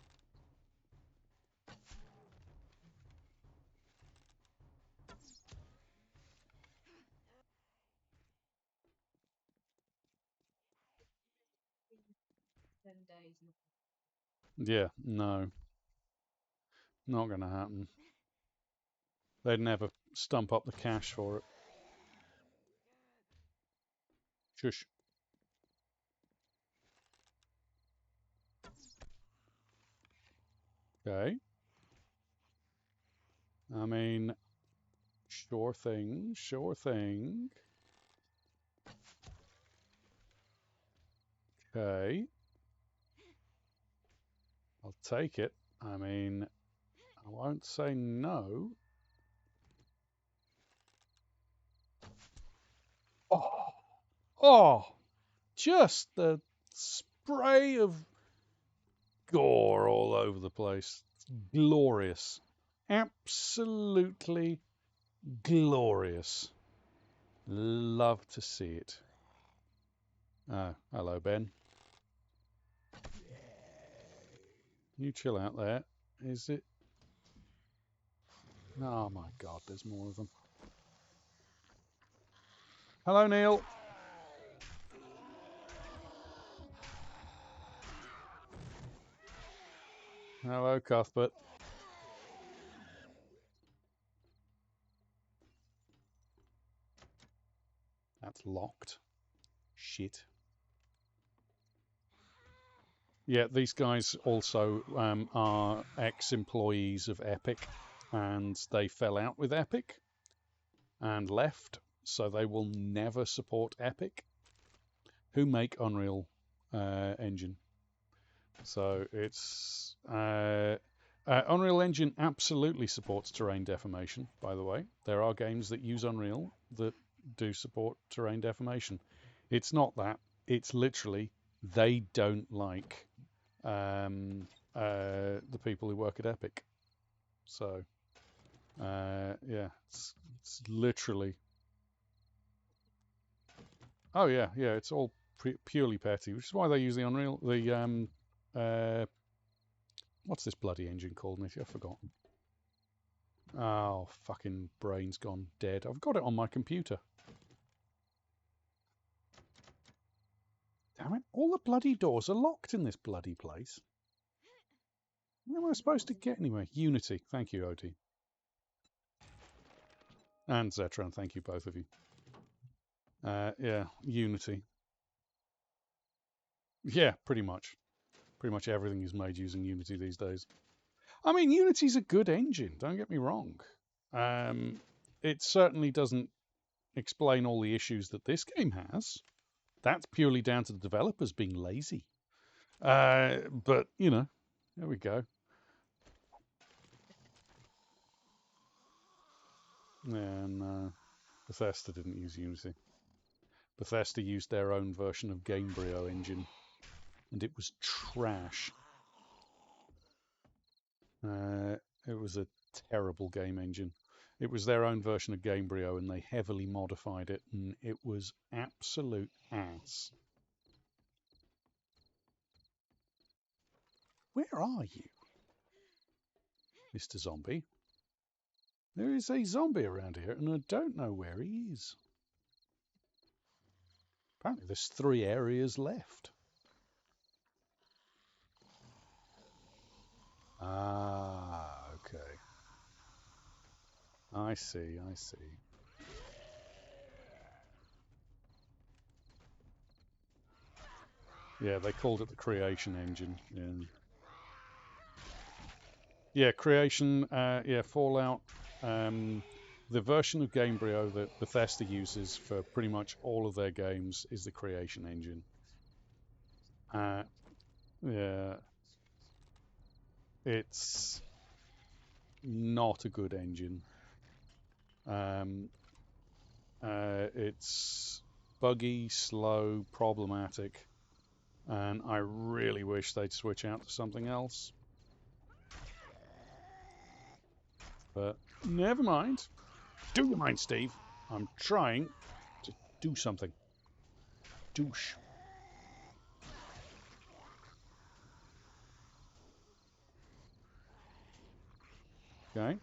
Yeah, no. Not going to happen. They'd never stump up the cash for it. Shush. Okay. I mean, sure thing, sure thing. Okay. I'll take it. I mean, I won't say no. Oh, oh, just the spray of gore all over the place. It's glorious. Absolutely glorious. Love to see it. Oh, hello, Ben. You chill out there. Is it? Oh my God, there's more of them. Hello, Neil. Hello, Cuthbert. That's locked. Shit. Yeah, these guys also are ex-employees of Epic, and they fell out with Epic and left, so they will never support Epic, who make Unreal Engine. So it's Unreal Engine absolutely supports terrain deformation, by the way. There are games that use Unreal that do support terrain deformation. It's not that. It's literally they don't like the people who work at Epic. So, yeah, it's literally. Oh yeah, yeah, it's all purely petty, which is why they use the Unreal. What's this bloody engine called? I've forgotten. Oh, fucking brain's gone dead. I've got it on my computer. Damn it, all the bloody doors are locked in this bloody place. Where am I supposed to get anyway? Unity. Thank you, Odie. And Zetran, thank you, both of you. Yeah, Unity. Yeah, pretty much. Pretty much everything is made using Unity these days. I mean, Unity's a good engine, don't get me wrong. It certainly doesn't explain all the issues that this game has. That's purely down to the developers being lazy. But, you know, there we go. And Bethesda didn't use Unity. Bethesda used their own version of Gamebryo engine, and it was trash. It was a terrible game engine. It was their own version of Gamebryo, and they heavily modified it, and it was absolute ass. Where are you, Mr. Zombie? There is a zombie around here, and I don't know where he is. Apparently there's 3 areas left. Ah, okay. I see, I see. Yeah, they called it the Creation Engine. Yeah, Creation, yeah, Fallout. The version of Gamebryo that Bethesda uses for pretty much all of their games is the Creation Engine. Yeah, it's not a good engine. It's buggy, slow, problematic, and I really wish they'd switch out to something else. But never mind. Do you mind, Steve? I'm trying to do something. Douche. Okay.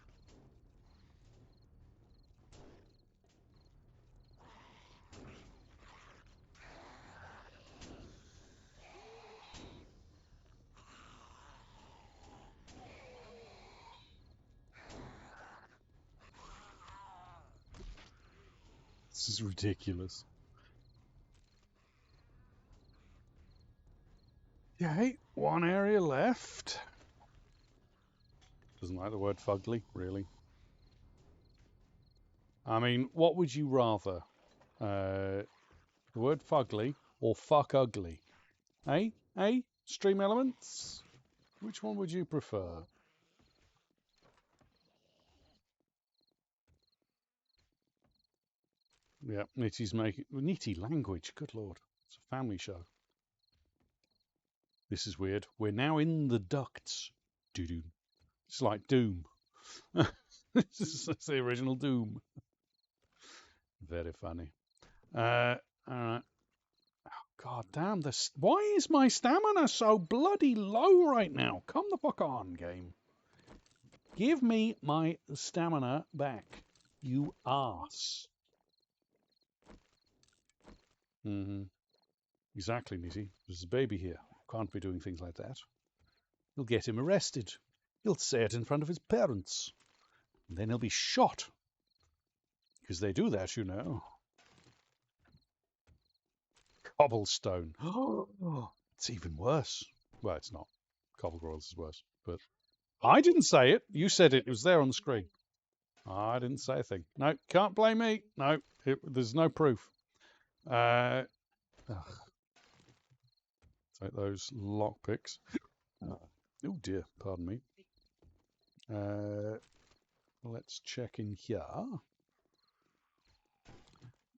This is ridiculous. Okay, 1 area left. Doesn't like the word fugly, really. I mean, what would you rather? The word fugly or fuck ugly? Eh? Eh? Stream elements? Which one would you prefer? Yeah, Nitty's making Nitty language. Good lord, it's a family show. This is weird. We're now in the ducts. Doo doo. It's like Doom. It's the original Doom. Very funny. All right. God damn this! Why is my stamina so bloody low right now? Come the fuck on, game. Give me my stamina back, you ass. Mm-hmm. Exactly, Nitty. There's a baby here. Can't be doing things like that. You'll get him arrested. He'll say it in front of his parents. And then he'll be shot. Because they do that, you know. Cobblestone. Oh, it's even worse. Well, it's not. Cobblegrowers is worse. But I didn't say it. You said it. It was there on the screen. I didn't say a thing. No, can't blame me. No, there's no proof. Take those lockpicks. Oh dear, pardon me. Let's check in here.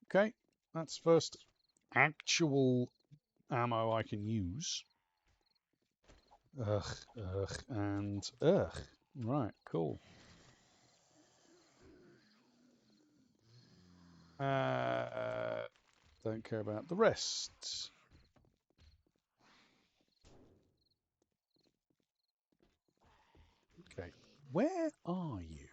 Okay, that's first actual ammo I can use. And Right, cool. Don't care about the rest. Okay, where are you?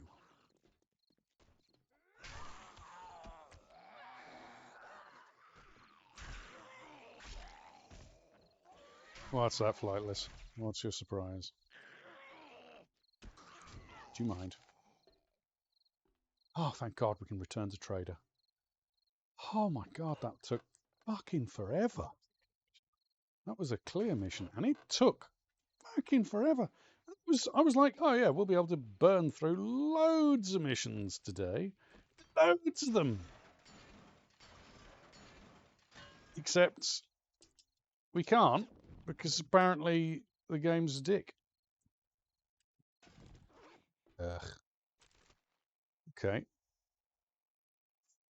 What's that, Flightless? What's your surprise? Do you mind? Oh, thank God we can return to Trader. Oh my God, that took fucking forever. That was a clear mission, and it took fucking forever. I was like, oh yeah, we'll be able to burn through loads of missions today. Loads of them. Except we can't, because apparently the game's a dick. Ugh. Okay.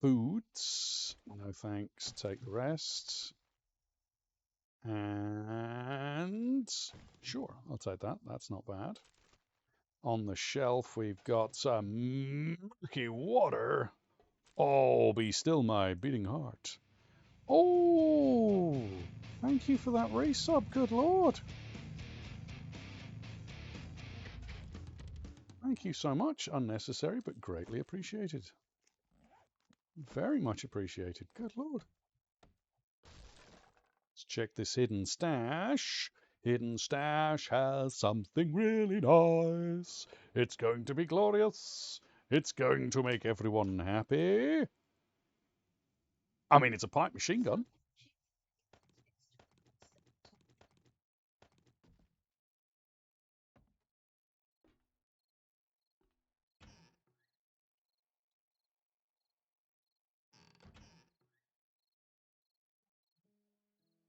Foods. No thanks. Take the rest. And sure, I'll take that. That's not bad. On the shelf, we've got some murky water. Oh, be still my beating heart. Oh, thank you for that resub. Good Lord. Thank you so much. Unnecessary, but greatly appreciated. Very much appreciated. Good Lord. Let's check this hidden stash. Hidden stash has something really nice. It's going to be glorious. It's going to make everyone happy. I mean, it's a pipe machine gun.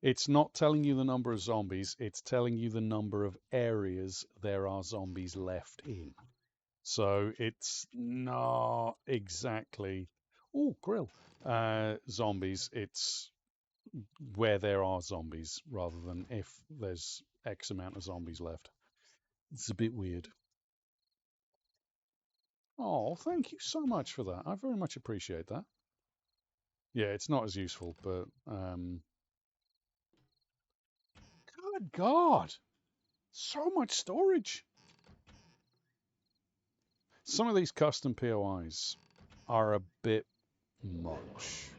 It's not telling you the number of zombies, it's telling you the number of areas there are zombies left in. So it's not exactly, oh, grill, zombies. It's where there are zombies rather than if there's X amount of zombies left. It's a bit weird. Oh, thank you so much for that. I very much appreciate that. Yeah, it's not as useful, but good God, so much storage. Some of these custom POIs are a bit much.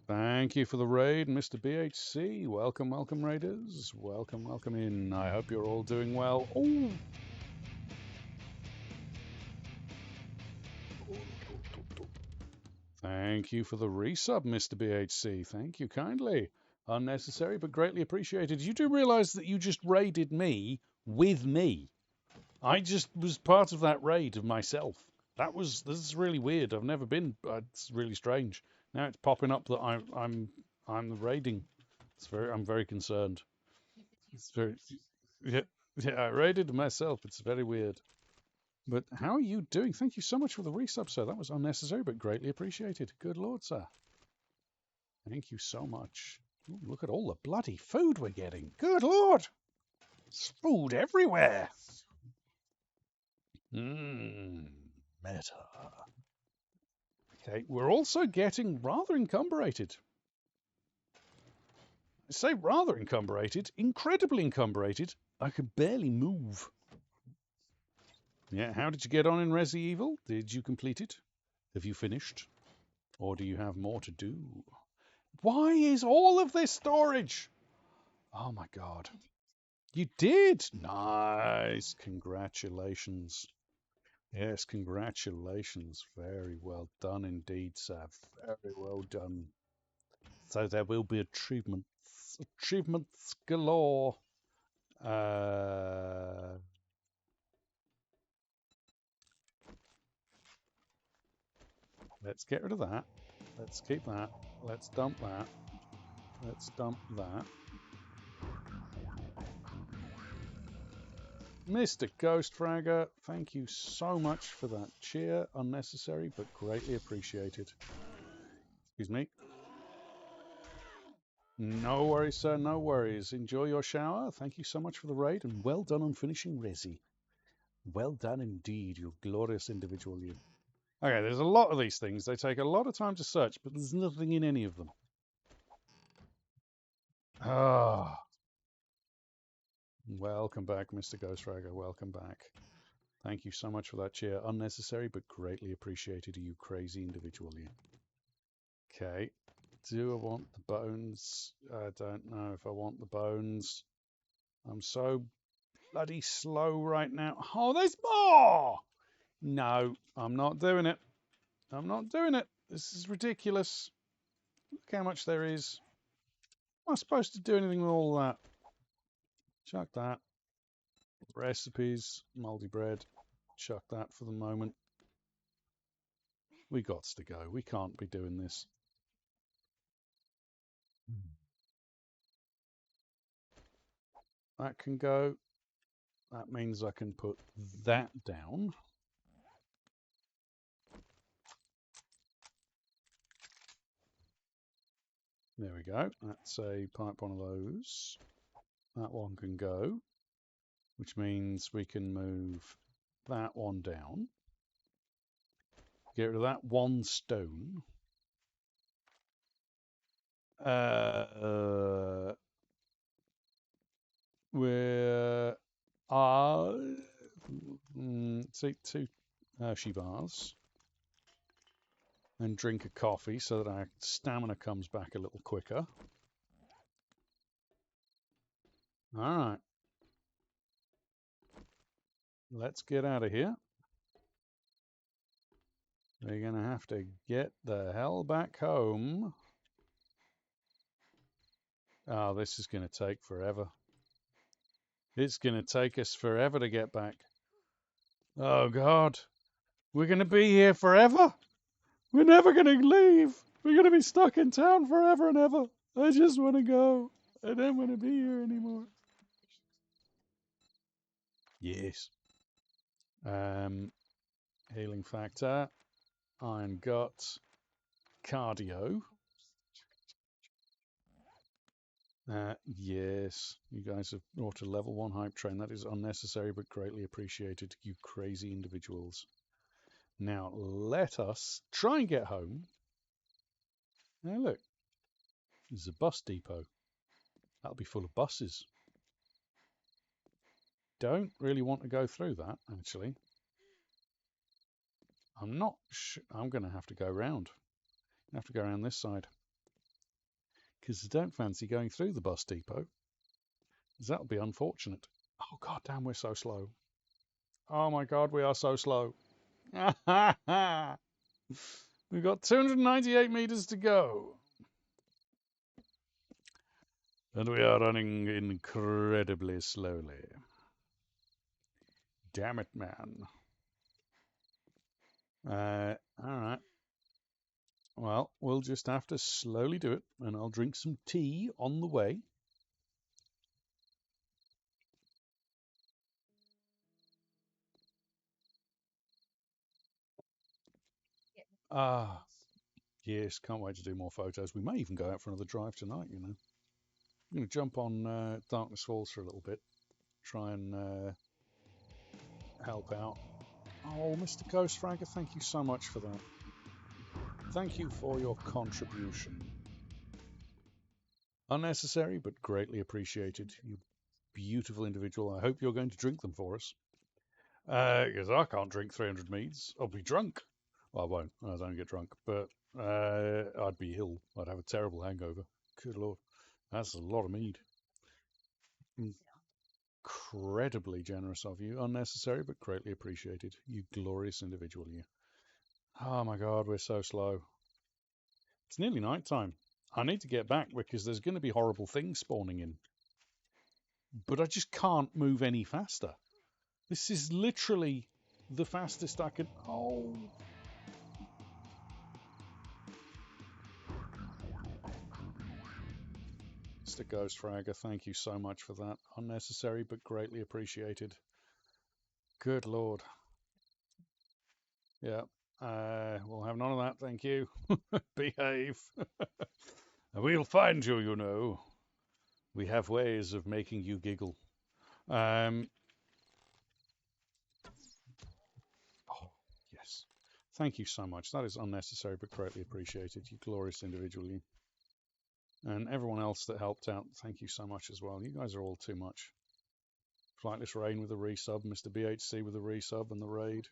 Thank you for the raid, Mr. BHC. Welcome, welcome, raiders. Welcome, welcome in. I hope you're all doing well. Oh, thank you for the resub, Mr. BHC. Thank you kindly. Unnecessary, but greatly appreciated. You do realize that you just raided me with me. I just was part of that raid of myself. This is really weird. I've never been. It's really strange. Now it's popping up that I'm the raiding. I'm very concerned. It's very, yeah, yeah. I raided myself. It's very weird. But how are you doing? Thank you so much for the resub, sir. That was unnecessary, but greatly appreciated. Good Lord, sir. Thank you so much. Ooh, look at all the bloody food we're getting. Good Lord. There's food everywhere. Mmm. Meta. Okay, we're also getting rather encumbrated. I say rather encumbrated, incredibly encumbrated. I can barely move. Yeah, how did you get on in Resi Evil? Did you complete it? Have you finished? Or do you have more to do? Why is all of this storage? Oh my God. You did? Nice. Congratulations. Yes, congratulations. Very well done indeed, sir. Very well done. So there will be achievements. Achievements galore. Uh, let's get rid of that. Let's keep that. Let's dump that. Let's dump that. Mr. Ghostfragger, thank you so much for that cheer. Unnecessary, but greatly appreciated. Excuse me. No worries, sir. No worries. Enjoy your shower. Thank you so much for the raid, and well done on finishing Resi. Well done indeed, you glorious individual, you. Okay, there's a lot of these things. They take a lot of time to search, but there's nothing in any of them. Ah. Welcome back, Mr. Ghostfragger. Welcome back. Thank you so much for that cheer. Unnecessary, but greatly appreciated, you crazy individual, you. Okay. Do I want the bones? I don't know if I want the bones. I'm so bloody slow right now. Oh, there's more! No, I'm not doing it. I'm not doing it. This is ridiculous. Look how much there is. Am I supposed to do anything with all that? Chuck that. Recipes, moldy bread. Chuck that for the moment. We got to go. We can't be doing this. That can go. That means I can put that down. There we go. That's a pipe one of those. That one can go, which means we can move that one down. Get rid of that one stone. We're take two Hershey bars and drink a coffee so that our stamina comes back a little quicker. All right. Let's get out of here. We're going to have to get the hell back home. Oh, this is going to take forever. It's going to take us forever to get back. Oh, God. We're going to be here forever. We're never going to leave. We're going to be stuck in town forever and ever. I just want to go. I don't want to be here anymore. Yes. Healing factor. Iron gut. Cardio. Yes, you guys have brought a level 1 hype train. That is unnecessary but greatly appreciated, you crazy individuals. Now, let us try and get home. Now, look, there's a bus depot. That'll be full of buses. Don't really want to go through that, actually. I'm not sure. I'm going to have to go round. I have to go around this side. Because I don't fancy going through the bus depot. Because that'll be unfortunate. Oh, god damn, we're so slow. Oh my god, we are so slow. We've got 298 meters to go. And we are running incredibly slowly. Damn it, man. Alright. Well, we'll just have to slowly do it, and I'll drink some tea on the way. Ah, yes, can't wait to do more photos. We may even go out for another drive tonight, you know. I'm going to jump on Darkness Falls for a little bit, try and help out. Oh, Mr. Ghost Fragger, thank you so much for that. Thank you for your contribution. Unnecessary, but greatly appreciated. You beautiful individual. I hope you're going to drink them for us. Because I can't drink 300 meads. I'll be drunk. Well, I won't. I don't get drunk. But I'd be ill. I'd have a terrible hangover. Good Lord. That's a lot of mead. Incredibly generous of you. Unnecessary, but greatly appreciated. You glorious individual, you. Oh my God, we're so slow. It's nearly night time. I need to get back because there's going to be horrible things spawning in. But I just can't move any faster. This is literally the fastest I can. Oh. Mr. Ghost Fragger, thank you so much for that. Unnecessary, but greatly appreciated. Good Lord. Yeah. We'll have none of that, thank you. Behave. We'll find you, you know. We have ways of making you giggle. Oh, yes. Thank you so much. That is unnecessary, but greatly appreciated. You glorious individual, you. And everyone else that helped out, thank you so much as well. You guys are all too much Flightless Rain with a resub, Mr. BHC with a resub and the raid.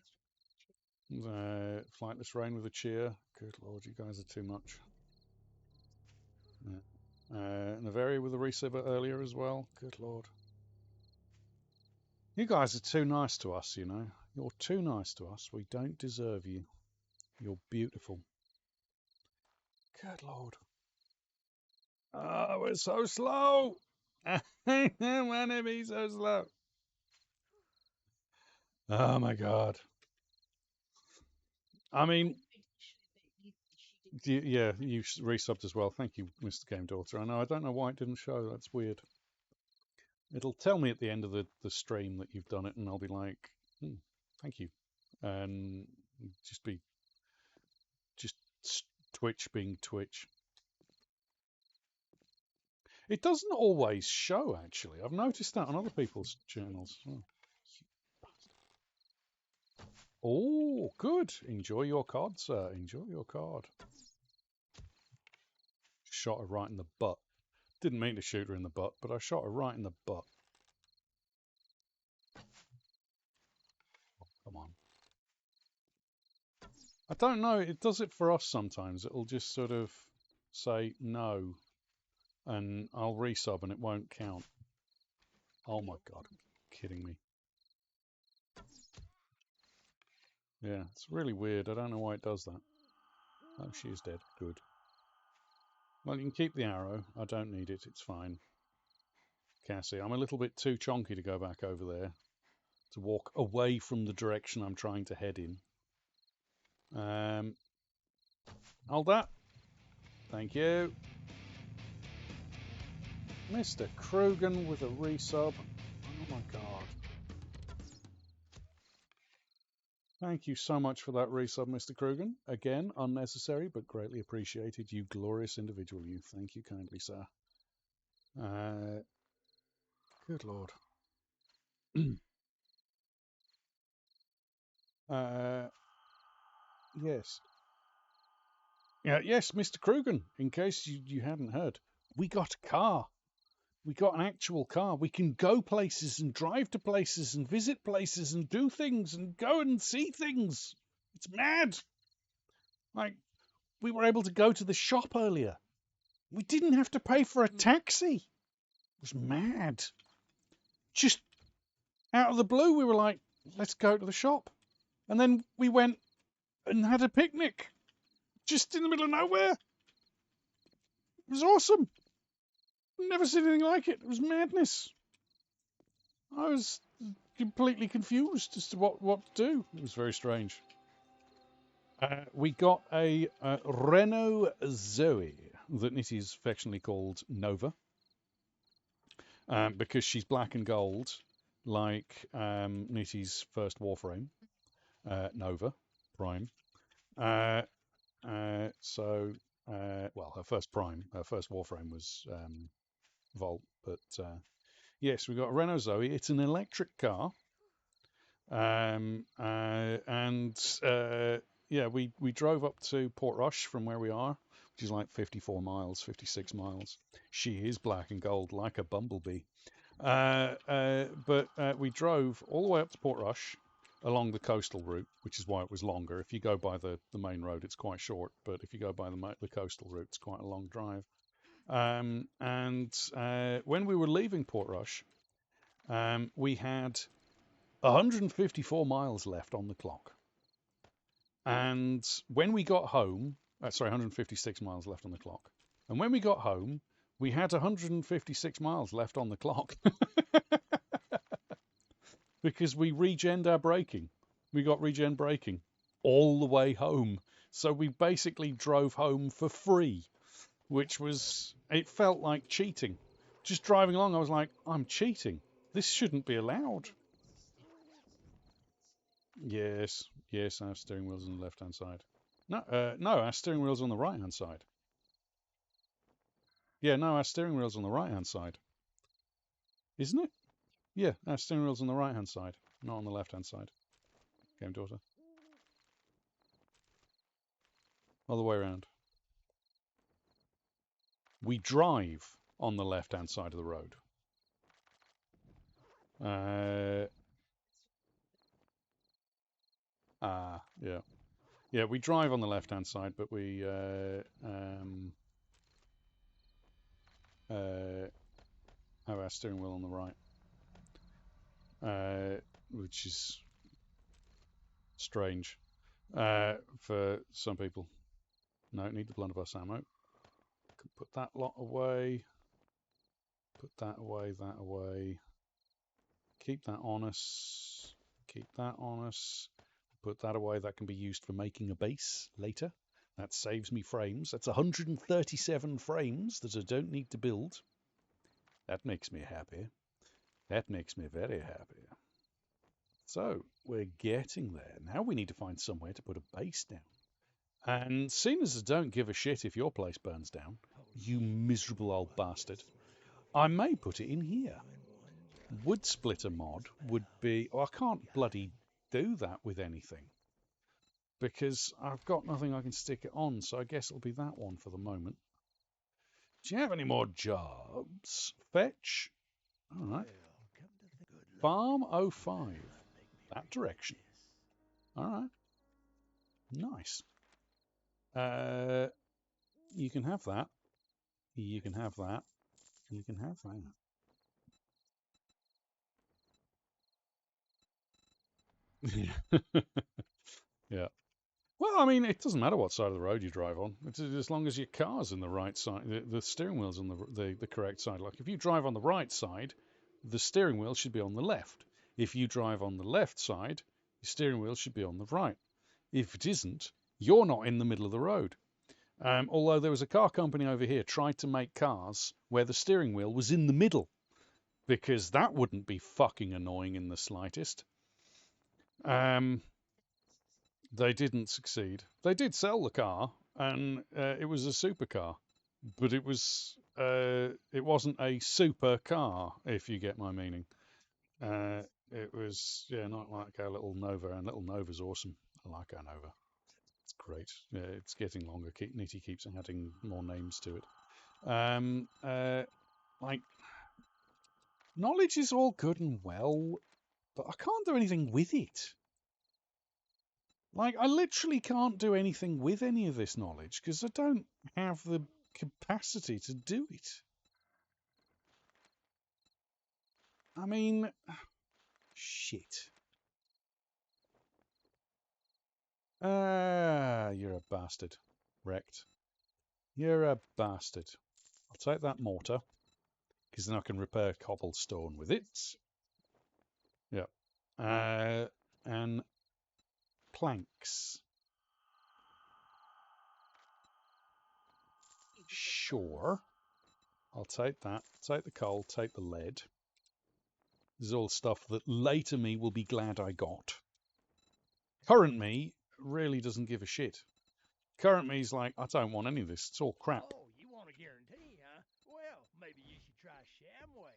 Flightless Rain with a cheer. Good lord, you guys are too much. Navaria with a resub earlier as well. Good lord. You guys are too nice to us, you know. You're too nice to us. We don't deserve you. You're beautiful. Good lord. Oh, we're so slow. Why to be so slow? Oh my god. I mean, yeah, you resubbed as well. Thank you, Mr. Game Daughter. I don't know why it didn't show. That's weird. It'll tell me at the end of the stream that you've done it, and I'll be like, thank you. And just Twitch being Twitch. It doesn't always show, actually. I've noticed that on other people's channels. Oh, good. Enjoy your card, sir. Enjoy your card. Shot her right in the butt. Didn't mean to shoot her in the butt, but I shot her right in the butt. Oh, come on. I don't know. It does it for us sometimes. It'll just sort of say no, and I'll resub and it won't count. Oh my god. Kidding me. Yeah, it's really weird. I don't know why it does that. Oh, she is dead. Good. Well, you can keep the arrow. I don't need it. It's fine. Cassie, I'm a little bit too chonky to go back over there. To walk away from the direction I'm trying to head in. Hold that. Thank you. Mr. Krugen with a resub. Oh my god. Thank you so much for that resub, Mr. Krugen. Again, unnecessary, but greatly appreciated. You glorious individual, you. Thank you kindly, sir. Good lord. Yes. Yes, Mr. Krugen, in case you hadn't heard, we got a car. We got an actual car. We can go places and drive to places and visit places and do things and go and see things. It's mad. Like, we were able to go to the shop earlier. We didn't have to pay for a taxi. It was mad. Just out of the blue, we were like, let's go to the shop. And then we went and had a picnic just in the middle of nowhere. It was awesome. Never seen anything like it. It was madness. I was completely confused as to what to do. It was very strange. We got a Renault Zoe that Nitty's affectionately called Nova because she's black and gold, like Nitty's first Warframe, Nova Prime. Well, her first Prime, her first Warframe was Volt, but yes, we got a Renault Zoe. It's an electric car. We drove up to Portrush from where we are, which is like 54 miles, 56 miles. She is black and gold like a bumblebee. But we drove all the way up to Portrush along the coastal route, which is why it was longer. If you go by the main road, it's quite short, but if you go by the coastal route, it's quite a long drive. When we were leaving Portrush, we had 154 miles left on the clock. And when we got home, 156 miles left on the clock. And when we got home, we had 156 miles left on the clock because we regened our braking. We got regen braking all the way home. So we basically drove home for free, it felt like cheating. Just driving along, I was like, I'm cheating. This shouldn't be allowed. Yes, our steering wheel's on the left-hand side. No, our steering wheel's on the right-hand side. Yeah, no, our steering wheel's on the right-hand side. Isn't it? Yeah, our steering wheel's on the right-hand side, not on the left-hand side. Game Daughter. Other way around. We drive on the left-hand side of the road. Yeah. Yeah, we drive on the left-hand side, but we have our steering wheel on the right, which is strange for some people. No, need the blunderbuss ammo. Put that lot away. Put that away, that away. Keep that on us. Keep that on us. Put that away. That can be used for making a base later. That saves me frames. That's 137 frames that I don't need to build. That makes me happy. That makes me very happy. So we're getting there. Now we need to find somewhere to put a base down. And seeing as I don't give a shit if your place burns down, you miserable old bastard, I may put it in here. Wood splitter mod would be... Oh, I can't bloody do that with anything because I've got nothing I can stick it on, so I guess it'll be that one for the moment. Do you have any more jobs? Fetch. All right. Farm 05. That direction. All right. Nice. You can have that. You can have that. You can have that. Yeah. Well, I mean, it doesn't matter what side of the road you drive on. It's as long as your car's in the right side, the steering wheel's on the correct side. Like if you drive on the right side, the steering wheel should be on the left. If you drive on the left side, your steering wheel should be on the right. If it isn't, you're not in the middle of the road. Although there was a car company over here tried to make cars where the steering wheel was in the middle, because that wouldn't be fucking annoying in the slightest. They didn't succeed. They did sell the car, and it was a supercar, but it wasn't a super car, if you get my meaning. It was not like our little Nova, and little Nova's awesome. I like our Nova. It's great. Yeah, it's getting longer. Nitty keeps adding more names to it. Like knowledge is all good and well, but I can't do anything with it. Like, I literally can't do anything with any of this knowledge because I don't have the capacity to do it. I mean, shit. You're a bastard. Wrecked. You're a bastard. I'll take that mortar because then I can repair cobblestone with it. Yep. And planks. Sure. I'll take that. Take the coal, take the lead. This is all stuff that later me will be glad I got. Current me really doesn't give a shit. Current me's like, I don't want any of this. It's all crap. Oh, you want a guarantee, huh? Well, maybe you should try Shamway.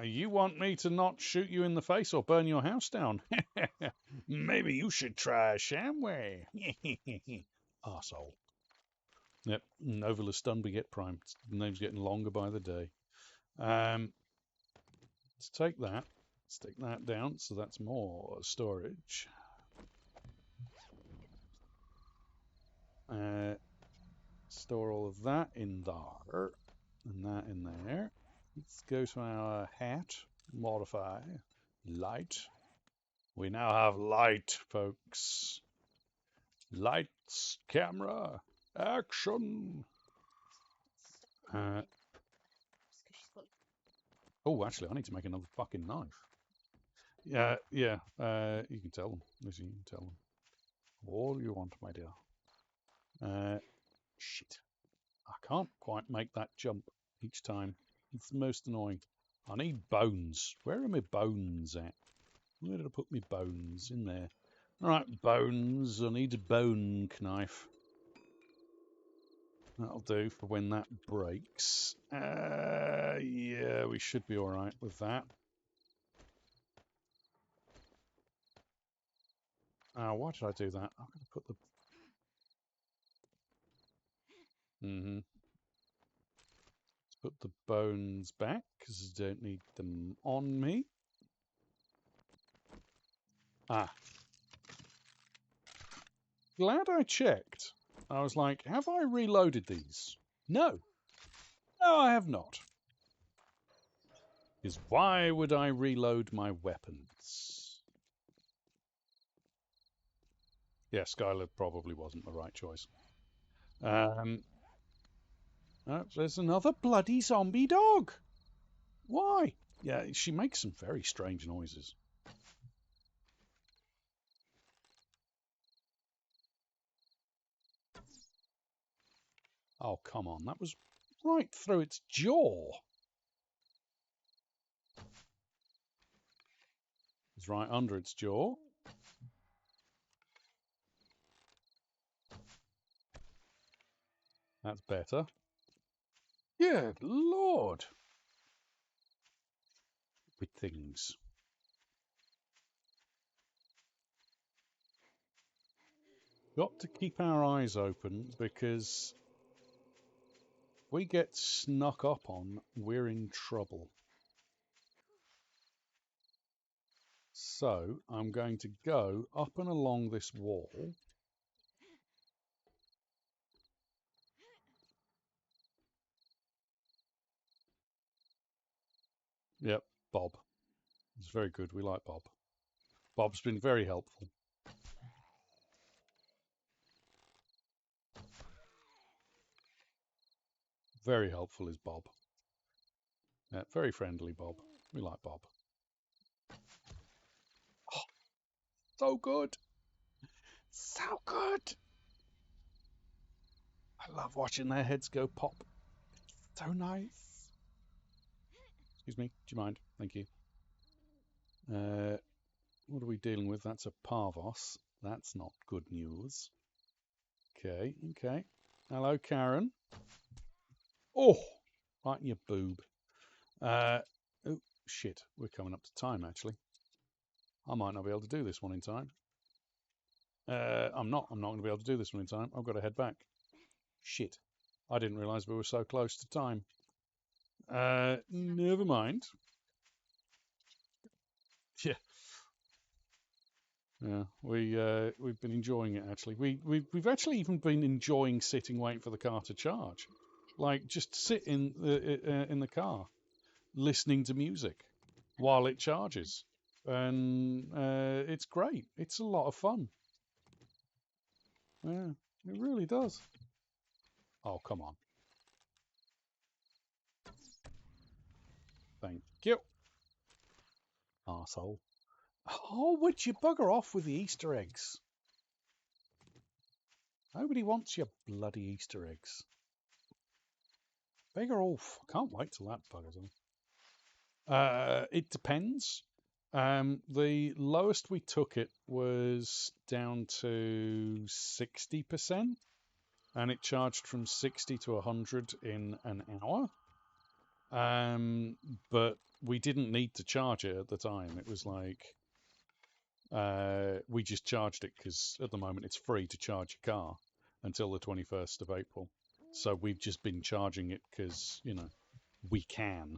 You want me to not shoot you in the face or burn your house down? Maybe you should try Shamway. Arsehole. Yep, Novelist Stun Beget Prime. The name's getting longer by the day. Let's take that, stick that down, so that's more storage. Store all of that in there, and that in there. Let's go to our hat, modify, light. We now have light, folks. Lights, camera, action. Oh, actually, I need to make another fucking knife. Yeah. You can tell them. Listen, you can tell them all you want, my dear. Shit. I can't quite make that jump each time. It's most annoying. I need bones. Where are my bones at? Where did I put my bones? In there. All right, bones. I need a bone knife. That'll do for when that breaks. Yeah, we should be all right with that. Why did I do that? I'm going to put the... Let's put the bones back. because I don't need them on me. Ah. Glad I checked. I was like, have I reloaded these? No. No, I have not. Because why would I reload my weapons? Yeah, Skylar probably wasn't the right choice. Oh, there's another bloody zombie dog. Why? Yeah, she makes some very strange noises. Oh, come on. That was right through its jaw. It's right under its jaw. That's better. Good Lord. With things. Got to keep our eyes open because if we get snuck up on, we're in trouble. So I'm going to go up and along this wall. Yep, Bob. It's very good. We like Bob. Bob's been very helpful. Very helpful is Bob. Yeah, very friendly Bob. We like Bob. Oh, so good. So good. I love watching their heads go pop. So nice. Excuse me. Do you mind? Thank you. What are we dealing with? That's a Parvos. That's not good news. Okay, okay. Hello, Karen. Oh, right in your boob. Oh, shit. We're coming up to time, actually. I might not be able to do this one in time. I'm not going to be able to do this one in time. I've got to head back. Shit. I didn't realise we were so close to time. Never mind. Yeah. Yeah, we've been enjoying it actually. We've actually even been enjoying sitting waiting for the car to charge, like just sit in the car, listening to music while it charges, and it's great. It's a lot of fun. Yeah, it really does. Oh, come on. Thank you, arsehole. Oh, would you bugger off with the Easter eggs? Nobody wants your bloody Easter eggs. Bigger off. Can't wait till that buggers off. It depends. The lowest we took it was down to 60%, and it charged from 60 to 100 in an hour. But we didn't need to charge it at the time. It was like we just charged it because at the moment it's free to charge your car until the 21st of April. So we've just been charging it because, we can.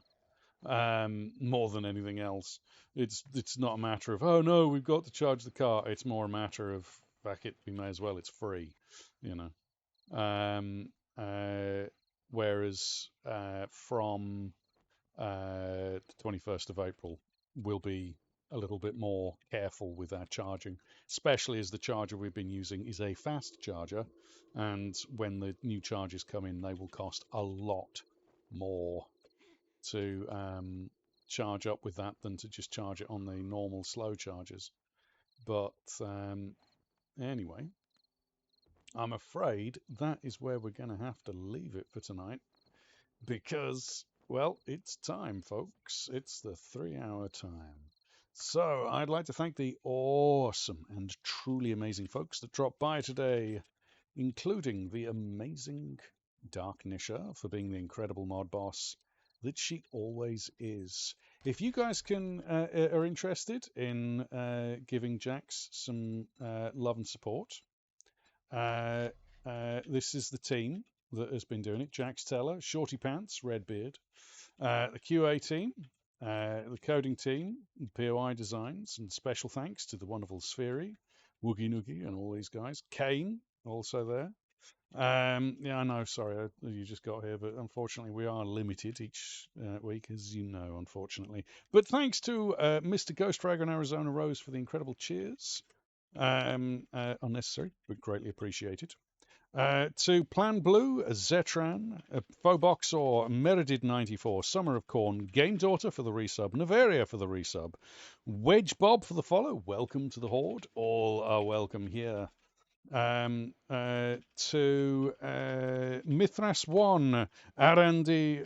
More than anything else. It's not a matter of, oh no, we've got to charge the car. It's more a matter of, fuck it, we may as well. It's free, you know. Whereas from the 21st of April, we'll be a little bit more careful with our charging, especially as the charger we've been using is a fast charger, and when the new chargers come in, they will cost a lot more to charge up with that than to just charge it on the normal slow chargers. But anyway, I'm afraid that is where we're going to have to leave it for tonight because, well, it's time, folks. It's the 3-hour time. So I'd like to thank the awesome and truly amazing folks that dropped by today, including the amazing Dark Nisha for being the incredible mod boss that she always is. If you guys are interested in giving Jax some love and support, this is the team that has been doing it: Jax Teller, Shorty Pants, Redbeard, The QA team, the coding team, POI designs, and special thanks to the wonderful Spheri, Woogie Noogie, and all these guys. Kane, also there. Yeah, I know. Sorry, you just got here, but unfortunately, we are limited each week, as you know, unfortunately. But thanks to Mr. Ghost Dragon Arizona Rose for the incredible cheers. Unnecessary, but greatly appreciated. To Plan Blue, Zetran, Phoboxor, Meredith94, Summer of Corn, Game Daughter for the resub, Navaria for the resub, Wedge Bob for the follow. Welcome to the Horde. All are welcome here. To Mithras 1, Asrandi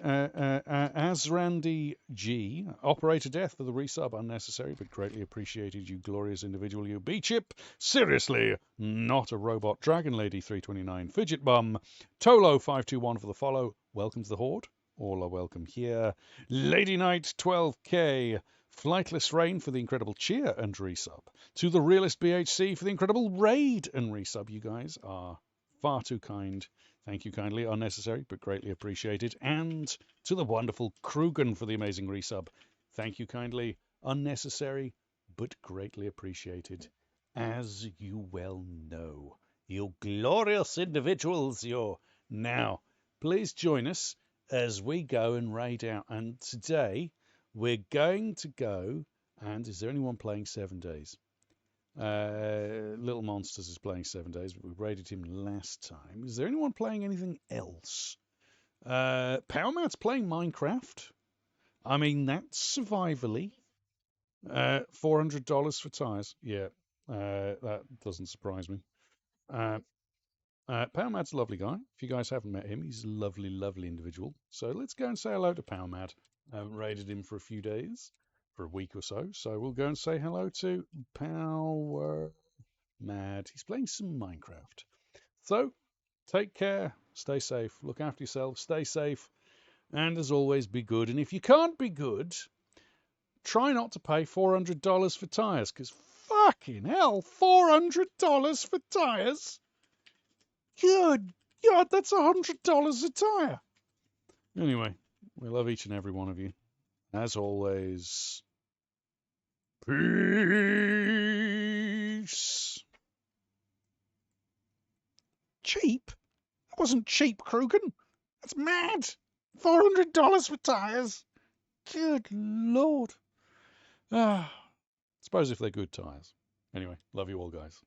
G, Operator Death for the resub, unnecessary but greatly appreciated, you glorious individual, you B-Chip. Seriously, not a robot. Dragon Lady 329, Fidget Bum, Tolo 521 for the follow. Welcome to the Horde. All are welcome here. Lady Knight 12K, Flightless Rain for the incredible cheer and resub. To the Realist BHC for the incredible raid and resub. You guys are far too kind. Thank you kindly. Unnecessary, but greatly appreciated. And to the wonderful Krugen for the amazing resub. Thank you kindly. Unnecessary, but greatly appreciated. As you well know, you glorious individuals, you're. Now, please join us as we go and raid out. And today, we're going to go, and is there anyone playing 7 Days? Little Monsters is playing 7 Days, but we raided him last time. Is there anyone playing anything else? Powermat's playing Minecraft. I mean, that's survivally. $400 for tires. Yeah, that doesn't surprise me. Powermad's a lovely guy. If you guys haven't met him, he's a lovely, lovely individual. So let's go and say hello to Powermad. I haven't raided him for a few days, for a week or so. So we'll go and say hello to Powermad. He's playing some Minecraft. So take care, stay safe, look after yourself, stay safe, and as always, be good. And if you can't be good, try not to pay $400 for tires, because fucking hell, $400 for tires? Good God, that's $100 a tire. Anyway, we love each and every one of you. As always, peace. Cheap? That wasn't cheap, Krugen. That's mad. $400 for tires. Good Lord. Suppose if they're good tires. Anyway, love you all, guys.